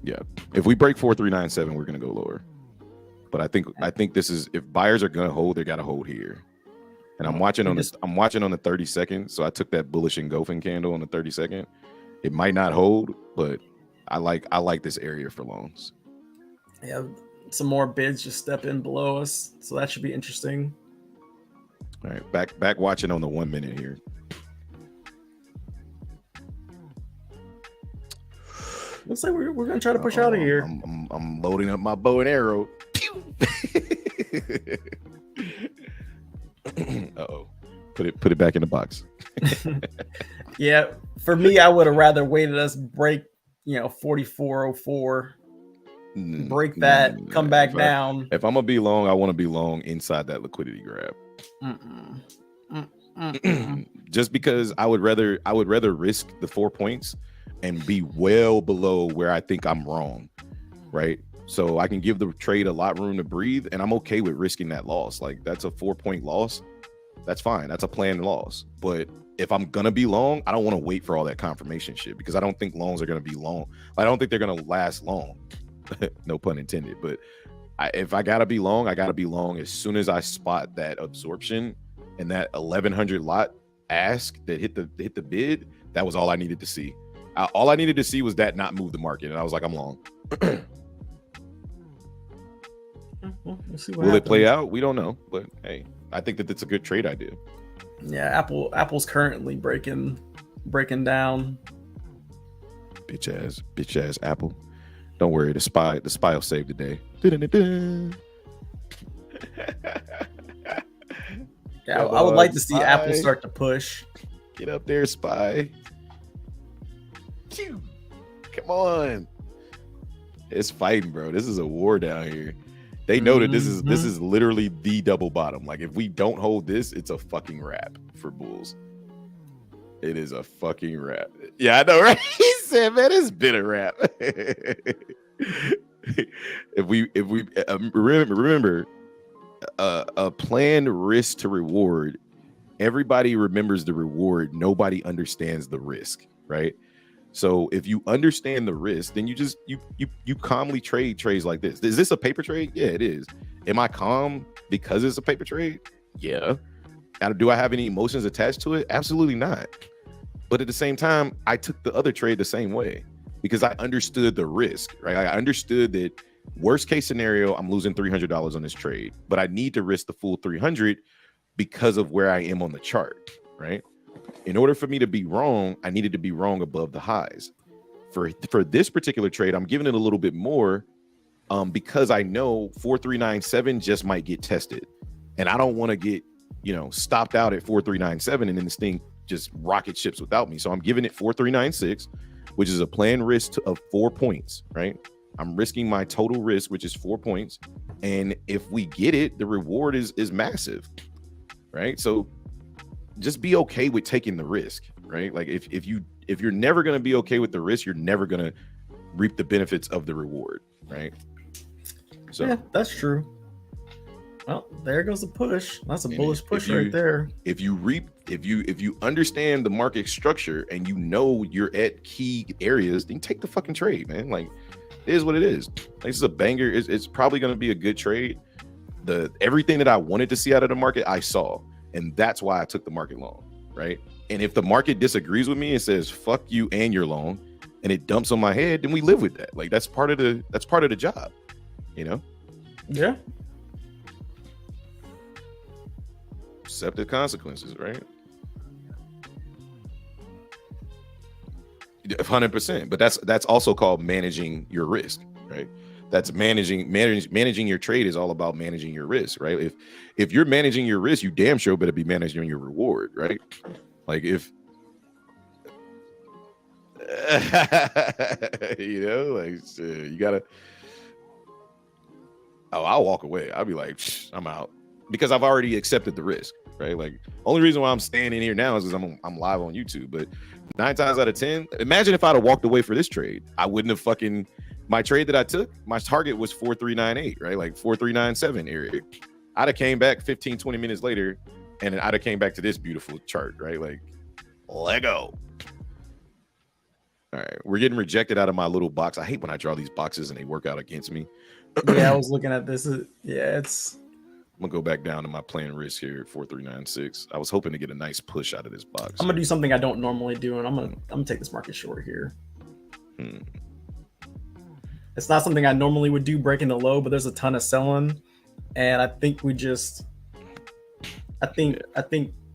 Yeah, if we break 4397, we're gonna go lower. But I think this is, if buyers are gonna hold, they gotta hold here. And I'm watching on the 30-second. So I took that bullish engulfing candle on the 30-second. It might not hold, but I like this area for longs. Yeah, some more bids just step in below us, so that should be interesting. All right, back watching on the 1 minute here. Looks like we're gonna try to push out of here. I'm loading up my bow and arrow. Uh-oh. Put it back in the box. Yeah, for me, I would have rather waited us break, 4404, break that, come back down. If I'm gonna be long, I want to be long inside that liquidity grab. Just because I would rather risk the 4 points and be well below where I think I'm wrong, right? So I can give the trade a lot of room to breathe, and I'm okay with risking that loss. Like, that's a 4 point loss. That's fine. That's a planned loss. But if I'm gonna be long, I don't want to wait for all that confirmation shit, because I don't think longs are gonna be long. I don't think they're gonna last long. No pun intended. But if I gotta be long, I gotta be long as soon as I spot that absorption and that 1100 lot ask that hit the bid. That was all I needed to see. All I needed to see was that not move the market, and I was like, I'm long. We'll see Will it play out? We don't know, but hey, I think that it's a good trade idea. Yeah, Apple's currently breaking down. Bitch ass Apple. Don't worry, the spy will save the day. Yeah, I would like to see Apple start to push. Get up there, spy. Come on. It's fighting, bro. This is a war down here. They know that this is literally the double bottom. Like, if we don't hold this, it's a fucking wrap for bulls. It is a fucking wrap. Yeah, I know, right? He said, man, it's been a wrap. if we remember a planned risk to reward, everybody remembers the reward. Nobody understands the risk, right? So if you understand the risk, then you calmly trade trades like this. Is this a paper trade? Yeah, it is. Am I calm because it's a paper trade? Yeah. Do I have any emotions attached to it? Absolutely not. But at the same time, I took the other trade the same way because I understood the risk, right? I understood that worst case scenario, I'm losing $300 on this trade, but I need to risk the full 300 because of where I am on the chart, right? In order for me to be wrong, I needed to be wrong above the highs. For this particular trade, I'm giving it a little bit more because I know 4397 just might get tested. And I don't want to get, stopped out at 4397 and then this thing just rocket ships without me. So I'm giving it 4396, which is a planned risk of 4 points, right? I'm risking my total risk, which is 4 points. And if we get it, the reward is massive, right? So just be okay with taking the risk, right? Like if you're never going to be okay with the risk, you're never going to reap the benefits of the reward, right? So yeah, that's true. Well, there goes the push. That's a bullish push right there. If you understand the market structure and you're at key areas, then take the fucking trade, man. Like, it is what it is. Like, this is a banger. It's probably going to be a good trade. Everything that I wanted to see out of the market, I saw. And that's why I took the market long, right? And if the market disagrees with me and says fuck you and your long, and it dumps on my head, then we live with that. Like that's part of the job, you know? Yeah. Accept the consequences, right? 100%. But that's also called managing your risk, right? That's managing your trade is all about managing your risk, right? If you're managing your risk, you damn sure better be managing your reward, right? Like if you know, like you gotta. Oh, I'll walk away. I'll be like, I'm out because I've already accepted the risk, right? Like, only reason why I'm staying in here now is because I'm live on YouTube. But 9 times out of 10, imagine if I'd have walked away for this trade, I wouldn't have fucking. My trade that I took, my target was 4398, right? Like 4397 area. I'd have came back 15, 20 minutes later, and I'd have came back to this beautiful chart, right? Like, Lego. All right, we're getting rejected out of my little box. I hate when I draw these boxes and they work out against me. Yeah, I was looking at this. It's. I'm gonna go back down to my playing risk here at 4396. I was hoping to get a nice push out of this box. I'm gonna do something I don't normally do, and I'm gonna take this market short here. It's not something I normally would do, breaking the low, but there's a ton of selling, and I think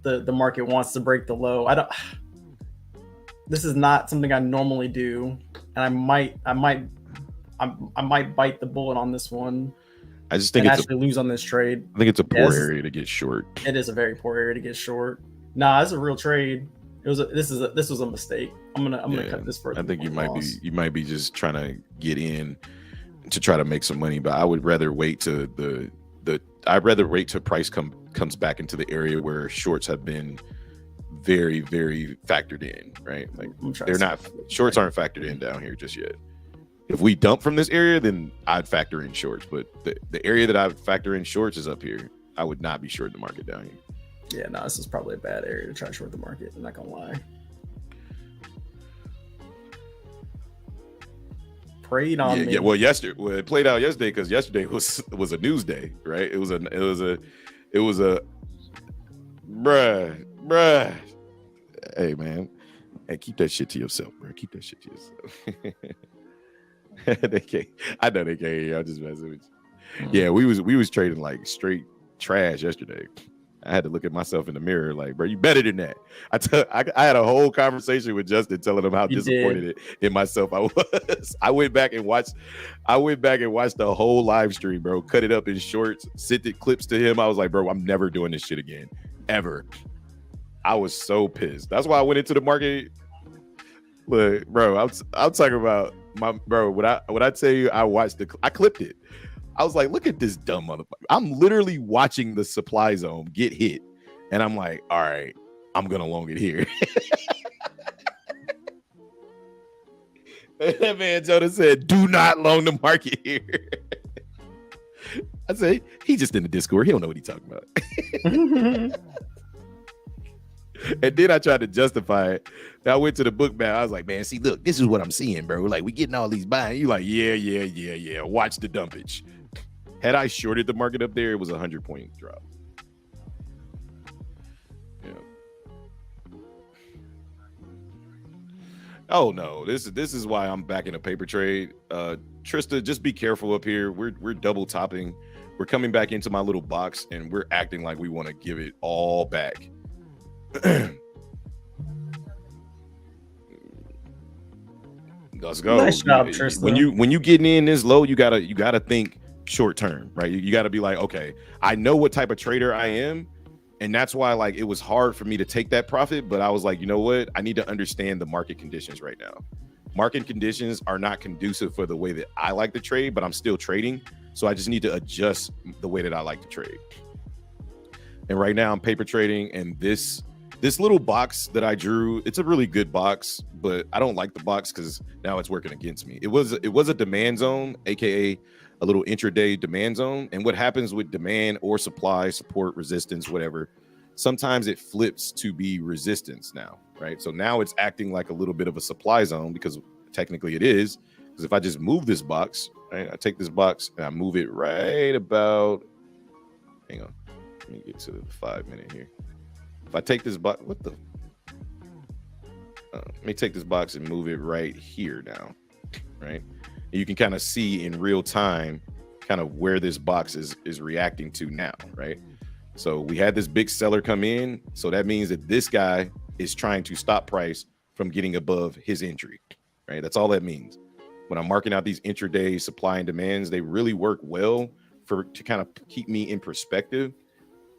the market wants to break the low. This is not something I normally do, and I might bite the bullet on this one. I just think it's actually lose on this trade. I think it's a poor area to get short. It is a very poor area to get short. Nah, it's a real trade. This was a mistake. I'm gonna cut this further. I think you might be just trying to get in to try to make some money, but I would rather wait to price comes back into the area where shorts have been very, very factored in, right? Like shorts aren't factored in down here just yet. If we dump from this area, then I'd factor in shorts, but the area that I would factor in shorts is up here. I would not be short the market down here. Yeah, no, this is probably a bad area to try to short the market. I'm not gonna lie. Preyed on me. Yeah. Well, it played out yesterday because yesterday was a news day, right? It was a bruh. Hey man, hey, keep that shit to yourself, bro. Keep that shit to yourself. They can't. I know they can't hear you. I'm just messing with you. Yeah, we was trading like straight trash yesterday. I had to look at myself in the mirror like, bro, you better than that. I had a whole conversation with Justin telling him how disappointed in myself I was. I went back and watched the whole live stream, bro. Cut it up in shorts, sent the clips to him. I was like, bro, I'm never doing this shit again, ever. I was so pissed. That's why I went into the market. Look, bro, I'm talking about my bro. When I tell you, I clipped it. I was like, look at this dumb motherfucker. I'm literally watching the supply zone get hit. And I'm like, all right, I'm going to long it here. That man Jonah said, do not long the market here. I said, he just in the Discord. He don't know what he's talking about. And then I tried to justify it. I went to the book man. I was like, man, see, look, this is what I'm seeing, bro. Like, we getting all these buying. You like, yeah. Watch the dumpage. Had I shorted the market up there, it was a 100-point drop. Yeah. Oh no, this is why I'm back in a paper trade. Trista, just be careful up here. We're double topping. We're coming back into my little box and we're acting like we want to give it all back. Let's go. Nice job, Tristan. When you getting in this low, you gotta think short term, right? You gotta be like, okay, I know what type of trader I am, and that's why like it was hard for me to take that profit. But I was like, you know what? I need to understand the market conditions right now. Market conditions are not conducive for the way that I like to trade, but I'm still trading, so I just need to adjust the way that I like to trade. And right now I'm paper trading, and this little box that I drew, it's a really good box, but I don't like the box because now it's working against me. It was a demand zone, aka a little intraday demand zone. And what happens with demand or supply, support, resistance, whatever, sometimes it flips to be resistance now, right? So now it's acting like a little bit of a supply zone because technically it is. Because if I just move this box, right, I take this box and I move it right about, hang on. Let me get to the 5 minute here. If I take this box, let me take this box and move it right here now, right? And you can kind of see in real time kind of where this box is reacting to now, right? So we had this big seller come in, so that means that this guy is trying to stop price from getting above his entry, right? That's all that means. When I'm marking out these intraday supply and demands, they really work well to kind of keep me in perspective.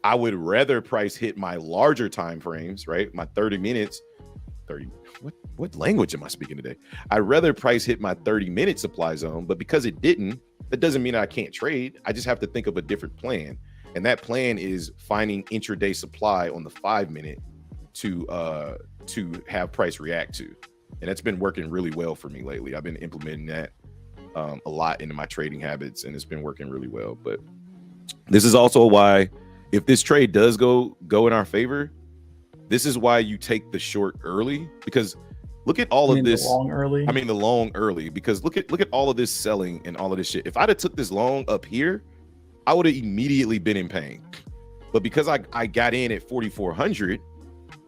I would rather price hit my larger time frames, right? My 30 minutes, 30. What language am I speaking today? I'd rather price hit my 30-minute supply zone, but because it didn't, that doesn't mean I can't trade. I just have to think of a different plan. And that plan is finding intraday supply on the 5 minute to have price react to. And that's been working really well for me lately. I've been implementing that a lot into my trading habits, and it's been working really well. But this is also why, if this trade does go in our favor, this is why you take the short early, because look at all of this. The long early. I mean, the long early, because look at all of this selling and all of this shit. If I'd have took this long up here, I would have immediately been in pain. But because I got in at 4,400,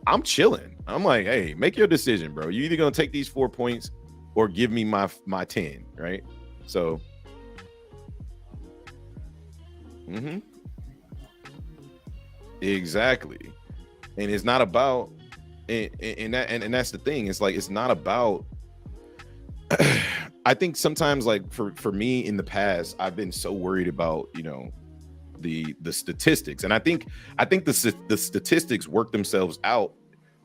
I'm chilling. I'm like, hey, make your decision, bro. You either gonna take these 4 points or give me my 10, right? So, exactly. And it's not about, and that's the thing. It's like, it's not about. I think sometimes, like for me in the past, I've been so worried about, you know, the statistics, and I think the statistics work themselves out.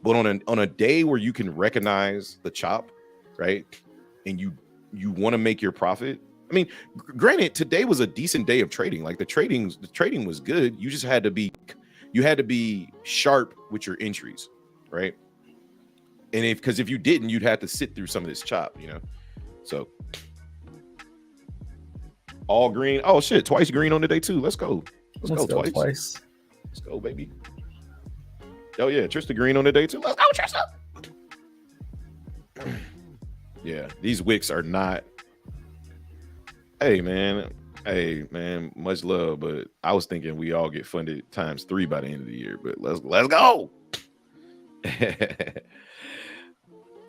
But on a day where you can recognize the chop, right, and you want to make your profit. I mean, granted, today was a decent day of trading. Like the trading was good. You just had to be sharp with your entries, right? And because if you didn't, you'd have to sit through some of this chop, you know. So all green. Oh shit, twice green on the day too. Let's go. Let's go twice. Let's go, baby. Oh yeah, Trista green on the day too. Let's go, Trista. Yeah, these wicks are not. Hey man, much love, but I was thinking we all get funded ×3 by the end of the year. But let's go.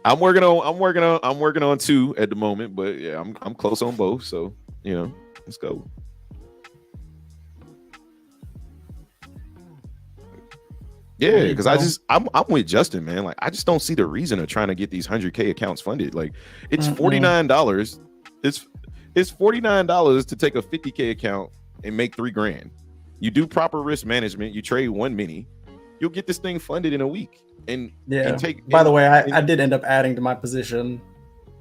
I'm working on 2 at the moment, but yeah, I'm close on both. So you know, let's go. Yeah, because I'm with Justin, man. Like I just don't see the reason of trying to get these 100K accounts funded. Like it's $49. It's $49 to take a 50K account and make $3,000. You do proper risk management. You trade 1 mini, you'll get this thing funded in a week. And yeah. And By the way, I did end up adding to my position.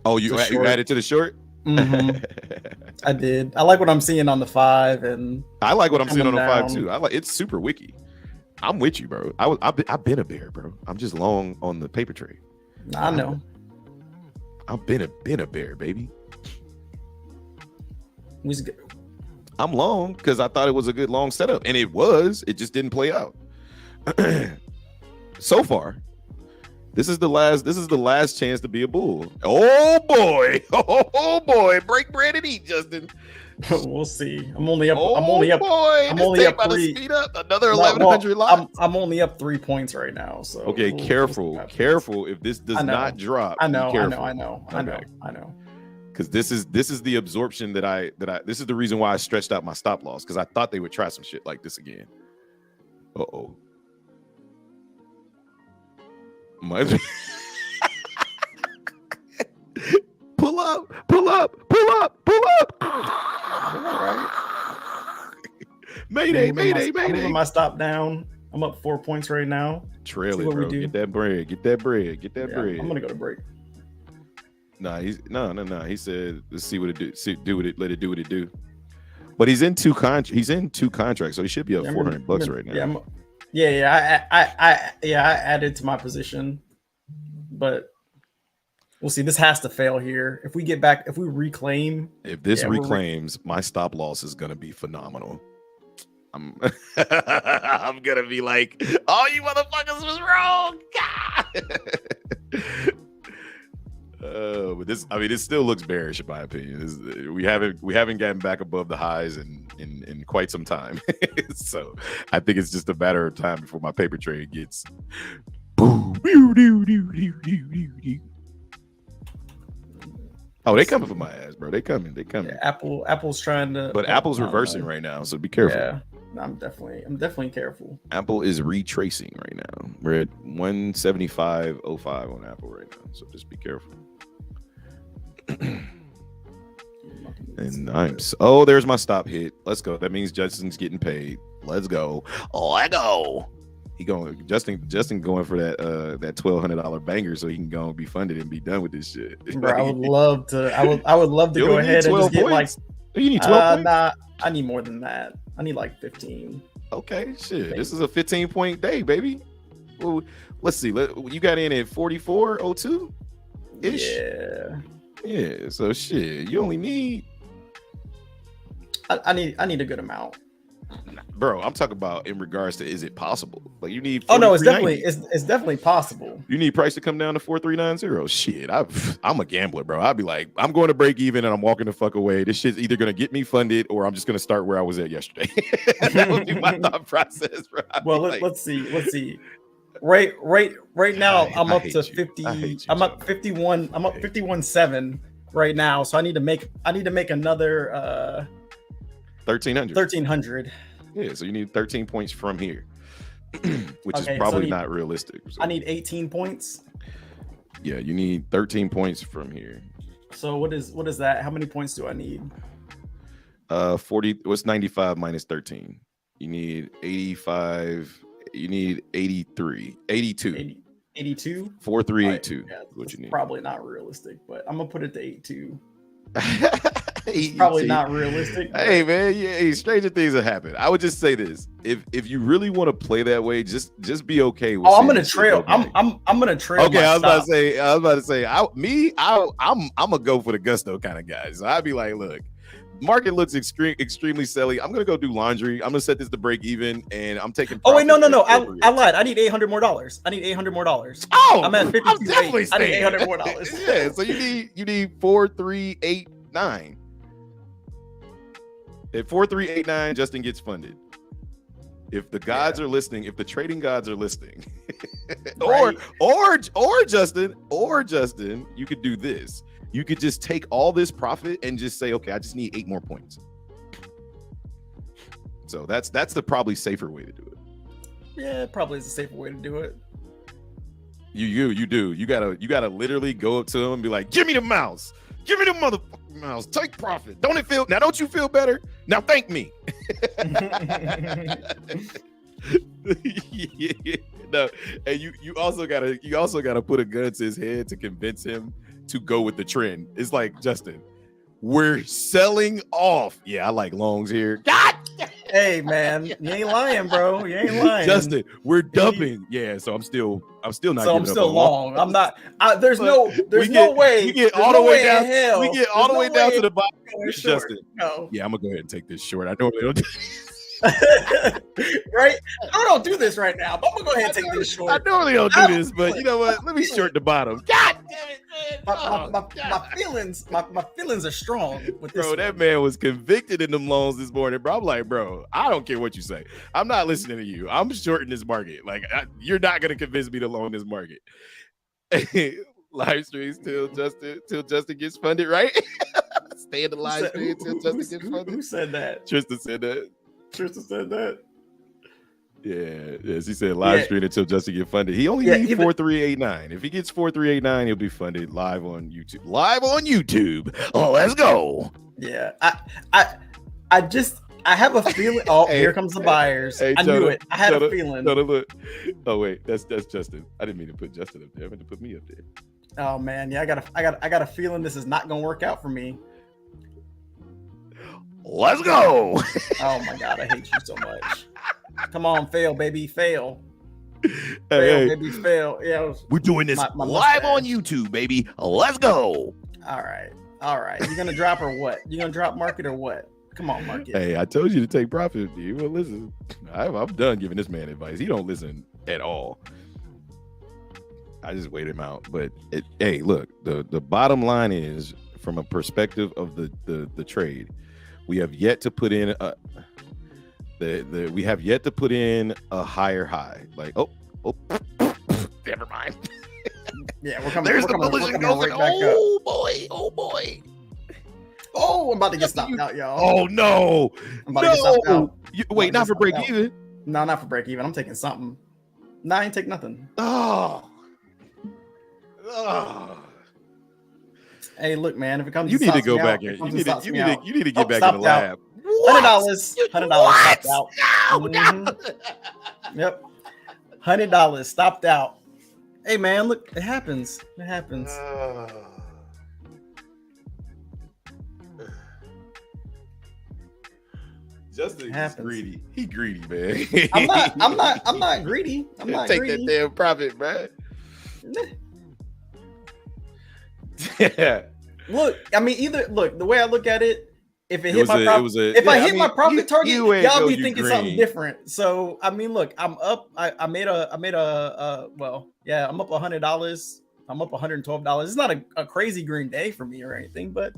Oh, you added to the short? I did. I like what I'm seeing on the 5, and I like what I'm seeing on the 5 too. I like it's super wiki. I'm with you, bro. I've been a bear, bro. I'm just long on the paper trade. I know. I've been a bear, baby. I'm long because I thought it was a good long setup, and it was. It just didn't play out. So far, this is the last chance to be a bull. Oh boy, break bread and eat, Justin. We'll see. I'm only up. Oh, I'm only up. Boy, I'm only up 3. Speed up another 1,100 lots. I'm only up 3 points right now. So okay, careful. If this does not drop. I know. Because this is the absorption that I this is the reason why I stretched out my stop loss, because I thought they would try some shit like this again. Uh-oh. Pull up. Mayday. I'm moving my stop down. I'm up 4 points right now. Trail it, bro. Get that bread. I'm gonna go to break. No. He said, let's see what it do. Let it do what it do. But he's in 2 contracts, so he should be up $400 right now. I added to my position, but we'll see. This has to fail here. If we get back, if we reclaim, if this reclaims, my stop loss is gonna be phenomenal. I'm gonna be like, oh, you motherfuckers was wrong. But this still looks bearish in my opinion. We haven't gotten back above the highs in in quite some time. So I think it's just a matter of time before my paper trade gets boom. Oh, they coming for my ass, bro. They coming. Yeah, Apple's trying to, but Apple's reversing right now, so be careful. Yeah, I'm definitely careful. Apple is retracing right now. We're at 175.05 on Apple right now, so just be careful. And there's my stop hit. Let's go. That means Justin's getting paid. Let's go. Justin going for that $1,200 banger so he can go and be funded and be done with this shit. Bro, I would love to go ahead and just get points? You need 12 points? Nah, I need more than that. I need like 15. Okay, shit. This is a 15-point day, baby. Well, let's see. You got in at 44.02 ish. Yeah. So shit, you only need. I need a good amount. Bro, I'm talking about in regards to, is it possible? Like you need. Oh no, it's definitely possible. You need price to come down to 4,390. Shit, I'm a gambler, bro. I'd be like, I'm going to break even and I'm walking the fuck away. This shit's either gonna get me funded or I'm just gonna start where I was at yesterday. That would be my thought process, bro. Well, let's see. Right now, I'm up to 50. I'm up 51. I'm up 51.7 right now. So I need to make another 1,300. Yeah, so you need 13 points from here, which is probably not realistic. So. I need 18 points. Yeah, you need 13 points from here. So what is that? How many points do I need? 40. What's 95 minus 13? You need 85. You need 83, 82. 82? 4382. Yeah, what you need. Probably not realistic, but I'm gonna put it to 82. Probably not realistic. But... Hey man, yeah, stranger things have happened. I would just say this: if you really want to play that way, just be okay with. Oh, I'm gonna trail. I'm gonna trail. Okay, I was about to say. I'm gonna go for the gusto kind of guy. So I'd be like, look. Market looks extremely silly. I'm gonna go do laundry. I'm gonna set this to break even, and I'm taking. Oh wait, no. I lied. I need $800 more. I need $800 more. Oh, I'm at 52. I need $800 more. Yeah, so you need 4,389. At 4,389, Justin gets funded. If the gods are listening, if the trading gods are listening, right. or Justin, you could do this. You could just take all this profit and just say, okay, I just need 8 more points. So that's the probably safer way to do it. Yeah, it probably is a safer way to do it. You do. You gotta literally go up to him and be like, give me the mouse. Give me the motherfucking mouse. Take profit. Don't you feel better? Now thank me. Yeah. No, and you also gotta put a gun to his head to convince him to go with the trend. It's like, Justin, we're selling off. Yeah, I like longs here. God! Hey man, you ain't lying, bro. You ain't lying. Justin, we're dumping. Yeah, so I'm still not. So I'm still long. I'm not. There's no way. We get all the way down. We get all the way down to the bottom. Justin. No. Yeah, I'm gonna go ahead and take this short. I normally don't. Right? I don't do this right now, but I'm gonna go ahead and take this short. I normally don't do this, but you know what? Let me short the bottom. God damn it, man. My feelings are strong with this. Bro, that man was convicted in them loans this morning, bro. I'm like, bro, I don't care what you say. I'm not listening to you. I'm shorting this market. Like, you're not gonna convince me to loan this market. Live streams till Justin gets funded, right? Stay in the live stream till Justin gets funded. Who said that? Tristan said that. Tristan said that. Yeah, yes, he said live stream until Justin get funded. He only needs 4,389. If he gets 4,389, he'll be funded live on YouTube. Oh, let's go. Yeah, I have a feeling. Oh, here comes the buyers. I knew it. I had a feeling. Look. Oh wait, that's Justin. I didn't mean to put Justin up there. I meant to put me up there. Oh man, yeah, I got a feeling this is not gonna work out for me. Let's go. Oh my god, I hate you so much. Come on, fail, baby, fail. Hey. Baby, fail. Yeah, we're doing this live on YouTube, baby. Let's go. All right. You gonna drop or what? You gonna drop market or what? Come on, market. Hey, I told you to take profit. You will listen. I'm done giving this man advice. He don't listen at all. I just wait him out. But hey, look, the bottom line is, from a perspective of the trade, We have yet to put in we have yet to put in a higher high. Like, oh, never mind. Yeah, we're coming. There's we're the coming, we're collision coming going. right back up. Oh boy. Oh, I'm about to get stopped out, y'all. Oh no. I'm about to get stopped out. Wait, not for break out. even. No, not for break even. I'm taking something. No, I ain't take nothing. Oh. Hey, look, man. If it comes, You to need to stops go me back out, in. it You comes need to to stops you me need to out. you need to get back in stopped the lab. $100. $100 stopped out. No, no. Yep. $100 stopped out. Hey, man, look, it happens. It happens. Justin is greedy. He greedy, man. I'm not greedy. I'm not Take greedy. that damn profit, man. Yeah. Look, I mean, the way I look at it, if it hit my profit, if I hit my profit target, y'all be thinking something different. So I mean, look, I'm up. I made a well, yeah, I'm up $100. I'm up $112. It's not a crazy green day for me or anything, but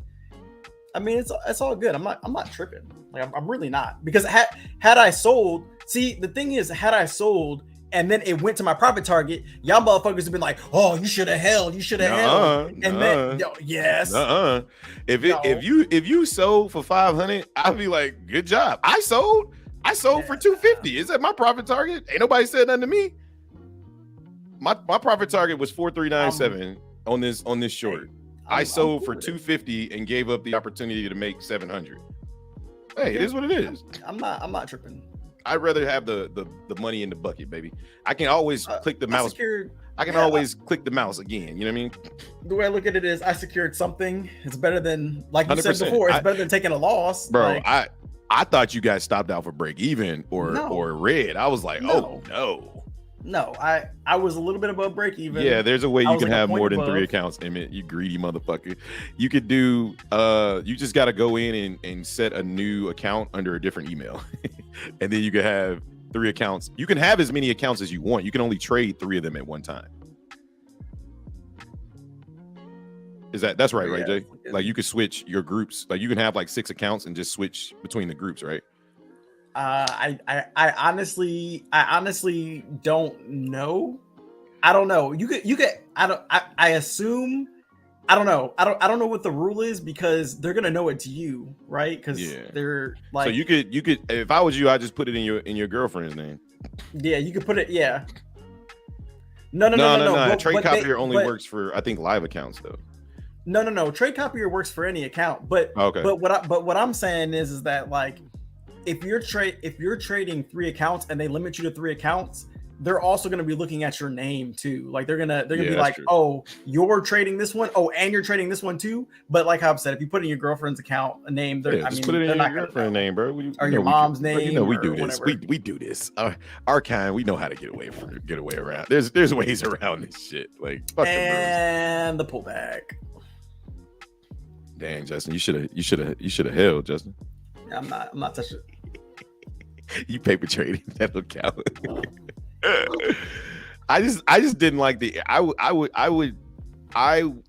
I mean, it's all good. I'm not tripping. Like I'm really not, because had I sold, see, the thing is, had I sold and then it went to my profit target, y'all motherfuckers have been like, oh, you should have held, and then yes. If you sold for 500, I'd be like, good job. I sold for 250. Is that my profit target? Ain't nobody said nothing to me. My profit target was 4397 on this short. I sold for 250 and gave up the opportunity to make 700. Hey, it is what it is. I'm not tripping. I'd rather have the money in the bucket, baby. I can always click the mouse. I can always click the mouse again. You know what I mean? The way I look at it is, I secured something. It's better than, like you said before, it's better than taking a loss. Bro, like, I thought you guys stopped out for break even or red. I was like, oh no. No, I was a little bit above break even. Yeah, there's a way you can have more than 3 accounts, Emmett. You greedy motherfucker. You could do you just gotta go in and set a new account under a different email. And then you can have 3 accounts. You can have as many accounts as you want. You can only trade 3 of them at one time. That's right, Jay? Like you could switch your groups. Like you can have like 6 accounts and just switch between the groups, right? I honestly don't know. I don't know. You could. I assume. I don't know. I don't know what the rule is, because they're gonna know it to you, right? Because they're like. So you could. If I was you, I'd just put it in your girlfriend's name. Yeah, you could put it. Yeah. No. Trade copier only works for, I think, live accounts though. No. Trade copier works for any account, but okay. But what I'm saying is that, like, if you're trading 3 accounts and they limit you to 3 accounts, they're also going to be looking at your name too. Like they're gonna be like, true. Oh, you're trading this one. Oh, and you're trading this one too. But like I've said, if you put in your girlfriend's account a name, put it in your girlfriend's name, bro. Or your mom's name. You know, we do this. We do this. Our kind, we know how to get away around. There's ways around this shit. Like and the pullback. Dang, Justin, you should have held, Justin. I'm not touching. You paper trading, that'll count. I just didn't like I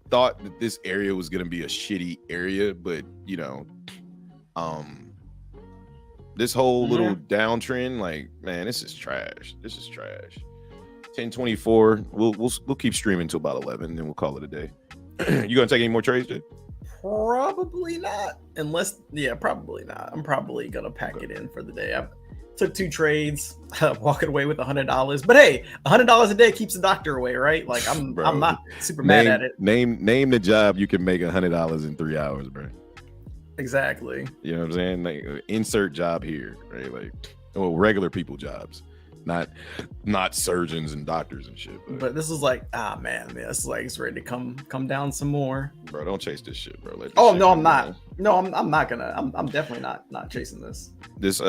thought that this area was gonna be a shitty area, but you know, this whole little downtrend, like, man, this is trash. 1024. We'll keep streaming until about 11, and then we'll call it a day. You gonna take any more trades, dude? Probably not, probably not. I'm probably gonna pack it in for the day. I took 2 trades, walking away with $100. But hey, $100 a day keeps the doctor away, right? Like I'm not super mad at it. Name the job you can make $100 in 3 hours, bro. Exactly. You know what I'm saying? Like, insert job here, right? Like, regular people jobs, not surgeons and doctors and shit. But this is like, man, this is like it's ready to come down some more. Bro, don't chase this shit, bro. No, I'm not. No, I'm not gonna. I'm definitely not chasing this. This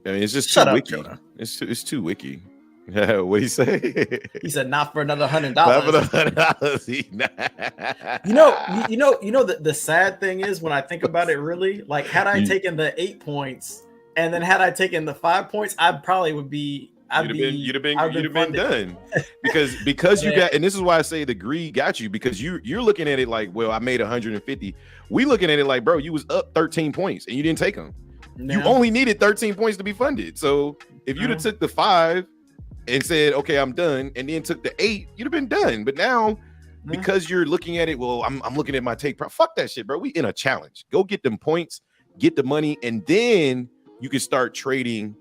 I mean, it's just too wiki. It's too wiki. What do you say? He said, "Not for another $100." Not for $100. You know the sad thing is, when I think about it, really, like, had I taken the 8 points and then had I taken the 5 points, I probably would be You'd have been funded. done because you got, and this is why I say the greed got you, because you're looking at it like, well, I made 150. We looking at it like, bro, you was up 13 points and you didn't take them. No. You only needed 13 points to be funded. So if you'd have took the 5 and said, okay, I'm done, and then took the 8, you'd have been done. But now, because you're looking at it, well, I'm looking at my take. Fuck that shit, bro. We in a challenge. Go get them points, get the money, and then you can start trading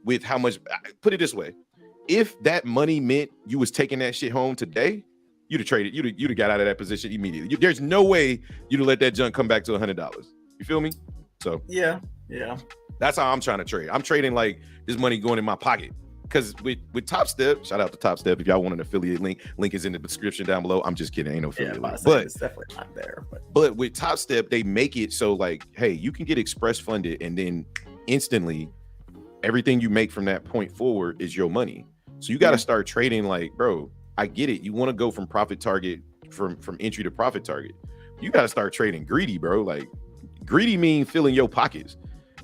with how much. Put it this way: if that money meant you was taking that shit home today, you'd have traded. You'd have got out of that position immediately. There's no way you'd have let that junk come back to $100. You feel me? So yeah, that's how I'm trying to trade. I'm trading like this money going in my pocket. Because with Topstep, shout out to Topstep. If y'all want an affiliate link is in the description down below. I'm just kidding, ain't no affiliate link. But it's definitely not there. But with Topstep, they make it so like, hey, you can get express funded, and then instantly everything you make from that point forward is your money. So you got to start trading like, bro, I get it. You want to go from profit target, from entry to profit target. You got to start trading greedy, bro. Like greedy mean filling your pockets.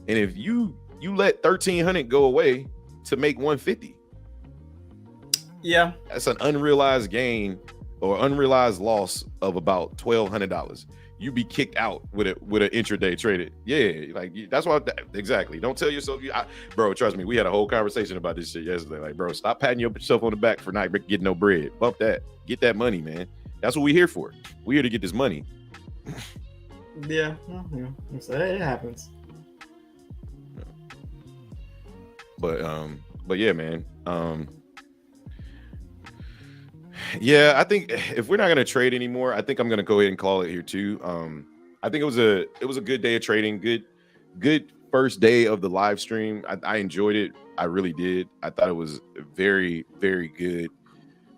And if you let 1,300 go away to make 150, that's an unrealized gain or unrealized loss of about $1,200. You be kicked out with an intraday traded. Yeah, like that's why. Exactly. Don't tell yourself, bro. Trust me, we had a whole conversation about this shit yesterday. Like, bro, stop patting yourself on the back for not getting no bread. Bump that. Get that money, man. That's what we're here for. We're here to get this money. Yeah. So it happens. But yeah, man. Yeah, I think if we're not gonna trade anymore, I think I'm gonna go ahead and call it here too. I think it was a good day of trading. Good first day of the live stream. I enjoyed it. I really did. I thought it was very, very good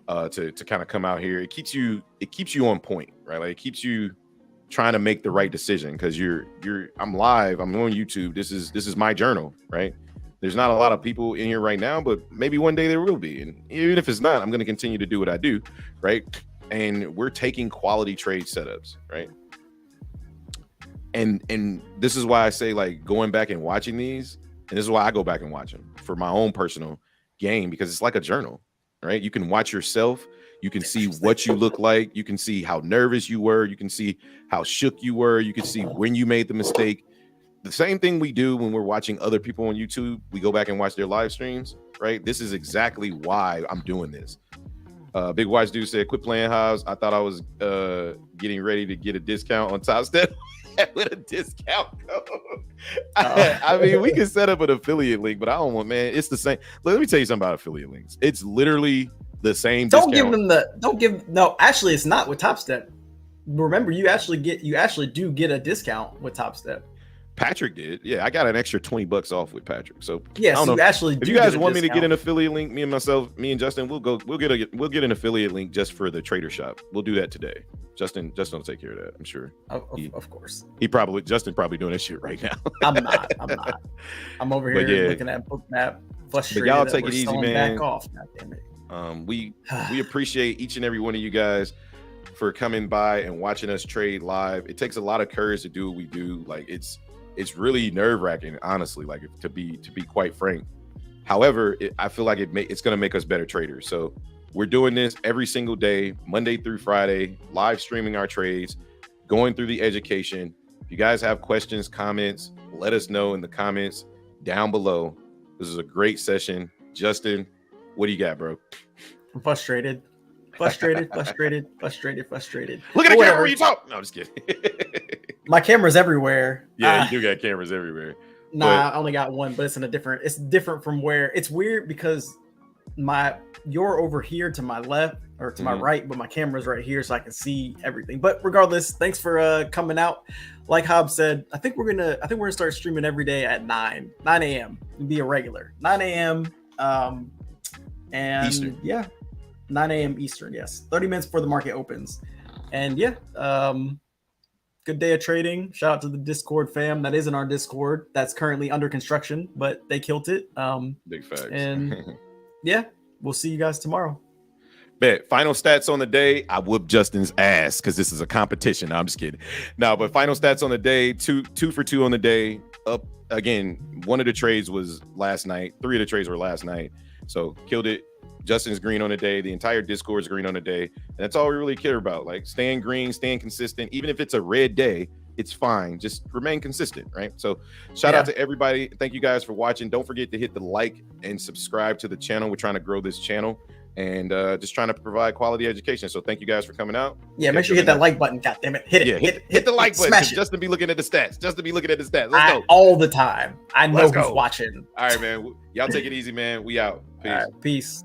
to kind of come out here. It keeps you on point, right? Like it keeps you trying to make the right decision, because I'm live, I'm on YouTube. This is my journal, right? There's not a lot of people in here right now, but maybe one day there will be. And even if it's not, I'm going to continue to do what I do, right? And we're taking quality trade setups, right? And this is why I say, like, going back and watching these, and this is why I go back and watch them for my own personal gain, because it's like a journal, right? You can watch yourself. You can see what you look like. You can see how nervous you were. You can see how shook you were. You can see when you made the mistake. The same thing we do when we're watching other people on YouTube. We go back and watch their live streams, right? This is exactly why I'm doing this. Big Watch Dude said, quit playing Hobbs. I thought I was getting ready to get a discount on Topstep with a discount code. I mean, we can set up an affiliate link, but I don't want, man, it's the same. Let me tell you something about affiliate links. It's literally the same discount. No, actually, it's not with Topstep. Remember, you actually do get a discount with Topstep. Patrick did. Yeah, I got an extra $20 off with Patrick. So yes, I don't know. Actually, if you guys want me to get an affiliate link, me and Justin, we'll get an affiliate link just for the Trader Shop. We'll do that today. Justin will take care of that, I'm sure. Of course. Justin probably doing that shit right now. I'm not. I'm over here looking at Bookmap, frustrated. But y'all take it easy, man. Back off. God damn it. We appreciate each and every one of you guys for coming by and watching us trade live. It takes a lot of courage to do what we do. Like it's really nerve-wracking, honestly, like to be quite frank. However, I feel like it's going to make us better traders. So we're doing this every single day, Monday through Friday, live streaming our trades, going through the education. If you guys have questions, comments, let us know in the comments down below. This is a great session. Justin, what do you got, bro? I'm frustrated. Look at the camera when you talk. No, I'm just kidding. My camera's everywhere. Yeah, you do got cameras everywhere. Nah, I only got one, but it's different from where. It's weird because you're over here to my left or to my right, but my camera's right here so I can see everything. But regardless, thanks for coming out. Like Hobbs said, I think we're gonna start streaming every day at 9 a.m. and be a regular 9 a.m. And Eastern. Yeah, 9 a.m. Eastern. Yes, 30 minutes before the market opens. And yeah, good day of trading. Shout out to the Discord fam that is in our Discord that's currently under construction, but they killed it. Big facts. And yeah, we'll see you guys tomorrow. Bet. Final stats on the day. I whooped Justin's ass because this is a competition. No, I'm just kidding. No, but final stats on the day. Two for two on the day. Up again. One of the trades was last night. 3 of the trades were last night. So killed it. Justin's green on the day. The entire Discord is green on the day. And that's all we really care about. Like staying green, staying consistent. Even if it's a red day, it's fine. Just remain consistent, right? So shout out to everybody. Thank you guys for watching. Don't forget to hit the like and subscribe to the channel. We're trying to grow this channel and just trying to provide quality education. So thank you guys for coming out. Yeah, make sure you hit that like button. God damn it. Hit it. Yeah, hit the like button. Smash it. Just to be looking at the stats. Let's go. All the time. I know Let's who's go. watching. All right, man. Y'all take it easy, man. We out. Peace. All right, peace.